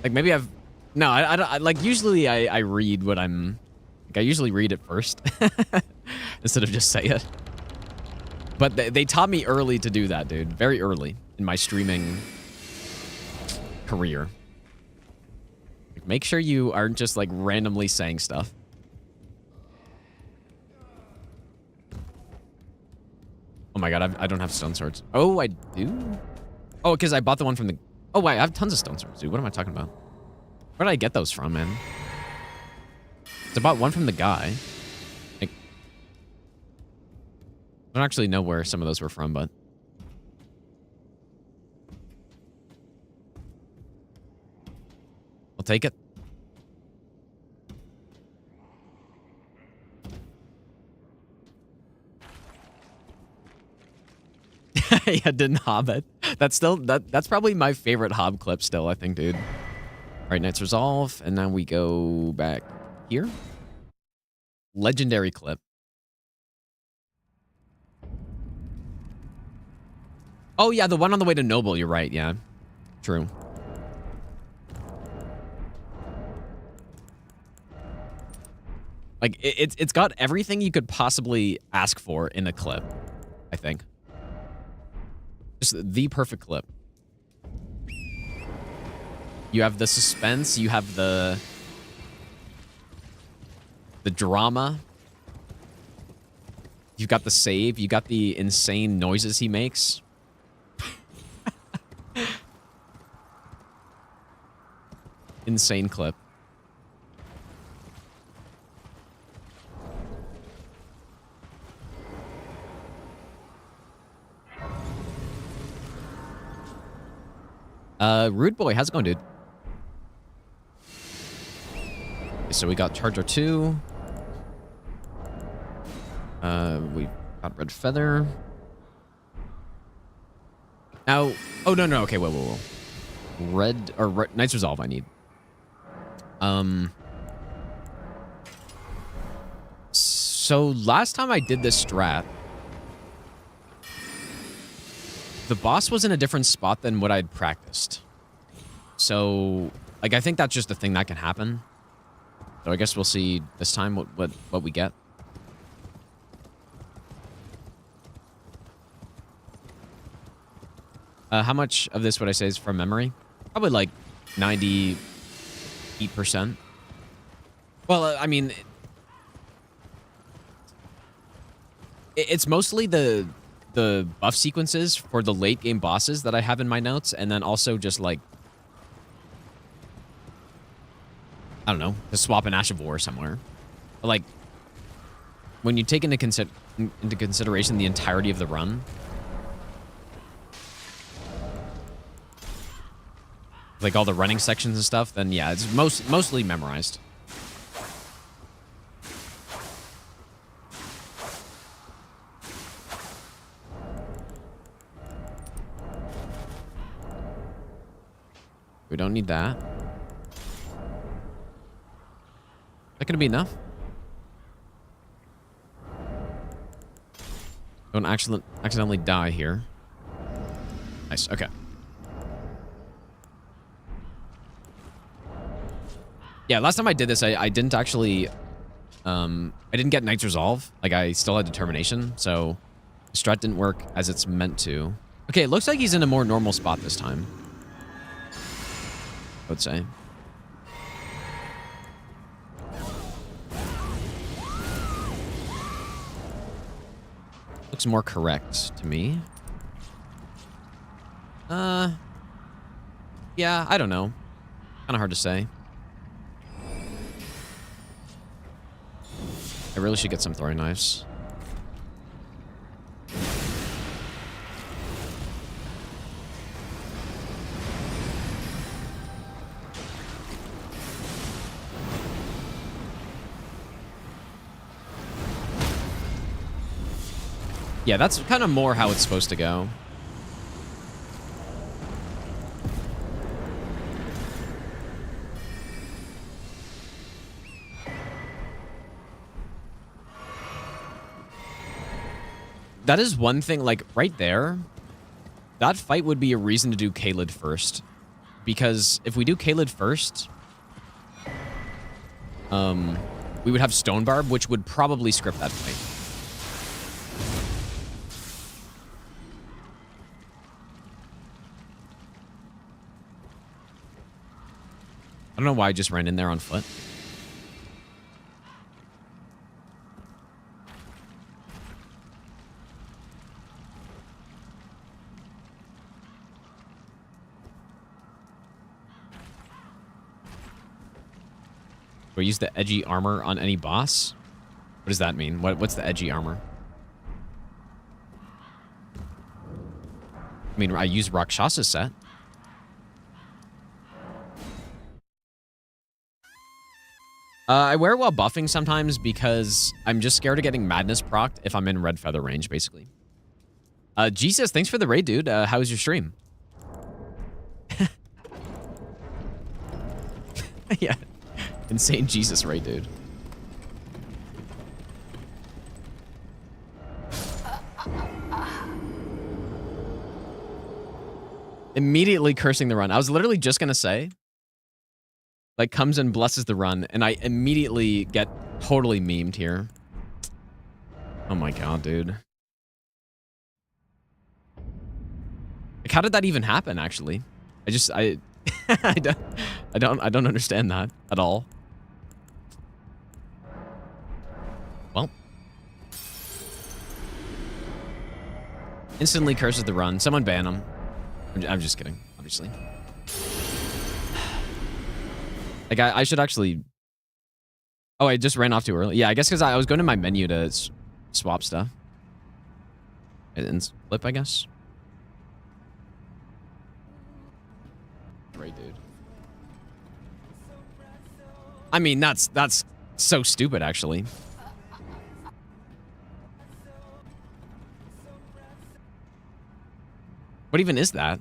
like maybe I've no. I like usually I read what I'm. Like, I usually read it first instead of just say it. But they taught me early to do that, dude. Very early in my streaming career. Like, make sure you aren't just like randomly saying stuff. Oh my god, I don't have stone swords. Oh, I do? Oh, because I bought the one from the... Oh, wait, I have tons of stone swords, dude. What am I talking about? Where did I get those from, man? I bought one from the guy. Like, I don't actually know where some of those were from, but... I'll take it. Yeah, didn't Hobbit. That's still that's probably my favorite Hob clip still, I think, dude. Alright, Knight's Resolve, and now we go back here. Legendary clip. Oh yeah, the one on the way to Noble, you're right, yeah. True. Like, it's got everything you could possibly ask for in a clip, I think. Just the perfect clip. You have the suspense, you have the drama. You've got the save, you got the insane noises he makes. Insane clip. Rude Boy, how's it going, dude? Okay, so we got Charger 2. We got Red Feather. Now, oh, no, okay, whoa. Knight's Resolve I need. So last time I did this strat, the boss was in a different spot than what I'd practiced. So, like, I think that's just a thing that can happen. So I guess we'll see this time what we get. How much of this would I say is from memory? Probably like 98%. Well, I mean, it's mostly the buff sequences for the late game bosses that I have in my notes, and then also just like, I don't know, to swap an Ash of War somewhere. But like, when you take into consideration the entirety of the run, like all the running sections and stuff, then yeah, it's mostly memorized. We don't need that. Is that gonna be enough? Don't accidentally die here. Nice, okay. Yeah, last time I did this, I didn't actually, I didn't get Knight's Resolve. Like, I still had Determination, so the strat didn't work as it's meant to. Okay, it looks like he's in a more normal spot this time, I would say. Looks more correct to me. Yeah, I don't know. Kind of hard to say. I really should get some throwing knives. Yeah, that's kind of more how it's supposed to go. That is one thing, like, right there, that fight would be a reason to do Kaled first. Because if we do Kaled first, we would have Stone Barb, which would probably script that fight. I don't know why I just ran in there on foot. Do I use the edgy armor on any boss? What does that mean? What's the edgy armor? I mean, I use Rakshasa's set. I wear it while buffing sometimes because I'm just scared of getting Madness procced if I'm in Red Feather range, basically. Jesus, thanks for the raid, dude. How was your stream? Yeah. Insane Jesus raid, dude. Immediately cursing the run. I was literally just gonna say, like, comes and blesses the run, and I immediately get totally memed here. Oh my god, dude. Like, how did that even happen, actually? I I don't understand that at all. Well. Instantly curses the run. Someone ban him. I'm just kidding, obviously. Like, I should actually... Oh, I just ran off too early. Yeah, I guess because I was going to my menu to swap stuff. And flip, I guess. Great, dude. I mean, that's so stupid, actually. What even is that?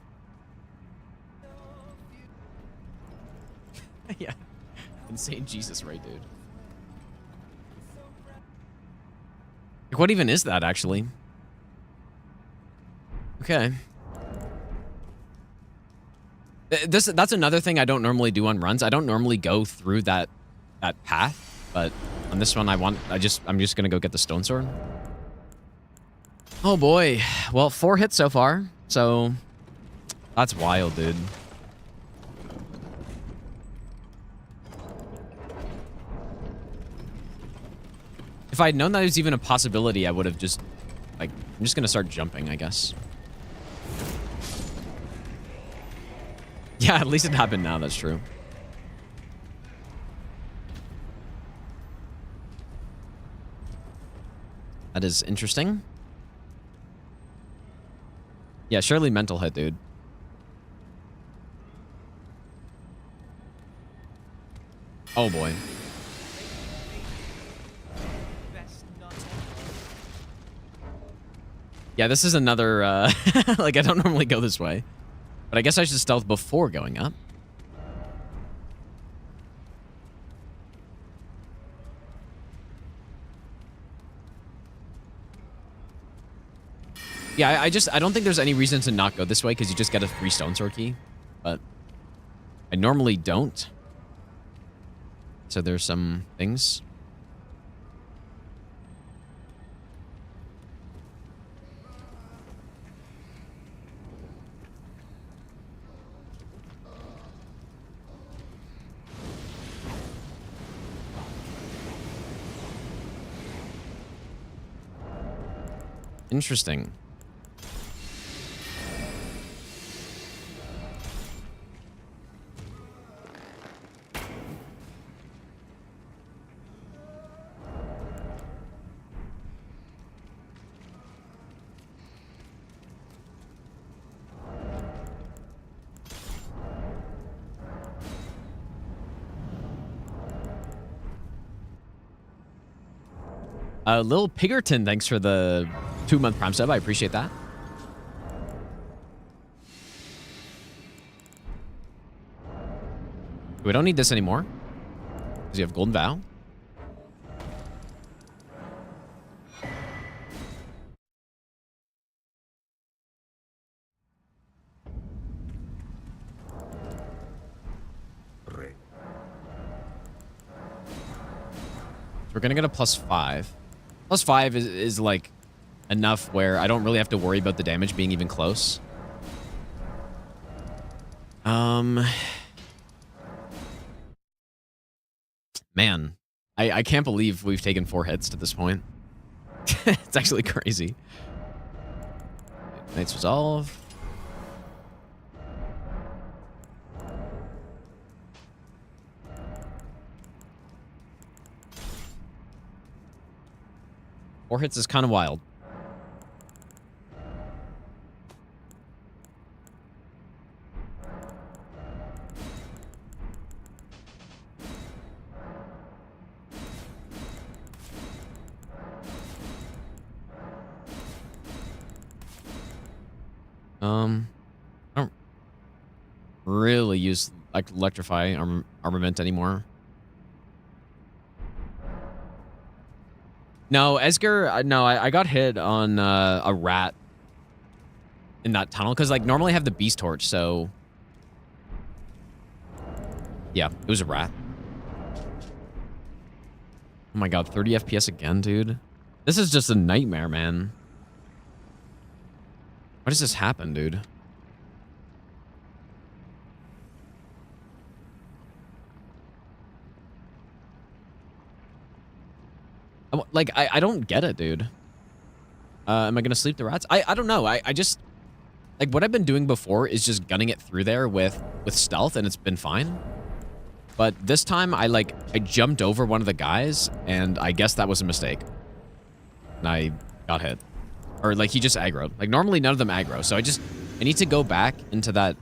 Yeah. Insane Jesus, right, dude? Like, what even is that, actually? Okay. That's another thing I don't normally do on runs. I don't normally go through that path, but on this one I'm just gonna go get the stone sword. Oh boy. Well, 4 hits so far, so that's wild, dude. If I had known that was even a possibility, I would have just, like, I'm just gonna start jumping, I guess. Yeah, at least it happened now, that's true. That is interesting. Yeah, surely mental hit, dude. Oh boy. Yeah, this is another, like, I don't normally go this way. But I guess I should stealth before going up. Yeah, I don't think there's any reason to not go this way because you just get a free stone sword key. But I normally don't. So there's some things. Interesting. Lil Piggerton, thanks for the 2-month Prime sub. I appreciate that. We don't need this anymore. Because you have Golden Vow. So we're going to get a +5. +5 is like enough where I don't really have to worry about the damage being even close. Man, I can't believe we've taken 4 hits to this point. It's actually crazy. Knight's Resolve. Four hits is kind of wild. I don't really use like electrify armament anymore. No, Esger, no, I got hit on a rat in that tunnel because like normally I have the beast torch, so yeah, it was a rat. Oh my god, 30 FPS again, dude. This is just a nightmare, man. Why does this happen, dude? Like, I don't get it, dude. Am I gonna sleep the rats? I don't know. I just... Like, what I've been doing before is just gunning it through there with stealth, and it's been fine. But this time, I jumped over one of the guys, and I guess that was a mistake. And I got hit. Or, like, he just aggroed. Like, normally none of them aggro, so I need to go back into that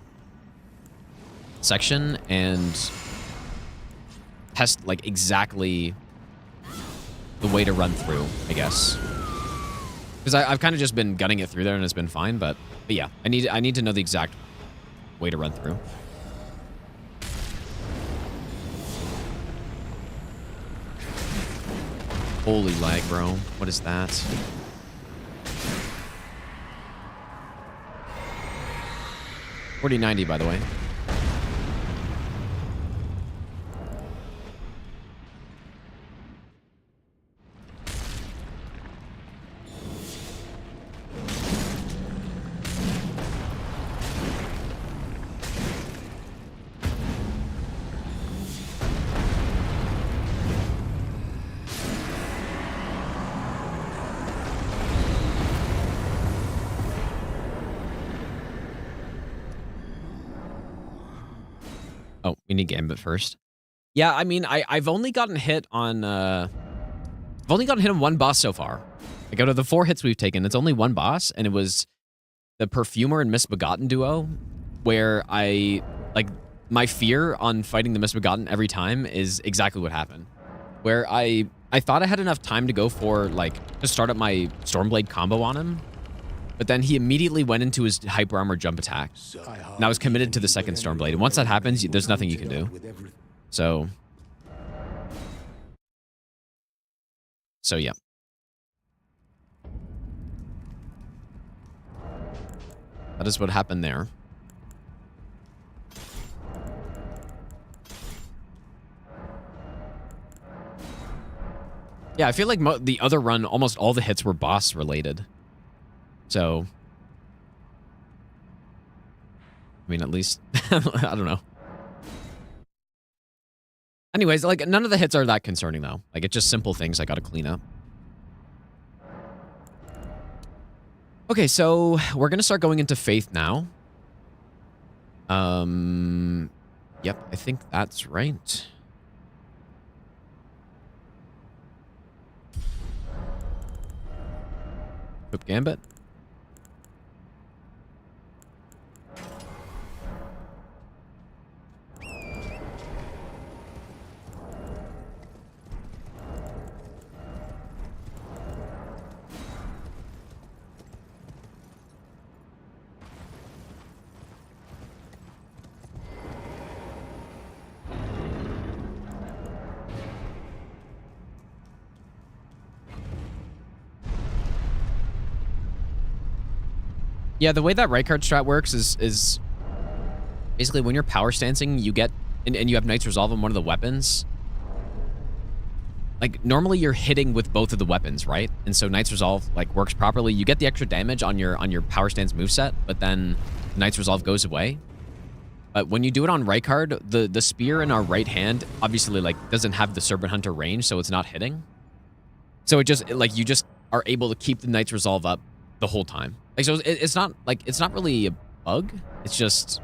section and test, like, exactly the way to run through, I guess. Because I've kind of just been gunning it through there and it's been fine, but yeah, I need to know the exact way to run through. Holy lag, bro. What is that? $40.90, by the way. Oh, we need Gambit first. Yeah, I mean, I've only gotten hit on one boss so far. Like out of the 4 hits we've taken, it's only one boss, and it was the Perfumer and Misbegotten duo, where my fear on fighting the Misbegotten every time is exactly what happened. Where I thought I had enough time to go for to start up my Stormblade combo on him. But then he immediately went into his Hyper Armor jump attack. And I was committed to the second Stormblade. And once that happens, there's nothing you can do. So yeah. That is what happened there. Yeah, I feel like the other run, almost all the hits were boss related. So, I mean, at least, I don't know. Anyways, like, none of the hits are that concerning, though. Like, it's just simple things I gotta clean up. Okay, so we're gonna start going into Faith now. Yep, I think that's right. Equip Gambit. Yeah, the way that right card strat works is basically when you're power stancing, you get and you have Knight's Resolve on one of the weapons. Like, normally you're hitting with both of the weapons, right? And so Knight's Resolve, like, works properly. You get the extra damage on your power stance moveset, but then Knight's Resolve goes away. But when you do it on right card, the spear in our right hand obviously, like, doesn't have the Serpent Hunter range, so it's not hitting. So it just, like, you just are able to keep the Knight's Resolve up the whole time. Like, so it's not, like, it's not really a bug. It's just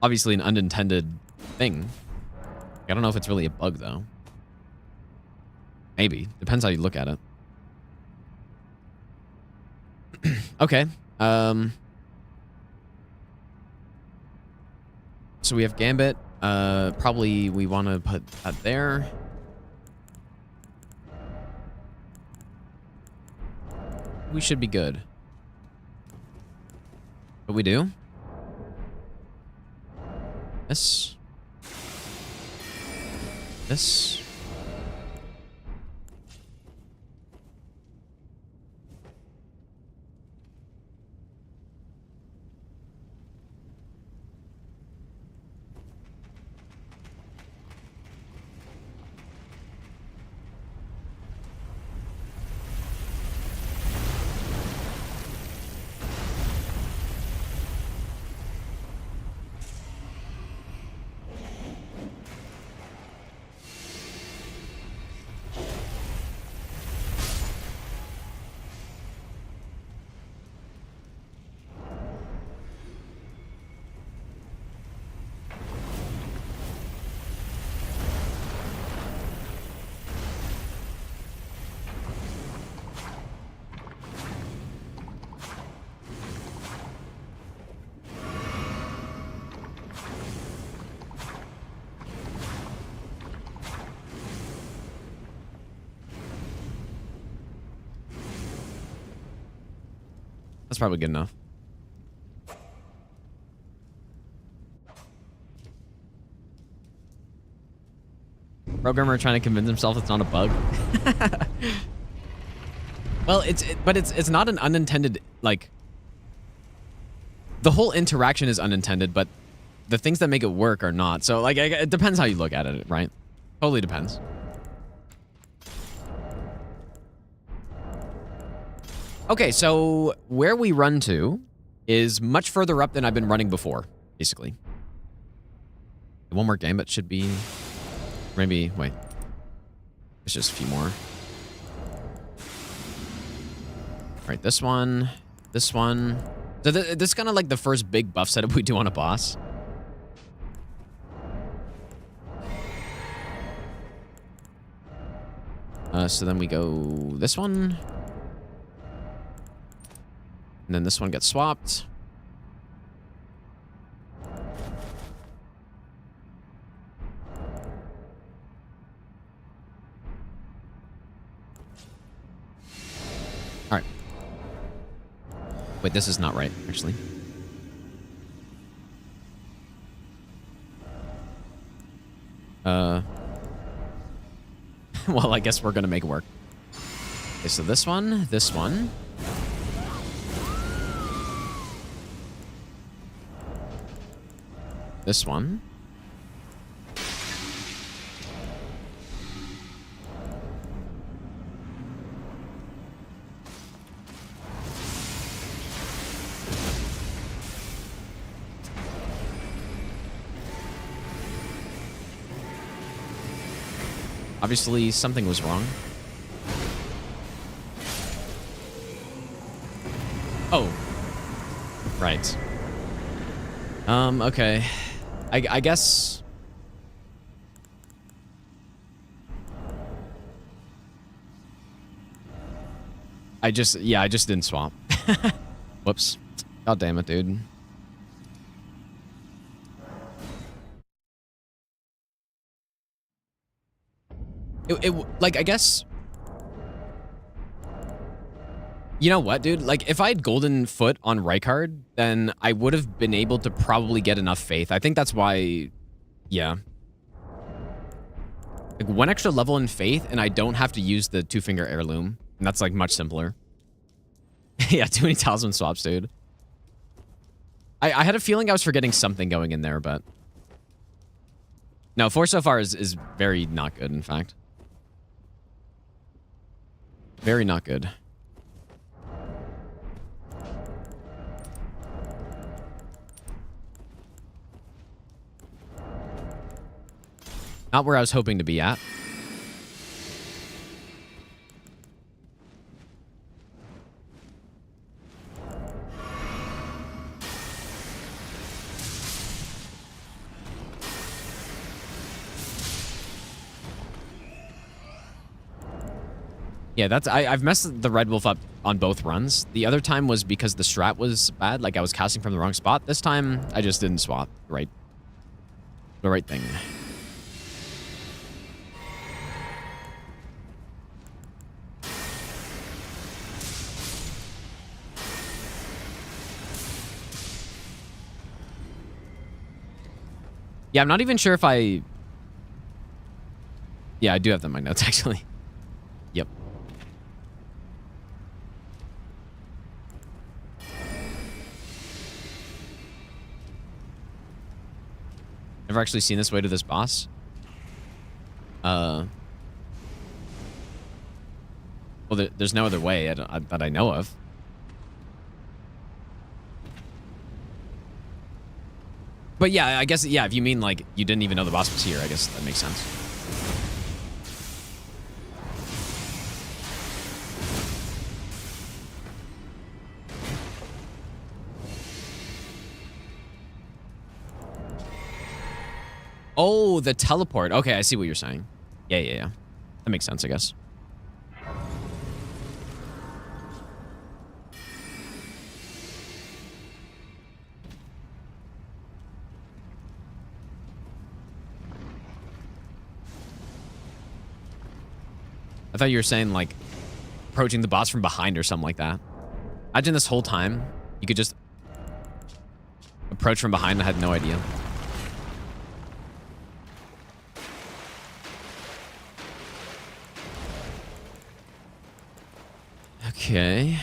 obviously an unintended thing. I don't know if it's really a bug, though. Maybe. Depends how you look at it. Okay. So we have Gambit. Probably we want to put that there. We should be good. What we do? This. This. That's probably good enough. Programmer trying to convince himself it's not a bug. Well, it's not an unintended, like, the whole interaction is unintended, but the things that make it work are not. So, like, it depends how you look at it, right? Totally depends. Okay, so where we run to is much further up than I've been running before, basically. One more Gambit should be... Maybe... Wait. It's just a few more. Alright, this one. This one. So this is kind of like the first big buff setup we do on a boss. So then we go this one. And then this one gets swapped. All right. Wait, this is not right, actually. Well, I guess we're gonna make it work. Okay, so this one, this one. This one. Obviously, something was wrong. Oh. Right. Okay. I guess... I just didn't swap. Whoops. God damn it, dude. Like, I guess... You know what, dude? Like, if I had golden foot on Rykard, then I would have been able to probably get enough faith. I think that's why... Yeah. Like, 1 extra level in faith, and I don't have to use the 2-finger heirloom. And that's, like, much simpler. Yeah, too many talisman swaps, dude. I had a feeling I was forgetting something going in there, but... No, 4 so far is very not good, in fact. Very not good. Not where I was hoping to be at. Yeah, that's I've messed the Red Wolf up on both runs. The other time was because the strat was bad, like I was casting from the wrong spot. This time I just didn't swap the right thing. Yeah, I'm not even sure if I... Yeah, I do have them in my notes, actually. Yep. Never actually seen this way to this boss. Well, there's no other way that I know of. But yeah, I guess, yeah, if you mean like you didn't even know the boss was here, I guess that makes sense. Oh, the teleport. Okay, I see what you're saying. Yeah. That makes sense, I guess. I thought you were saying, like, approaching the boss from behind or something like that. Imagine this whole time, you could just approach from behind. I had no idea. Okay.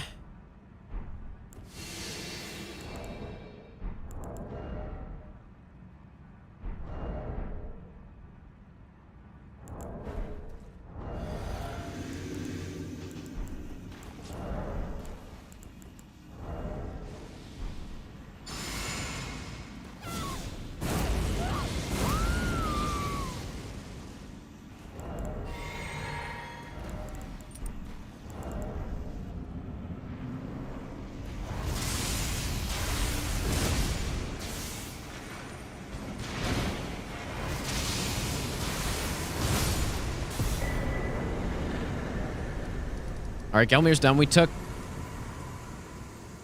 All right, Gelmir's done. We're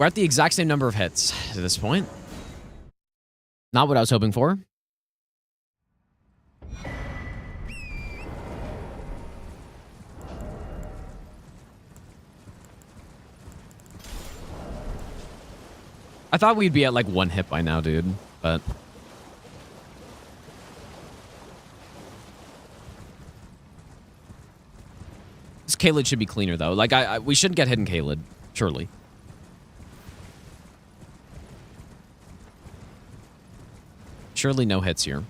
at the exact same number of hits to this point. Not what I was hoping for. I thought we'd be at like 1 hit by now, dude, but... This Caelid should be cleaner, though. Like, we shouldn't get hidden Caelid, surely. Surely no hits here.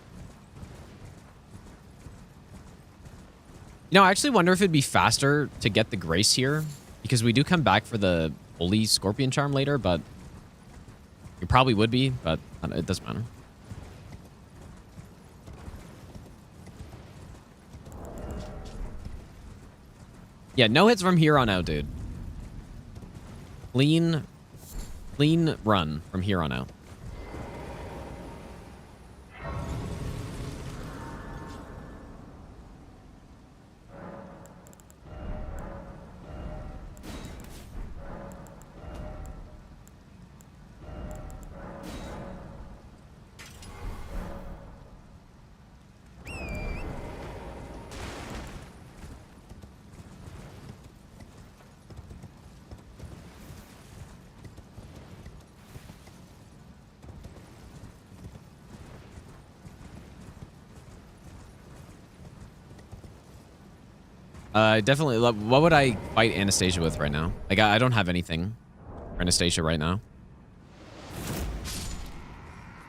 You know, I actually wonder if it'd be faster to get the Grace here, because we do come back for the Holy Scorpion Charm later, but... It probably would be, but it doesn't matter. Yeah, no hits from here on out, dude. Clean run from here on out. Definitely. What would I fight Anastasia with right now? Like, I don't have anything for Anastasia right now.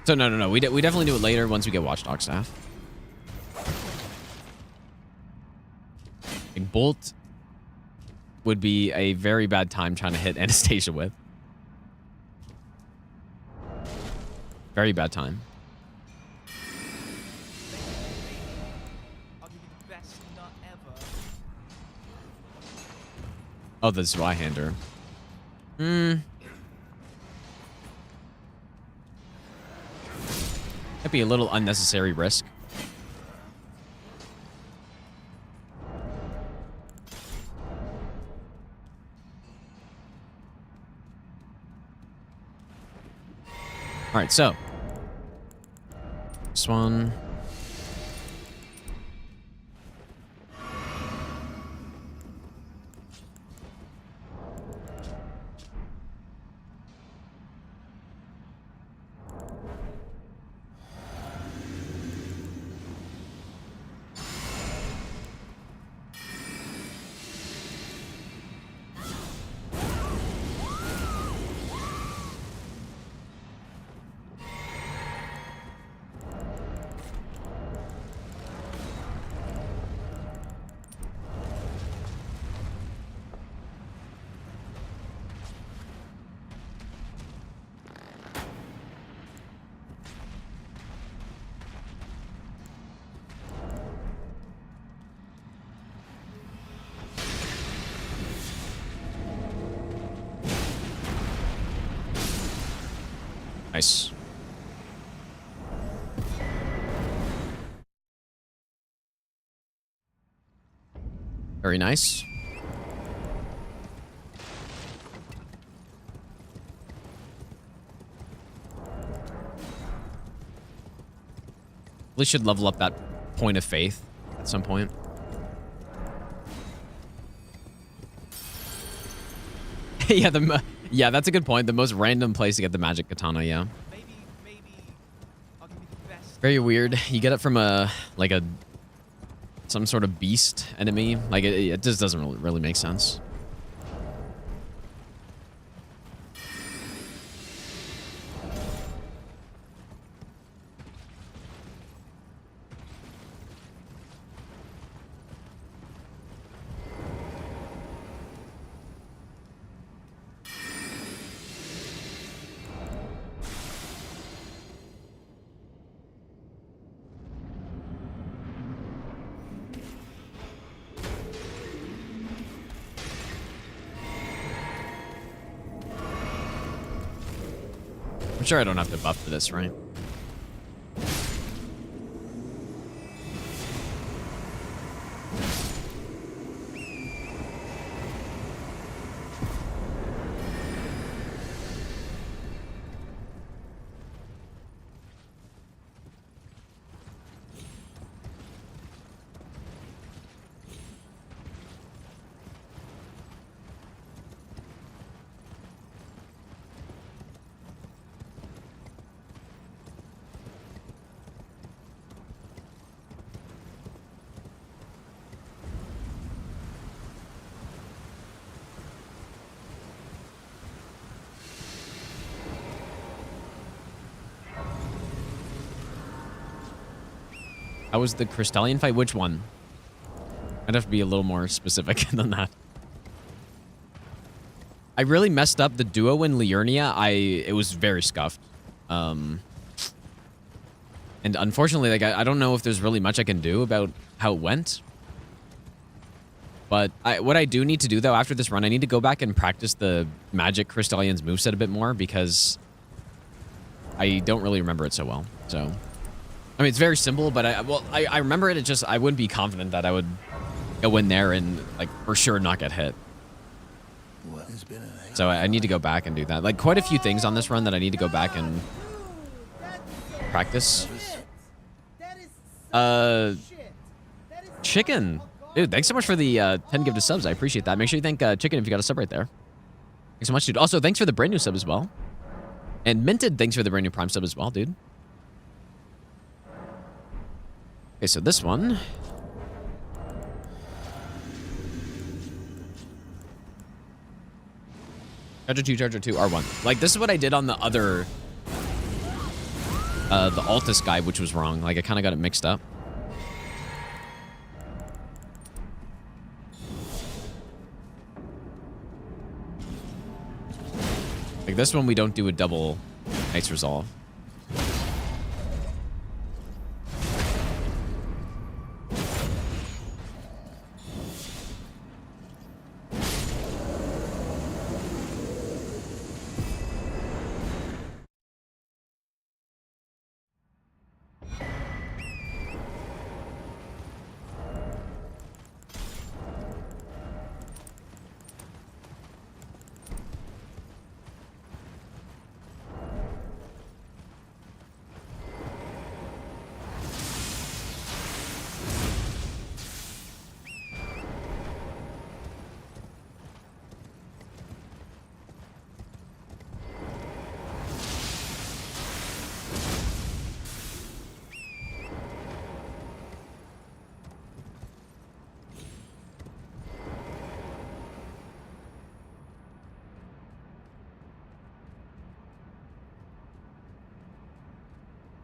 So no. We definitely do it later once we get Watchdog staff. Like, Bolt would be a very bad time trying to hit Anastasia with. Very bad time. I'll give you the best nut ever. Oh, the Zweihander. Might be a little unnecessary risk. All right, so this one. Nice. Very nice. We should level up that point of faith at some point. Yeah, that's a good point. The most random place to get the magic katana, yeah. Maybe I'll give you the best. Very weird. You get it from some sort of beast enemy. Like, it just doesn't really make sense. I'm sure I don't have to buff for this, right? How was the Crystallion fight? Which one? I'd have to be a little more specific than that. I really messed up the duo in Liurnia. It was very scuffed. And unfortunately, like, I don't know if there's really much I can do about how it went. But what I do need to do, though, after this run, I need to go back and practice the Magic Crystallion's moveset a bit more because I don't really remember it so well. So, I mean, it's very simple, but I remember it. It just, I wouldn't be confident that I would go in there and, like, for sure not get hit. So I need to go back and do that. Like, quite a few things on this run that I need to go back and practice. Chicken. Dude, thanks so much for the 10 gifted subs. I appreciate that. Make sure you thank Chicken if you got a sub right there. Thanks so much, dude. Also, thanks for the brand new sub as well. And Minted, thanks for the brand new Prime sub as well, dude. Okay, so this one. Charger 2, R1. Like, this is what I did on the other, the Altus guy, which was wrong. Like, I kind of got it mixed up. Like, this one, we don't do a double Knight's Resolve.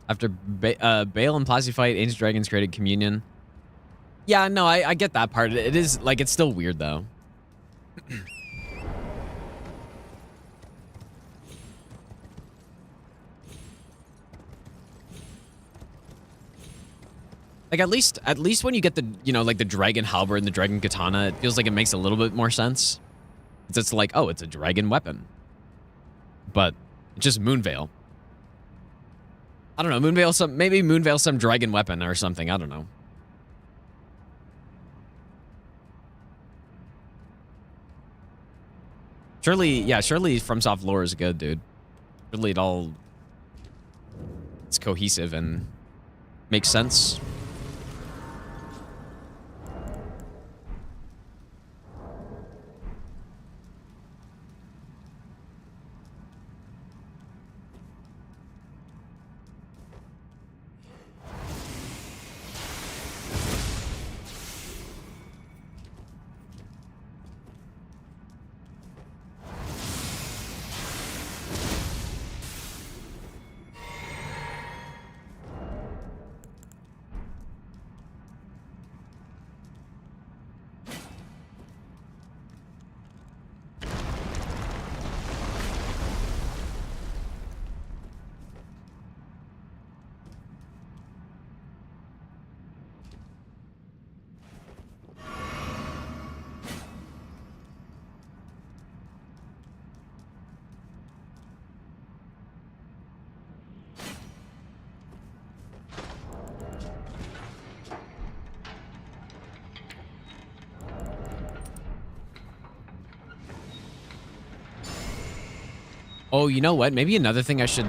After Bale and Plasty fight, Ancient Dragons created Communion. Yeah, no, I get that part. It is, like, it's still weird, though. Like, at least when you get the, you know, like, the Dragon Halberd and the Dragon Katana, it feels like it makes a little bit more sense. It's just like, oh, it's a dragon weapon. But it's just Moonveil. I don't know, maybe Moonveil some dragon weapon or something, I don't know. Surely FromSoft lore is good, dude. Surely it's cohesive and makes sense. Oh, you know what? Maybe another thing I should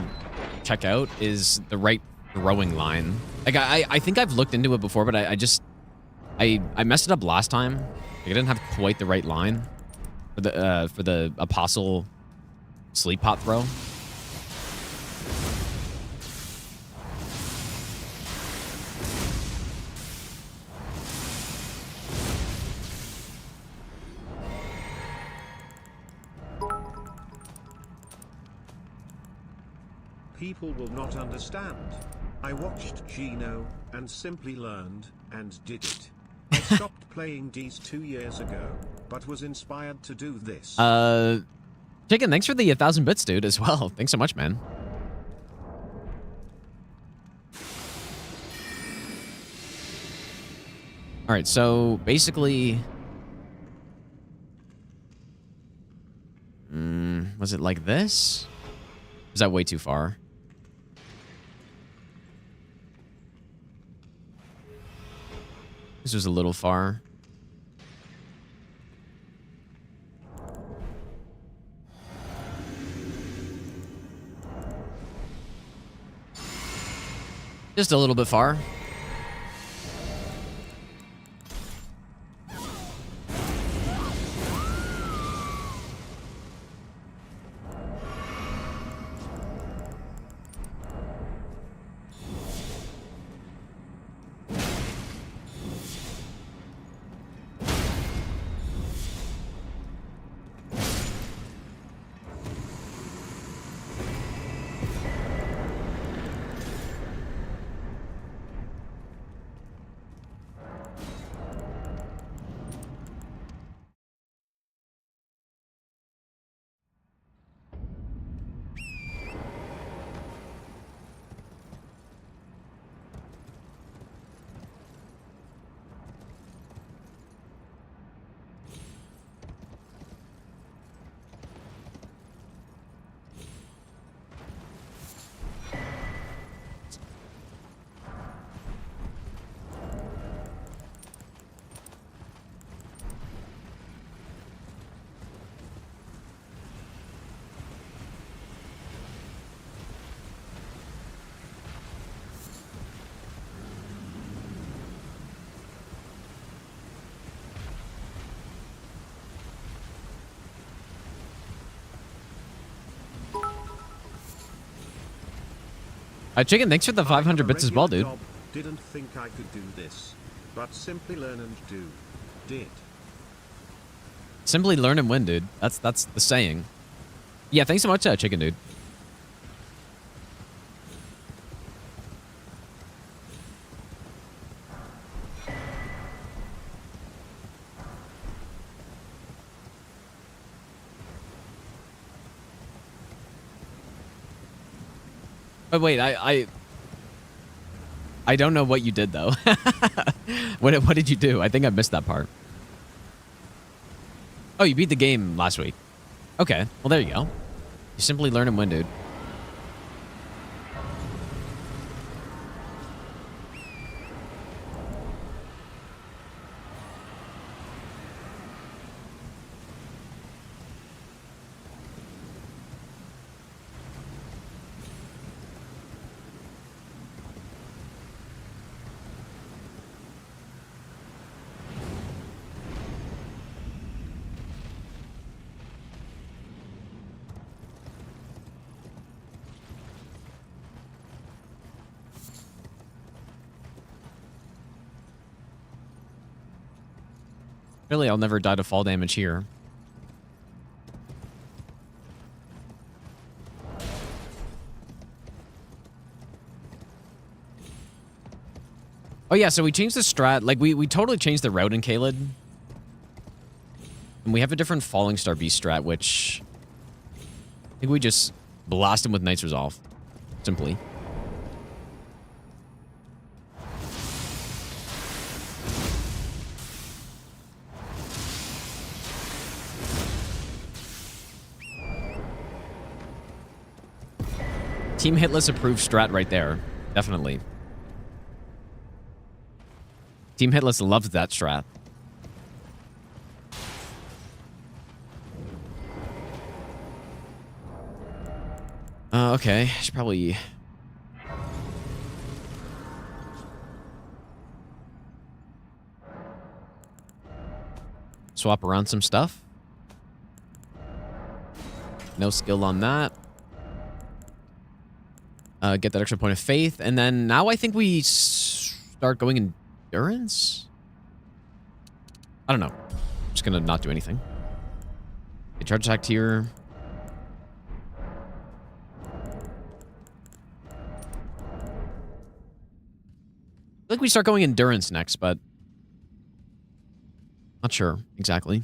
check out is the right throwing line. Like, I think I've looked into it before, but I messed it up last time. Like, I didn't have quite the right line for the Apostle sleep pot throw. People will not understand. I watched Gino, and simply learned, and did it. I stopped playing D's 2 years ago, but was inspired to do this. Chicken, thanks for the 1,000 bits, dude, as well. Thanks so much, man. Alright, so basically, Was it like this? Is that way too far? This was a little far. Just a little bit far. Chicken, thanks for the 500 bits as well, dude. Didn't think I could do this, but simply learn and do. Did. Simply learn and win, dude. That's the saying. Yeah, thanks so much, Chicken, dude. But wait, I don't know what you did though. What did you do? I think I missed that part. Oh, you beat the game last week. Okay, well there you go. You simply learn and win, dude. Really, I'll never die to fall damage here. Oh yeah, so we changed the strat. Like, we totally changed the route in Caelid. And we have a different Falling Star Beast strat, which I think we just blast him with Knight's Resolve. Simply. Team Hitless approved strat right there. Definitely. Team Hitless loves that strat. Okay. I should probably... swap around some stuff. No skill on that. Get that extra point of faith. And then now I think we start going endurance? I don't know. I'm just going to not do anything. Okay, charge attack here. I think we start going endurance next, but not sure exactly.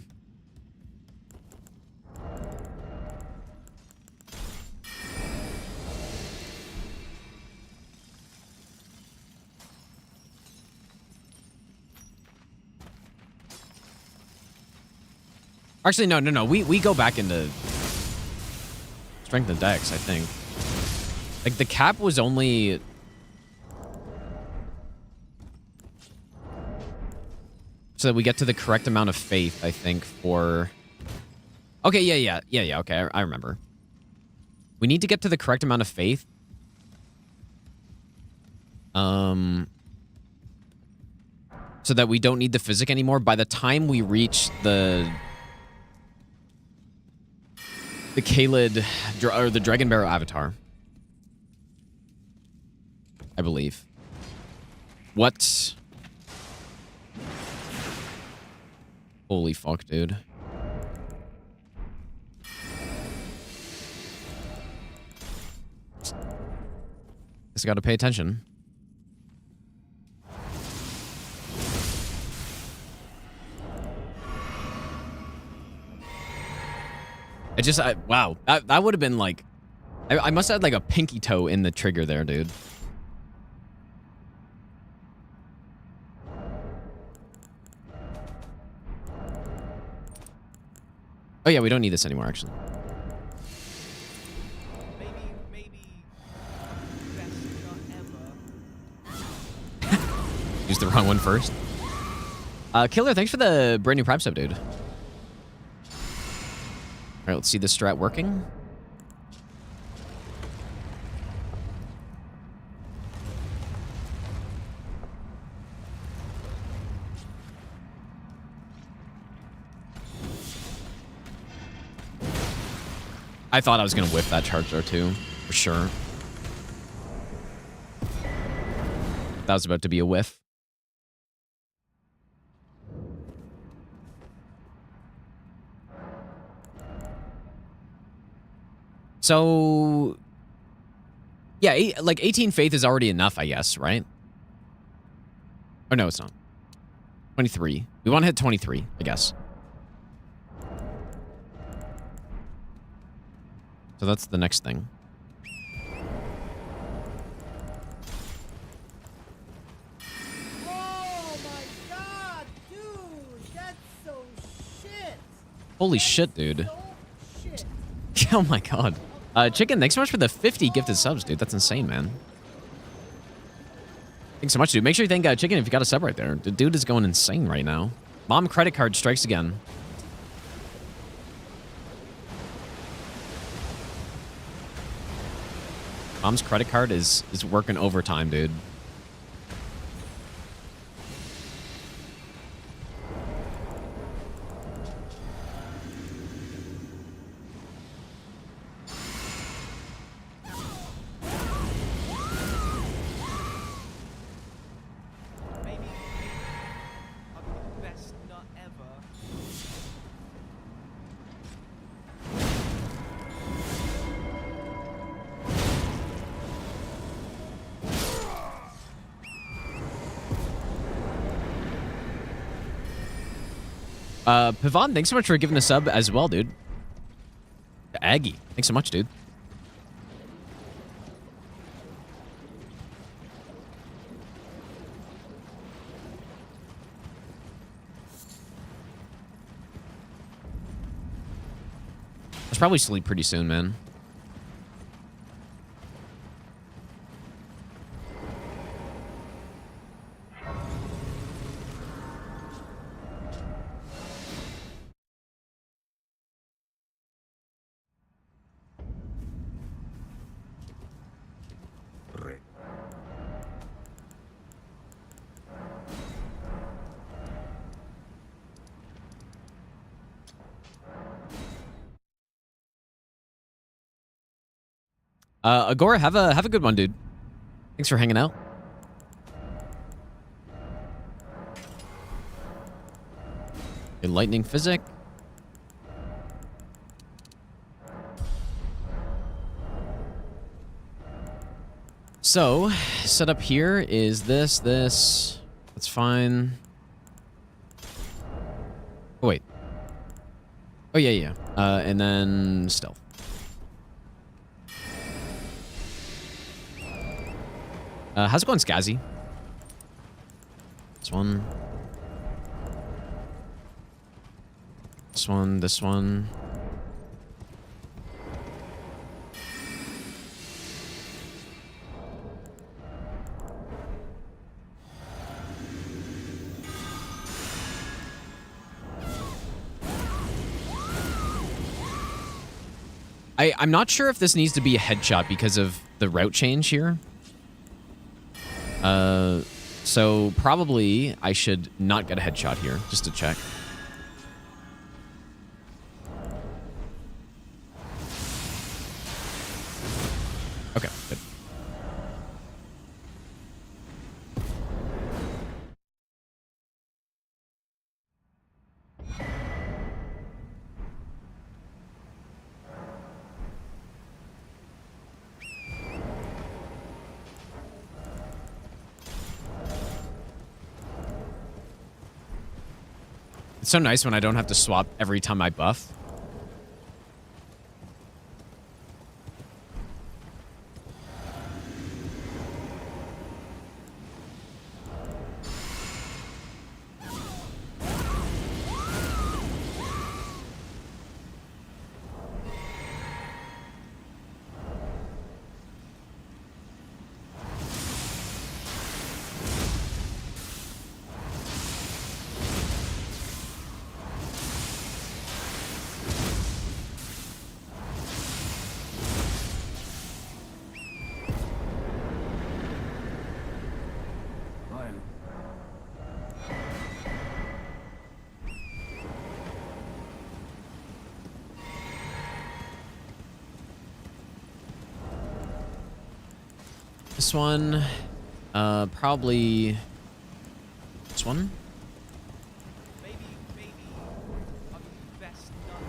Actually, no. We go back into... Strength and dex, I think. Like, the cap was only... so that we get to the correct amount of faith, I think, for... Okay, yeah, okay, I remember. We need to get to the correct amount of faith. So that we don't need the physic anymore by the time we reach the Kaled, or the Dragon Barrow avatar. I believe. What? Holy fuck, dude. Just gotta pay attention. Wow. That would have been like... I must have had like a pinky toe in the trigger there, dude. Oh yeah, we don't need this anymore, actually. Maybe best not ever. Use the wrong one first. Killer, thanks for the brand new Prime sub, dude. All right, let's see this strat working. I thought I was going to whip that charge there too, for sure. That was about to be a whiff. So, yeah, like 18 faith is already enough, I guess, right? Oh, no, it's not. 23. We want to hit 23, I guess. So that's the next thing. Oh my god, dude! That's so shit! Holy shit, dude. So shit! Oh my god. Chicken, thanks so much for the 50 gifted subs, dude. That's insane, man. Thanks so much, dude. Make sure you thank Chicken if you got a sub right there. The dude is going insane right now. Mom credit card strikes again. Mom's credit card is working overtime, dude. Maybe I'll be the best not ever. Pavon, thanks so much for giving a sub as well, dude. Aggie, thanks so much, dude. I'll probably sleep pretty soon, man. Agora, have a good one, dude. Thanks for hanging out. Lightning physic. So, setup here is this. That's fine. Oh, wait. Oh, yeah. And then stealth. How's it going, Skazzy? This one. This one. I'm not sure if this needs to be a headshot because of the route change here. So probably I should not get a headshot here, just to check. Okay, good. It's so nice when I don't have to swap every time I buff. This one, probably this one. Maybe I'll be the best nut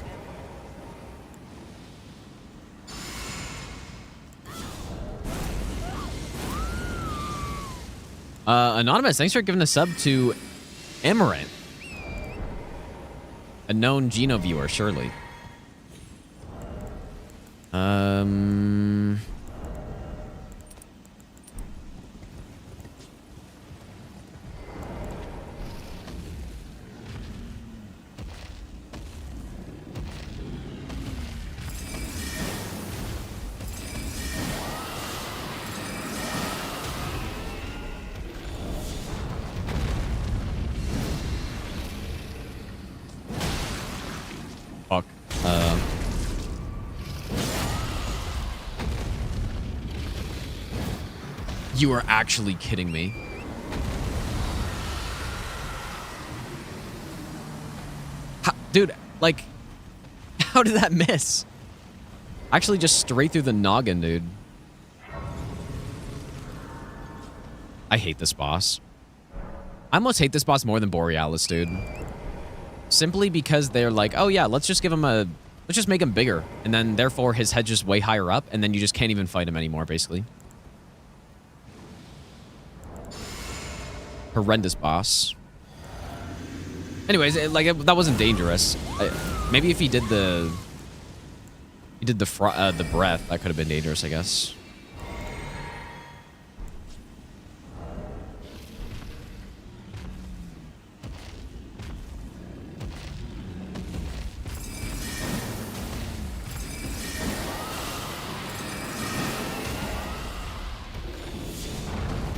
ever. Anonymous, thanks for giving a sub to Amaranth. A known Geno viewer, surely. Fuck. You are actually kidding me. Dude, like, how did that miss? Actually, just straight through the noggin, dude. I hate this boss. I almost hate this boss more than Borealis, dude. Simply because they're like, oh yeah, let's just give him a... Let's just make him bigger. And then, therefore, his head's just way higher up, and then you just can't even fight him anymore, basically. Horrendous boss. Anyways, that wasn't dangerous. Maybe if he did the... He did the breath, that could have been dangerous, I guess.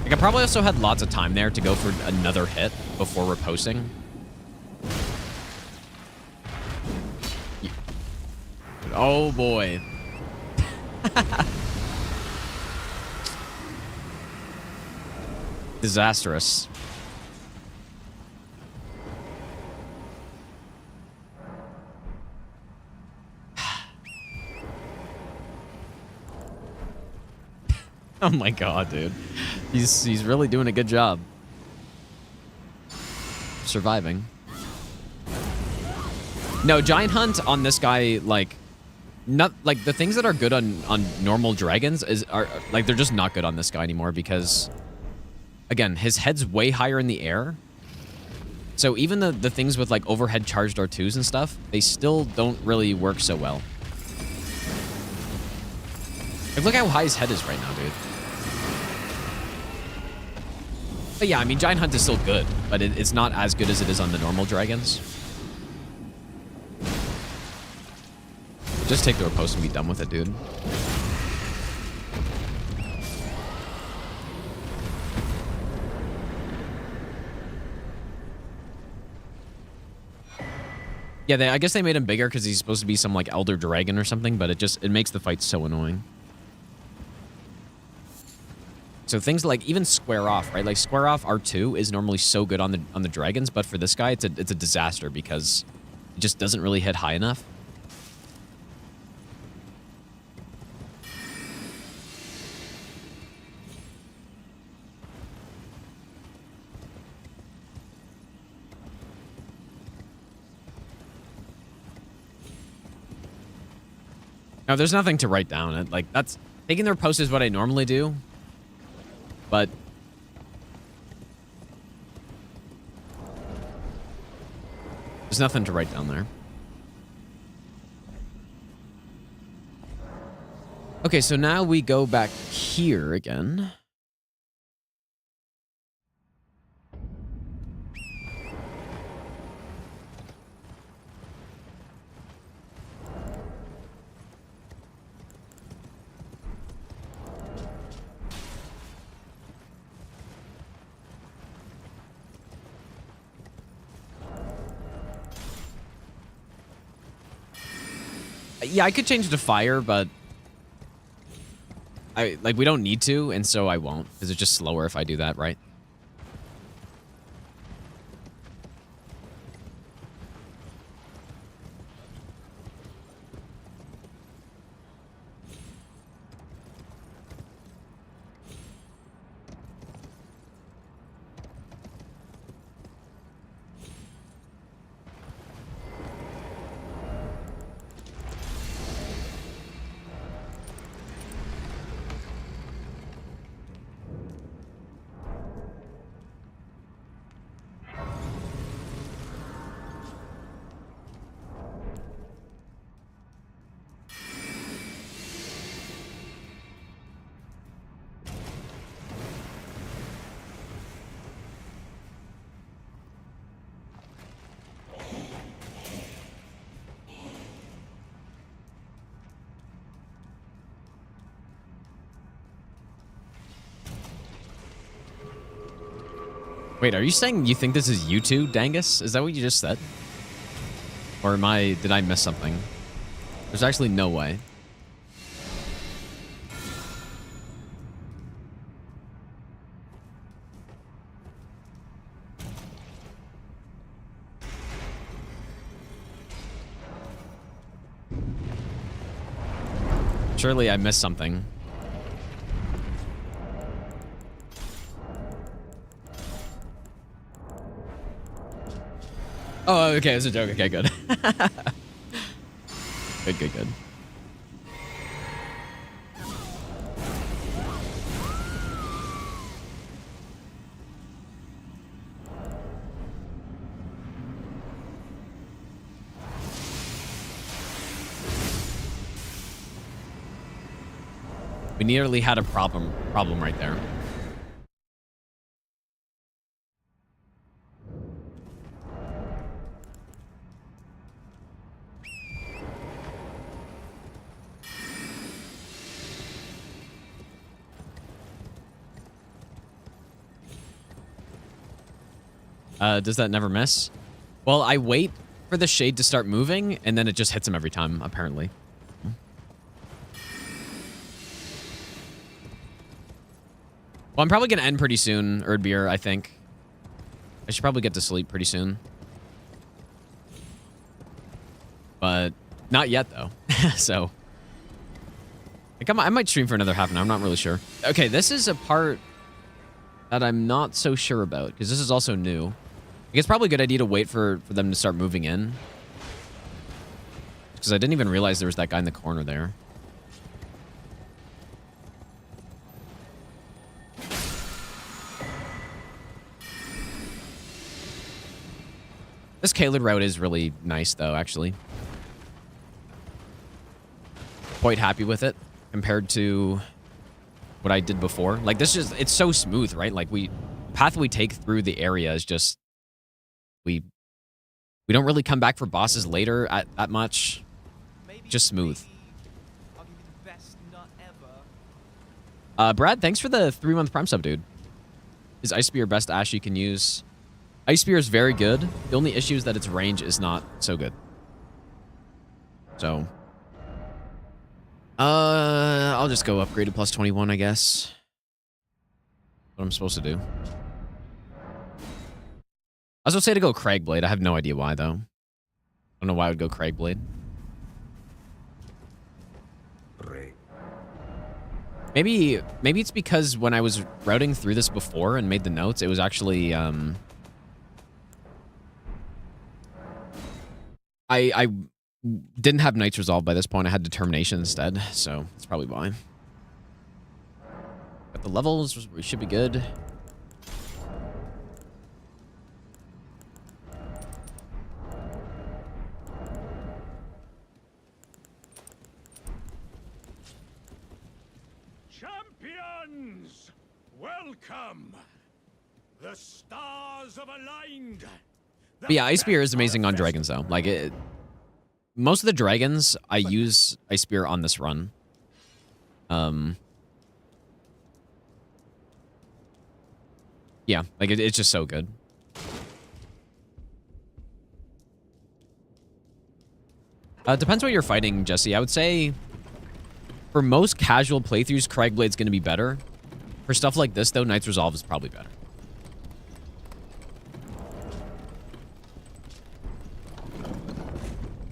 I probably also had lots of time there to go for another hit before reposting. Oh boy. Disastrous. Oh my god, dude. He's really doing a good job. Surviving. No, Giant Hunt on this guy, like, not like the things that are good on normal dragons are like they're just not good on this guy anymore because again, his head's way higher in the air. So even the things with like overhead charged R2s and stuff, they still don't really work so well. Like, look how high his head is right now, dude. But yeah, I mean, Giant Hunt is still good, but it's not as good as it is on the normal dragons. Just take the riposte and be done with it, dude. Yeah, I guess they made him bigger because he's supposed to be some like elder dragon or something, but it makes the fight so annoying. So things like even square off, right? Like square off R2 is normally so good on the dragons, but for this guy, it's a disaster because it just doesn't really hit high enough. No, there's nothing to write down. Like that's taking their post is what I normally do. But there's nothing to write down there. Okay, so now we go back here again. Yeah, I could change it to fire, but we don't need to, and so I won't, because it's just slower if I do that, right? Wait, are you saying you think this is you two, Dangus? Is that what you just said? Or did I miss something? There's actually no way. Surely I missed something. Oh, okay, it's a joke. Okay, good. Good. We nearly had a problem right there. Does that never miss? Well, I wait for the shade to start moving, and then it just hits him every time, apparently. Well, I'm probably going to end pretty soon, Erdbeer, I think. I should probably get to sleep pretty soon. But not yet, though. So I might stream for another half an hour. I'm not really sure. Okay, this is a part that I'm not so sure about, because this is also new. I guess it's probably a good idea to wait for them to start moving in. Because I didn't even realize there was that guy in the corner there. This Caelid route is really nice, though, actually. Quite happy with it compared to what I did before. Like, this is, it's so smooth, right? Like, the path we take through the area is just, we don't really come back for bosses later at much. Just smooth. I'll give you the best nut ever. Brad, thanks for the 3-month Prime sub, dude. Is Ice Spear best Ash you can use? Ice Spear is very good. The only issue is that its range is not so good. So, I'll just go upgrade to plus 21, I guess. What I'm supposed to do. I was gonna say to go Craigblade. I have no idea why, though. I don't know why I would go Craigblade. Maybe it's because when I was routing through this before and made the notes, it was actually, I didn't have Knights Resolve by this point. I had Determination instead, so that's probably why. Got the levels. We should be good. Champions, welcome. The stars have aligned. But yeah, Ice Spear is amazing on dragons, though. Like, most of the dragons, I use Ice Spear on this run. Yeah, like, it's just so good. Depends what you're fighting, Jesse. I would say, for most casual playthroughs, Craigblade's going to be better. For stuff like this, though, Knight's Resolve is probably better.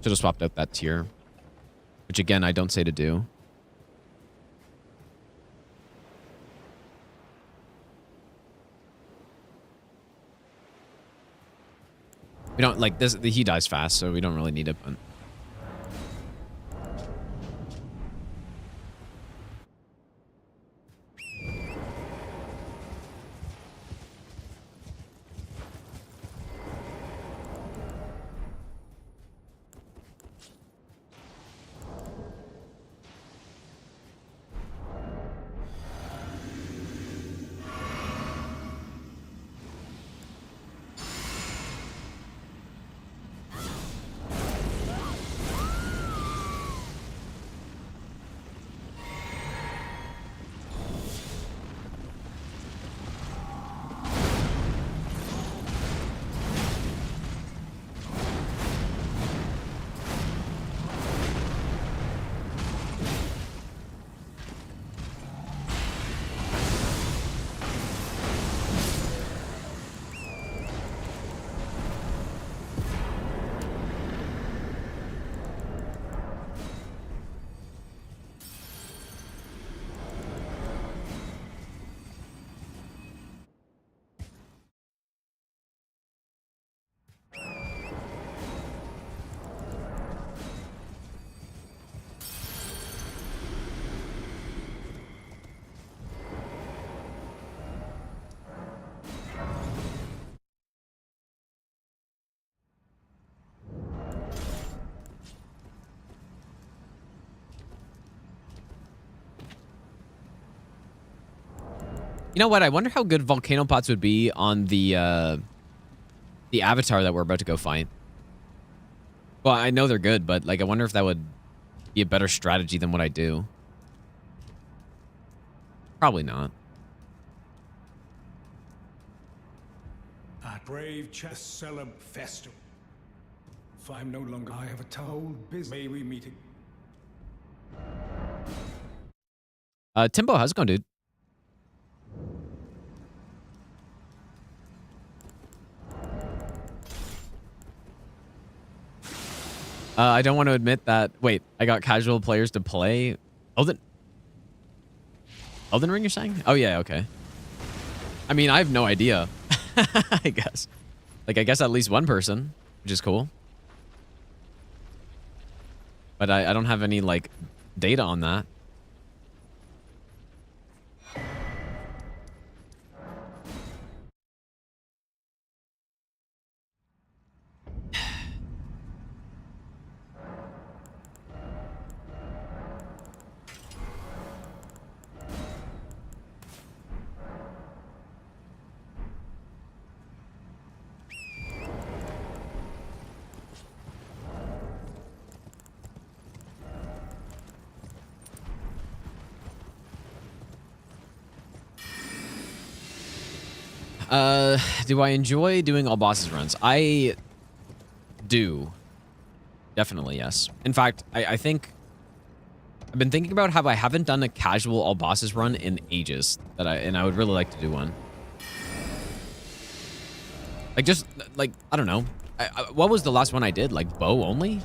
Should have swapped out that tier. Which, again, I don't say to do. We don't, like, this. He dies fast, so we don't really need it, but... You know what? I wonder how good volcano pots would be on the avatar that we're about to go fight. Well, I know they're good, but like I wonder if that would be a better strategy than what I do. Probably not. A brave chest celeb festival. If I'm no longer, I have a told business. May we meet again? Timbo, how's it going, dude? I don't want to admit that. Wait, I got casual players to play. Elden Ring, you're saying? Oh, yeah, okay. I mean, I have no idea. I guess. Like, I guess at least one person, which is cool. But I don't have any, like, data on that. Do I enjoy doing all bosses runs? I do. Definitely, yes. In fact, I think I've been thinking about how I haven't done a casual all bosses run in ages, and I would really like to do one. Like, just, like, I don't know. What was the last one I did? Like, bow only? It's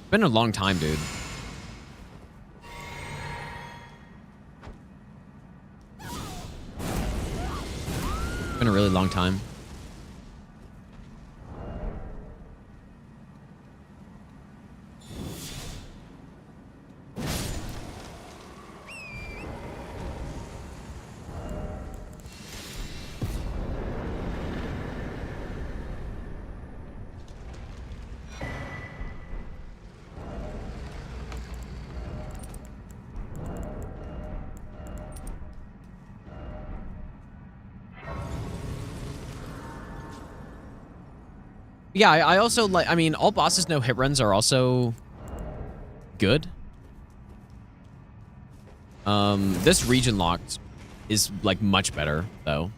been a long time, dude. It's been a really long time. Yeah, I also like, I mean, all bosses no hit runs are also good. This region locked is like much better though.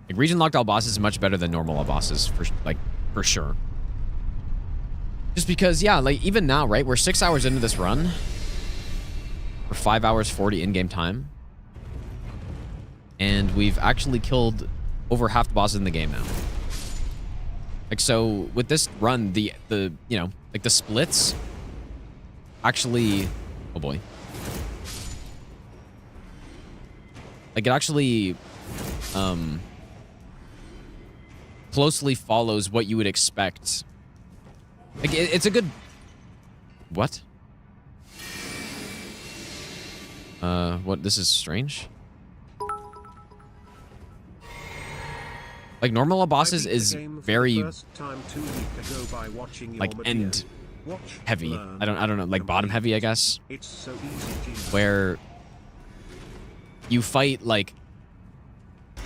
Like region locked all bosses is much better than normal all bosses for sure. Just because, yeah, like even now, right? We're 6 hours into this run. We're 5 hours 40 in-game time. And we've actually killed over half the bosses in the game now. Like, so with this run, the you know, like the splits actually, oh boy. Like it actually closely follows what you would expect. Like it's a good, what? What, this is strange? Like normal bosses is very like end heavy. I don't know, like bottom heavy, I guess. It's so easy, where you fight like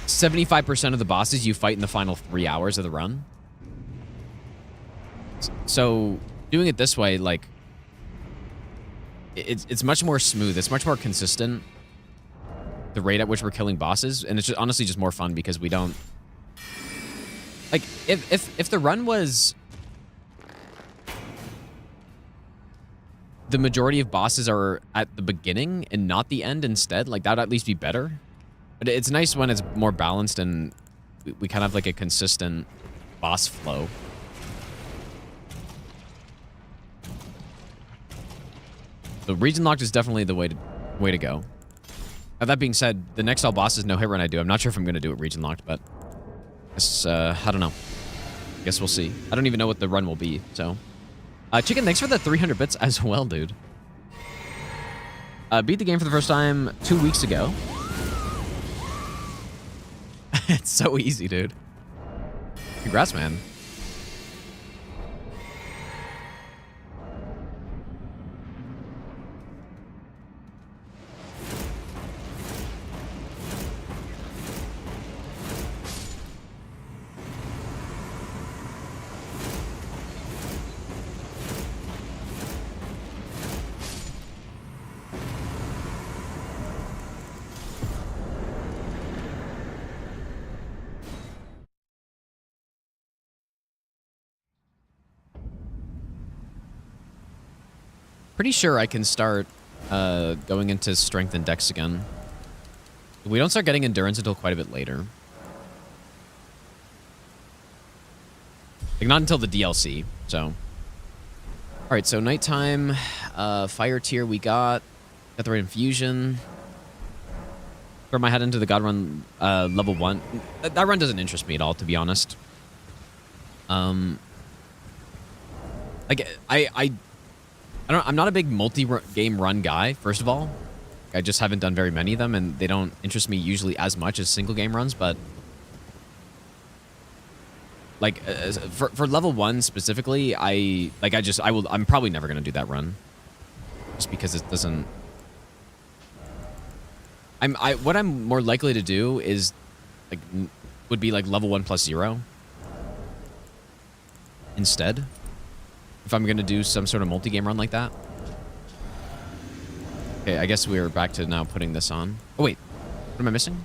75% of the bosses you fight in the final 3 hours of the run. So doing it this way, like it's much more smooth. It's much more consistent. The rate at which we're killing bosses, and it's just, honestly just more fun because we don't. Like, if the run was the majority of bosses are at the beginning and not the end instead, like, that would at least be better. But it's nice when it's more balanced and we kind of have, like, a consistent boss flow. So region locked is definitely the way to go. Now, that being said, the next all bosses no hit run I do, I'm not sure if I'm going to do it region locked, but I don't know. Guess we'll see. I don't even know what the run will be, so. Chicken, thanks for the 300 bits as well, dude. Beat the game for the first time 2 weeks ago. It's so easy, dude. Congrats, man. Pretty sure I can start going into strength and dex again. We don't start getting endurance until quite a bit later. Like, not until the DLC, so. Alright, so nighttime, fire tier we got the right infusion. Throw my head into the god run level 1. That run doesn't interest me at all, to be honest. Like, I'm not a big multi-game run guy, first of all. I just haven't done very many of them, and they don't interest me usually as much as single-game runs, but... Like, for level 1 specifically, I'm probably never going to do that run. Just because it doesn't... What I'm more likely to do is, like, would be, like, level 1 plus 0. Instead. If I'm going to do some sort of multi-game run like that. Okay, I guess we're back to now putting this on. Oh, wait. What am I missing?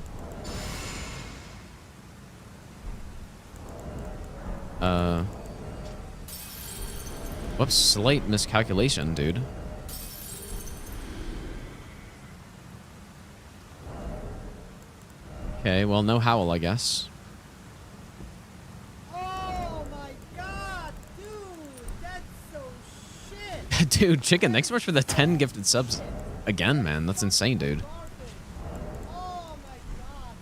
Whoops, slight miscalculation, dude. Okay, well, no howl, I guess. Oh my god, dude, that's so shit. Dude, Chicken, thanks so much for the 10 gifted subs. Again, man, that's insane, dude. Oh my god.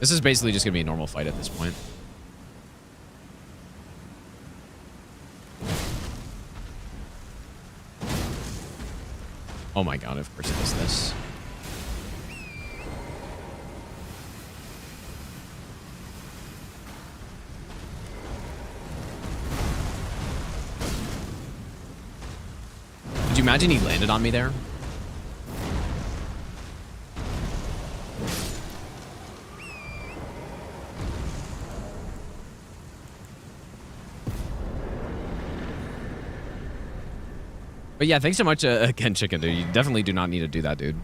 This is basically just gonna be a normal fight at this point. Oh my god, of course it is this. Did you imagine he landed on me there? But yeah, thanks so much again, Chicken, dude. You definitely do not need to do that, dude.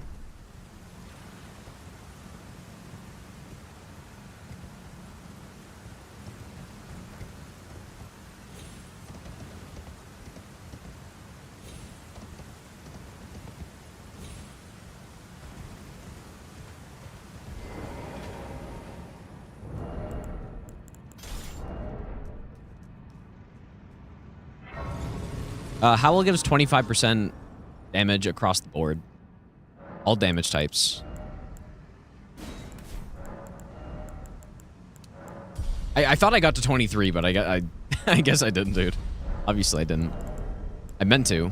Howl gives 25% damage across the board. All damage types. I thought I got to 23, but I guess I didn't, dude. Obviously I didn't. I meant to.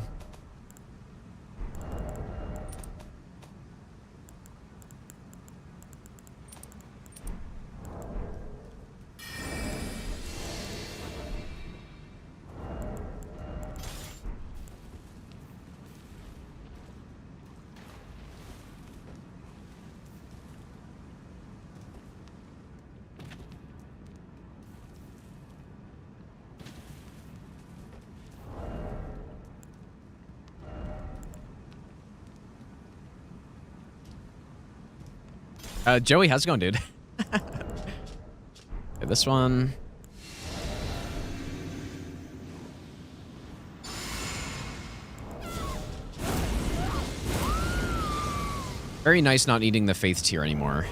Joey, how's it going, dude? Okay, this one. Very nice not needing the faith tier anymore.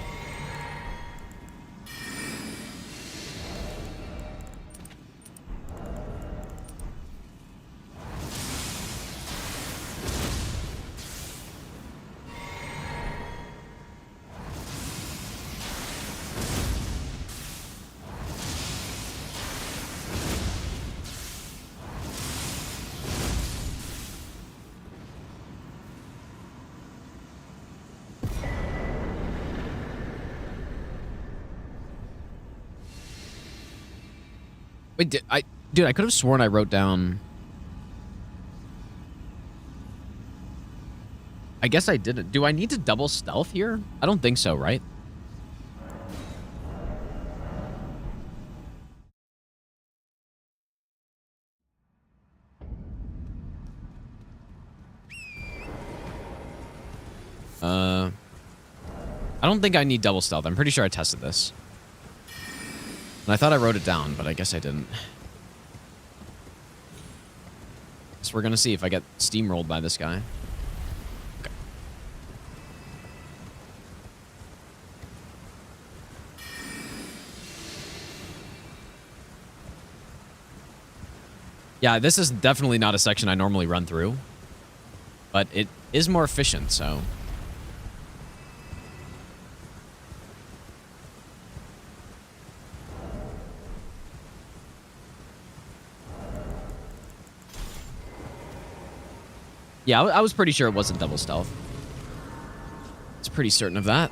Wait, dude, I could have sworn I wrote down. I guess I didn't. Do I need to double stealth here? I don't think so, right? I don't think I need double stealth. I'm pretty sure I tested this. And I thought I wrote it down, but I guess I didn't. So we're gonna see if I get steamrolled by this guy. Okay. Yeah, this is definitely not a section I normally run through. But it is more efficient, so... Yeah, I was pretty sure it wasn't double stealth. It's pretty certain of that.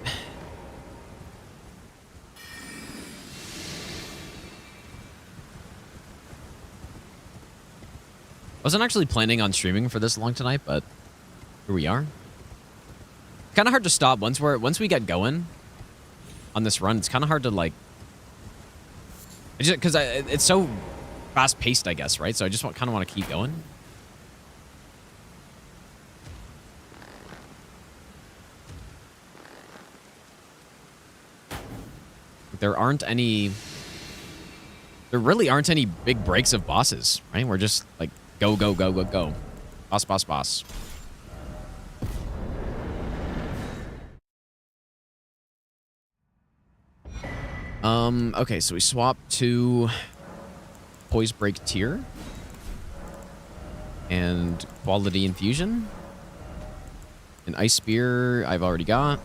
Wasn't actually planning on streaming for this long tonight, but here we are. Kind of hard to stop once we get going on this run. It's kind of hard to like, because it's so fast paced, I guess, right? So I just kind of want to keep going. There there really aren't any big breaks of bosses, right? We're just like go, go, go, go, go. Boss, boss, boss. Okay, so we swap to Poise Break Tier and Quality Infusion. An Ice Spear I've already got.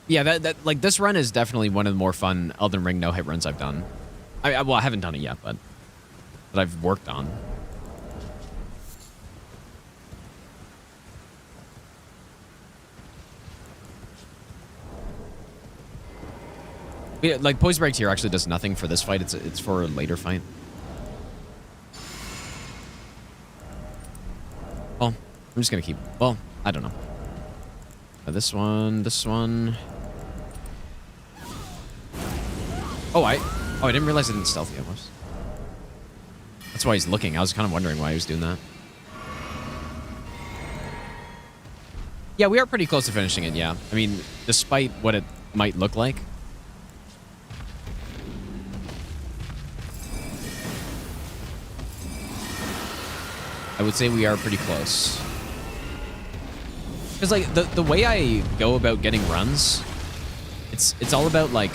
Yeah, that like this run is definitely one of the more fun Elden Ring no-hit runs I've done. Well, I haven't done it yet, but that I've worked on. Yeah, like Poise Break Tier actually does nothing for this fight. It's for a later fight. Well, I'm just gonna keep. Well, I don't know. This one. Oh, I didn't realize it didn't stealth yet. That's why he's looking. I was kind of wondering why he was doing that. Yeah, we are pretty close to finishing it. Yeah, I mean, despite what it might look like. I would say we are pretty close. Because like the way I go about getting runs, it's all about like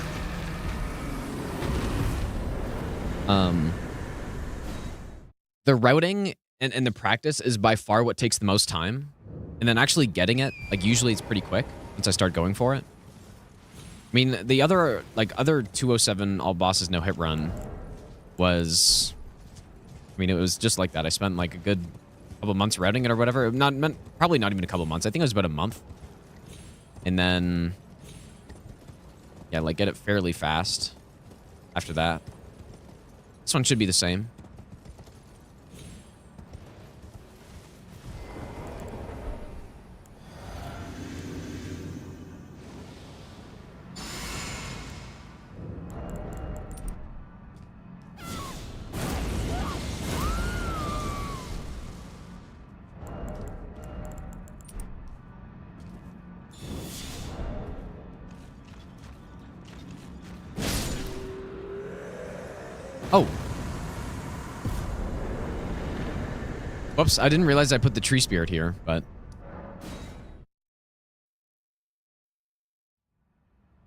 the routing and the practice is by far what takes the most time. And then actually getting it, like usually it's pretty quick once I start going for it. I mean, the other 207 all bosses no hit run was, I mean, it was just like that. I spent like a good couple months routing it or whatever. Probably not even a couple months. I think it was about a month. And then, yeah, like get it fairly fast after that. This one should be the same. Oh. Whoops, I didn't realize I put the tree spirit here, but...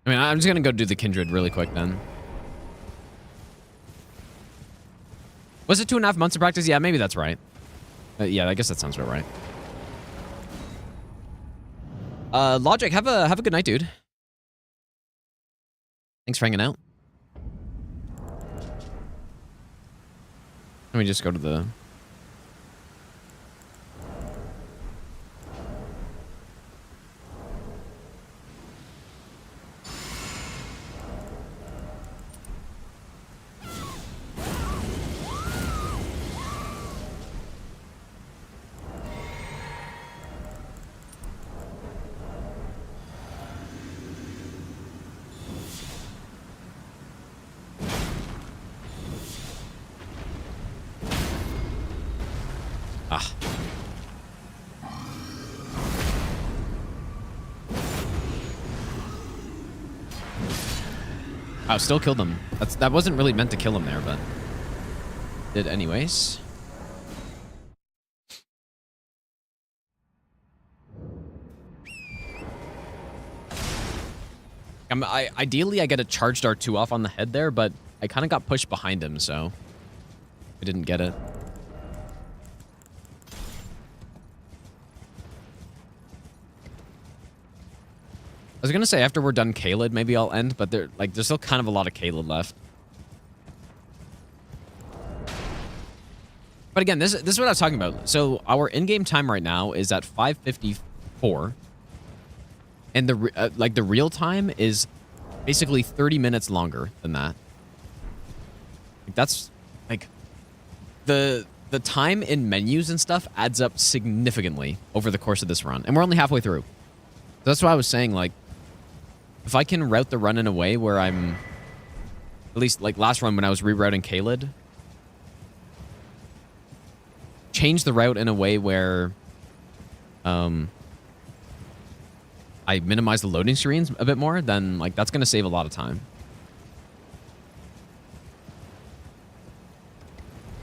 I mean, I'm just gonna go do the kindred really quick then. Was it 2.5 months of practice? Yeah, maybe that's right. Yeah, I guess that sounds about right. Logic, have a good night, dude. Thanks for hanging out. Let me just go to the... Oh, still killed him. That wasn't really meant to kill him there, but did anyways. Ideally, I get a charged R2 off on the head there, but I kind of got pushed behind him, so I didn't get it. I was gonna say after we're done Caelid, maybe I'll end, but there's still kind of a lot of Caelid left. But again, this is what I was talking about. So our in-game time right now is at 5:54, and the real time is basically 30 minutes longer than that. That's like the time in menus and stuff adds up significantly over the course of this run, and we're only halfway through. So that's why I was saying, like, if I can route the run in a way where I'm, at least like last run when I was rerouting Caelid, change the route in a way where I minimize the loading screens a bit more, then like that's gonna save a lot of time.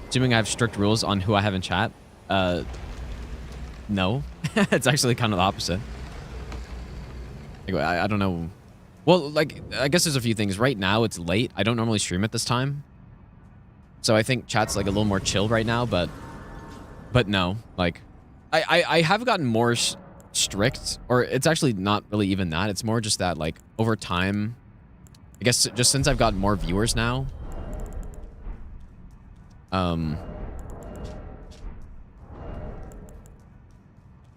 Assuming I have strict rules on who I have in chat. No. It's actually kind of the opposite. Like, I don't know. Well, like, I guess there's a few things. Right now, it's late. I don't normally stream at this time. So I think chat's like a little more chill right now, but no. Like, I have gotten more strict, or it's actually not really even that. It's more just that, like, over time, I guess just since I've got more viewers now,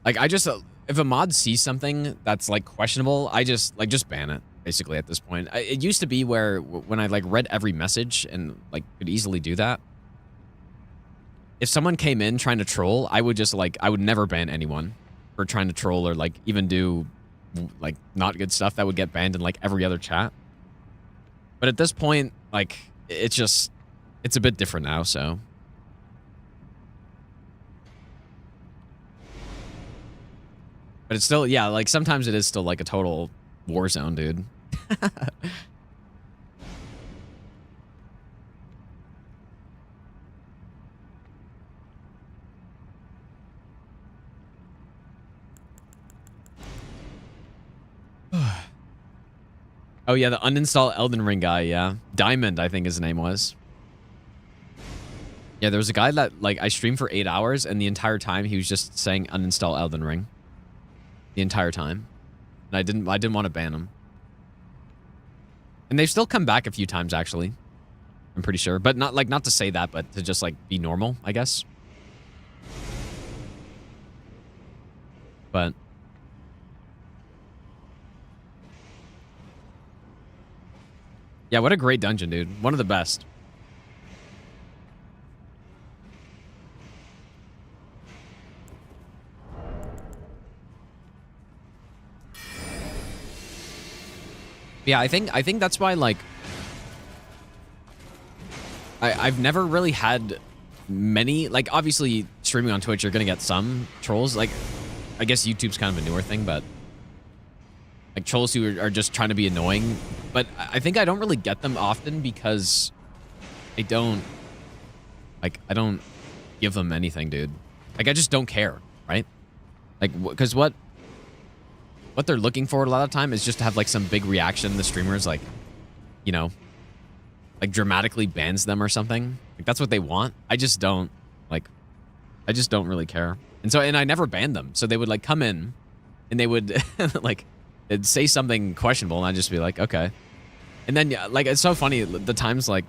like, I just, if a mod sees something that's, like, questionable, I just ban it, basically, at this point. It used to be where, when I, like, read every message and, like, could easily do that, if someone came in trying to troll, I would just, like, I would never ban anyone for trying to troll or, like, even do, like, not good stuff that would get banned in, like, every other chat. But at this point, like, it's just, it's a bit different now, so... But it's still, yeah, like, sometimes it is still, like, a total war zone, dude. Oh, yeah, the uninstall Elden Ring guy, yeah. Diamond, I think his name was. Yeah, there was a guy that, like, I streamed for 8 hours, and the entire time he was just saying uninstall Elden Ring. The entire time. And I didn't want to ban him. And they've still come back a few times, actually. I'm pretty sure. But not, like, not to say that, but to just, like, be normal, I guess. But... yeah, what a great dungeon, dude. One of the best. Yeah, I think that's why, like, I've never really had many, like, obviously streaming on Twitch, you're gonna get some trolls. Like, I guess YouTube's kind of a newer thing, but like trolls who are just trying to be annoying. But I think I don't really get them often because I don't give them anything, dude. Like, I just don't care, right? Like, because what they're looking for a lot of time is just to have, like, some big reaction. The streamer's, like, you know, like, dramatically bans them or something. Like, that's what they want. I just don't, like, I just don't really care. And I never banned them. So they would, like, come in and they would, like, it'd say something questionable, and I'd just be like, okay. And then, like, it's so funny, the times, like,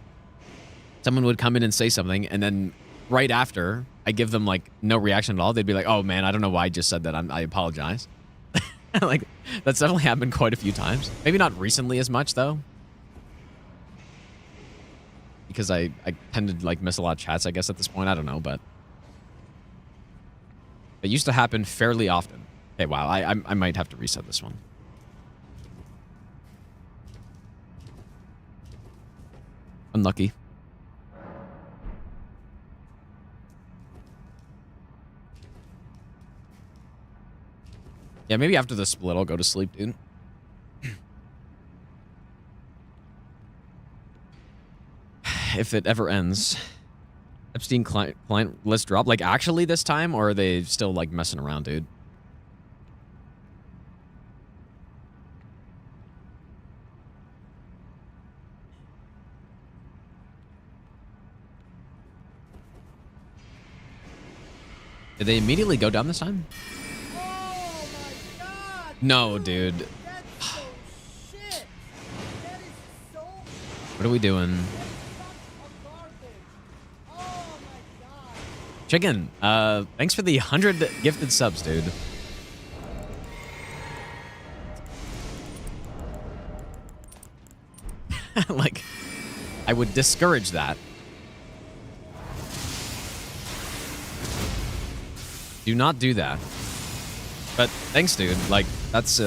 someone would come in and say something, and then right after, I give them, like, no reaction at all. They'd be like, oh, man, I don't know why I just said that. I apologize. Like, that's definitely happened quite a few times. Maybe not recently as much, though. Because I tend to, like, miss a lot of chats, I guess, at this point. I don't know, but... it used to happen fairly often. Okay, wow, I might have to reset this one. Unlucky. Yeah, maybe after the split, I'll go to sleep, dude. If it ever ends. Epstein client list drop. Like, actually this time? Or are they still, like, messing around, dude? Did they immediately go down this time? Oh my god! No, dude. That's so shit! That is so What are we doing? garbage! Oh my god! Chicken, thanks for the 100 gifted subs, dude. Like, I would discourage that. Do not do that. But thanks, dude. Like, that's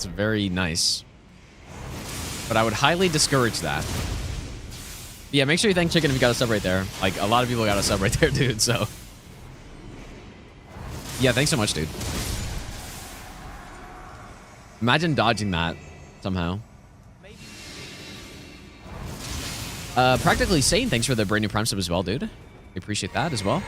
very nice. But I would highly discourage that. Yeah, make sure you thank Chicken if you got a sub right there. Like, a lot of people got a sub right there, dude, so. Yeah, thanks so much, dude. Imagine dodging that somehow. Practically Sane, thanks for the brand new Prime sub as well, dude. We appreciate that as well.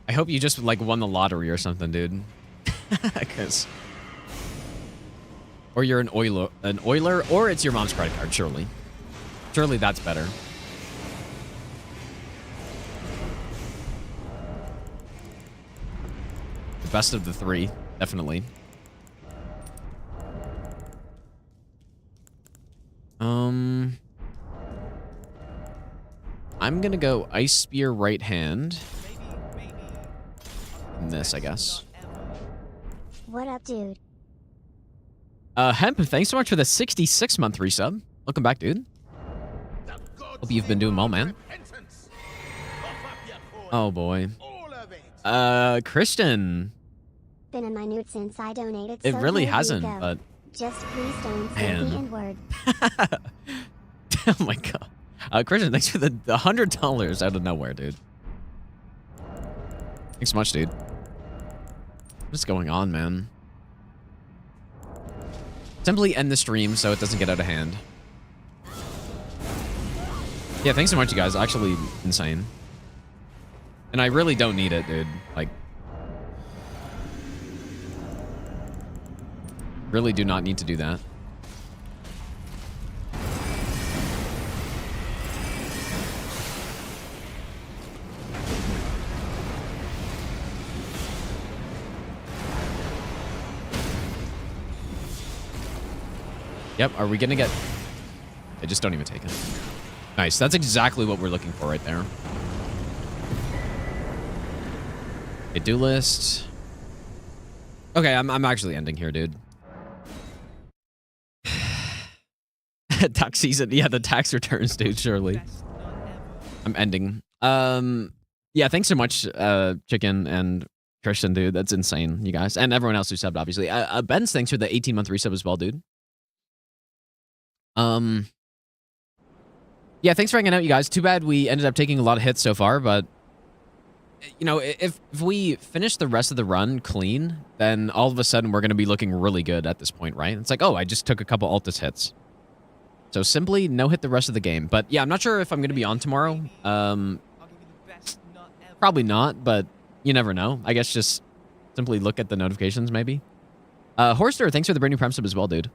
I hope you just like won the lottery or something, dude. Cause or you're an oiler, or it's your mom's credit card, surely. Surely that's better. The best of the three, definitely. I'm gonna go Ice Spear right hand. And this, I guess. What up, dude? Hemp, thanks so much for the 66-month resub. Welcome back, dude. Hope you've been doing well, man. Oh, boy. Christian. Been in my nude since I donated. It so really here you hasn't, go. but... Just please don't say the N-word. Oh, my God. Christian, thanks for the $100 out of nowhere, dude. Thanks so much, dude. What's going on, man? Simply end the stream so it doesn't get out of hand. Yeah, thanks so much, you guys. Actually, insane. And I really don't need it, dude. Like, really do not need to do that. Yep, are we gonna get... I just don't even take it. Nice, that's exactly what we're looking for right there. Okay, do list. Okay, I'm actually ending here, dude. Tax season, yeah, the tax returns, dude, surely. I'm ending. Yeah, thanks so much, Chicken and Christian, dude. That's insane, you guys. And everyone else who subbed, obviously. Ben's thanks for the 18-month resub as well, dude. Yeah, thanks for hanging out, you guys. Too bad we ended up taking a lot of hits so far, but you know, if we finish the rest of the run clean, then all of a sudden we're going to be looking really good at this point, right? It's like, oh, I just took a couple Altus hits. So simply no hit the rest of the game. But yeah, I'm not sure if I'm going to be on tomorrow. Probably not, but you never know. I guess just simply look at the notifications, maybe. Horster, thanks for the brand new Prime sub as well, dude.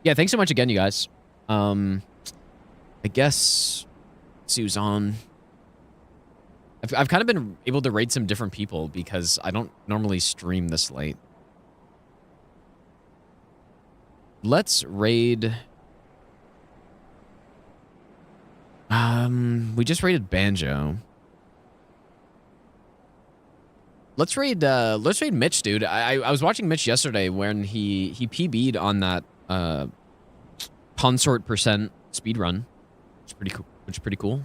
Yeah, thanks so much again, you guys. I guess Sue's on. I've kind of been able to raid some different people because I don't normally stream this late. Let's raid. We just raided Banjo. Let's raid Mitch, dude. I was watching Mitch yesterday when he PB'd on that consort percent speed run. Which is pretty cool.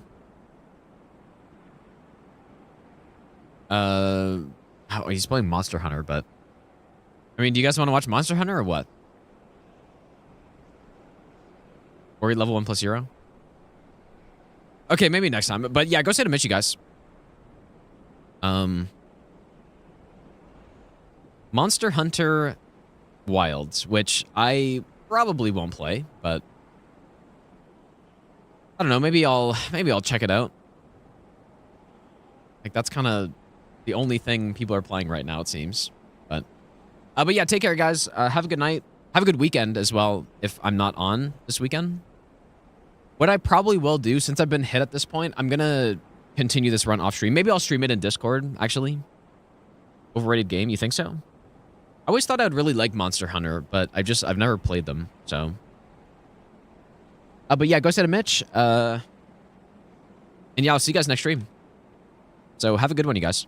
Oh, he's playing Monster Hunter, but I mean, do you guys want to watch Monster Hunter or what? Or level 1+0? Okay, maybe next time. But yeah, go say to Mitch, you guys. Monster Hunter Wilds, which I probably won't play, but I don't know, maybe I'll check it out. Like, that's kind of the only thing people are playing right now, it seems. But yeah, take care, guys. Have a good night. Have a good weekend as well, if I'm not on this weekend. What I probably will do, since I've been hit at this point, I'm gonna continue this run off stream. Maybe I'll stream it in Discord, actually. Overrated game, you think so? I always thought I'd really like Monster Hunter, but I've never played them, so. But yeah, go say to Mitch. And yeah, I'll see you guys next stream. So have a good one, you guys.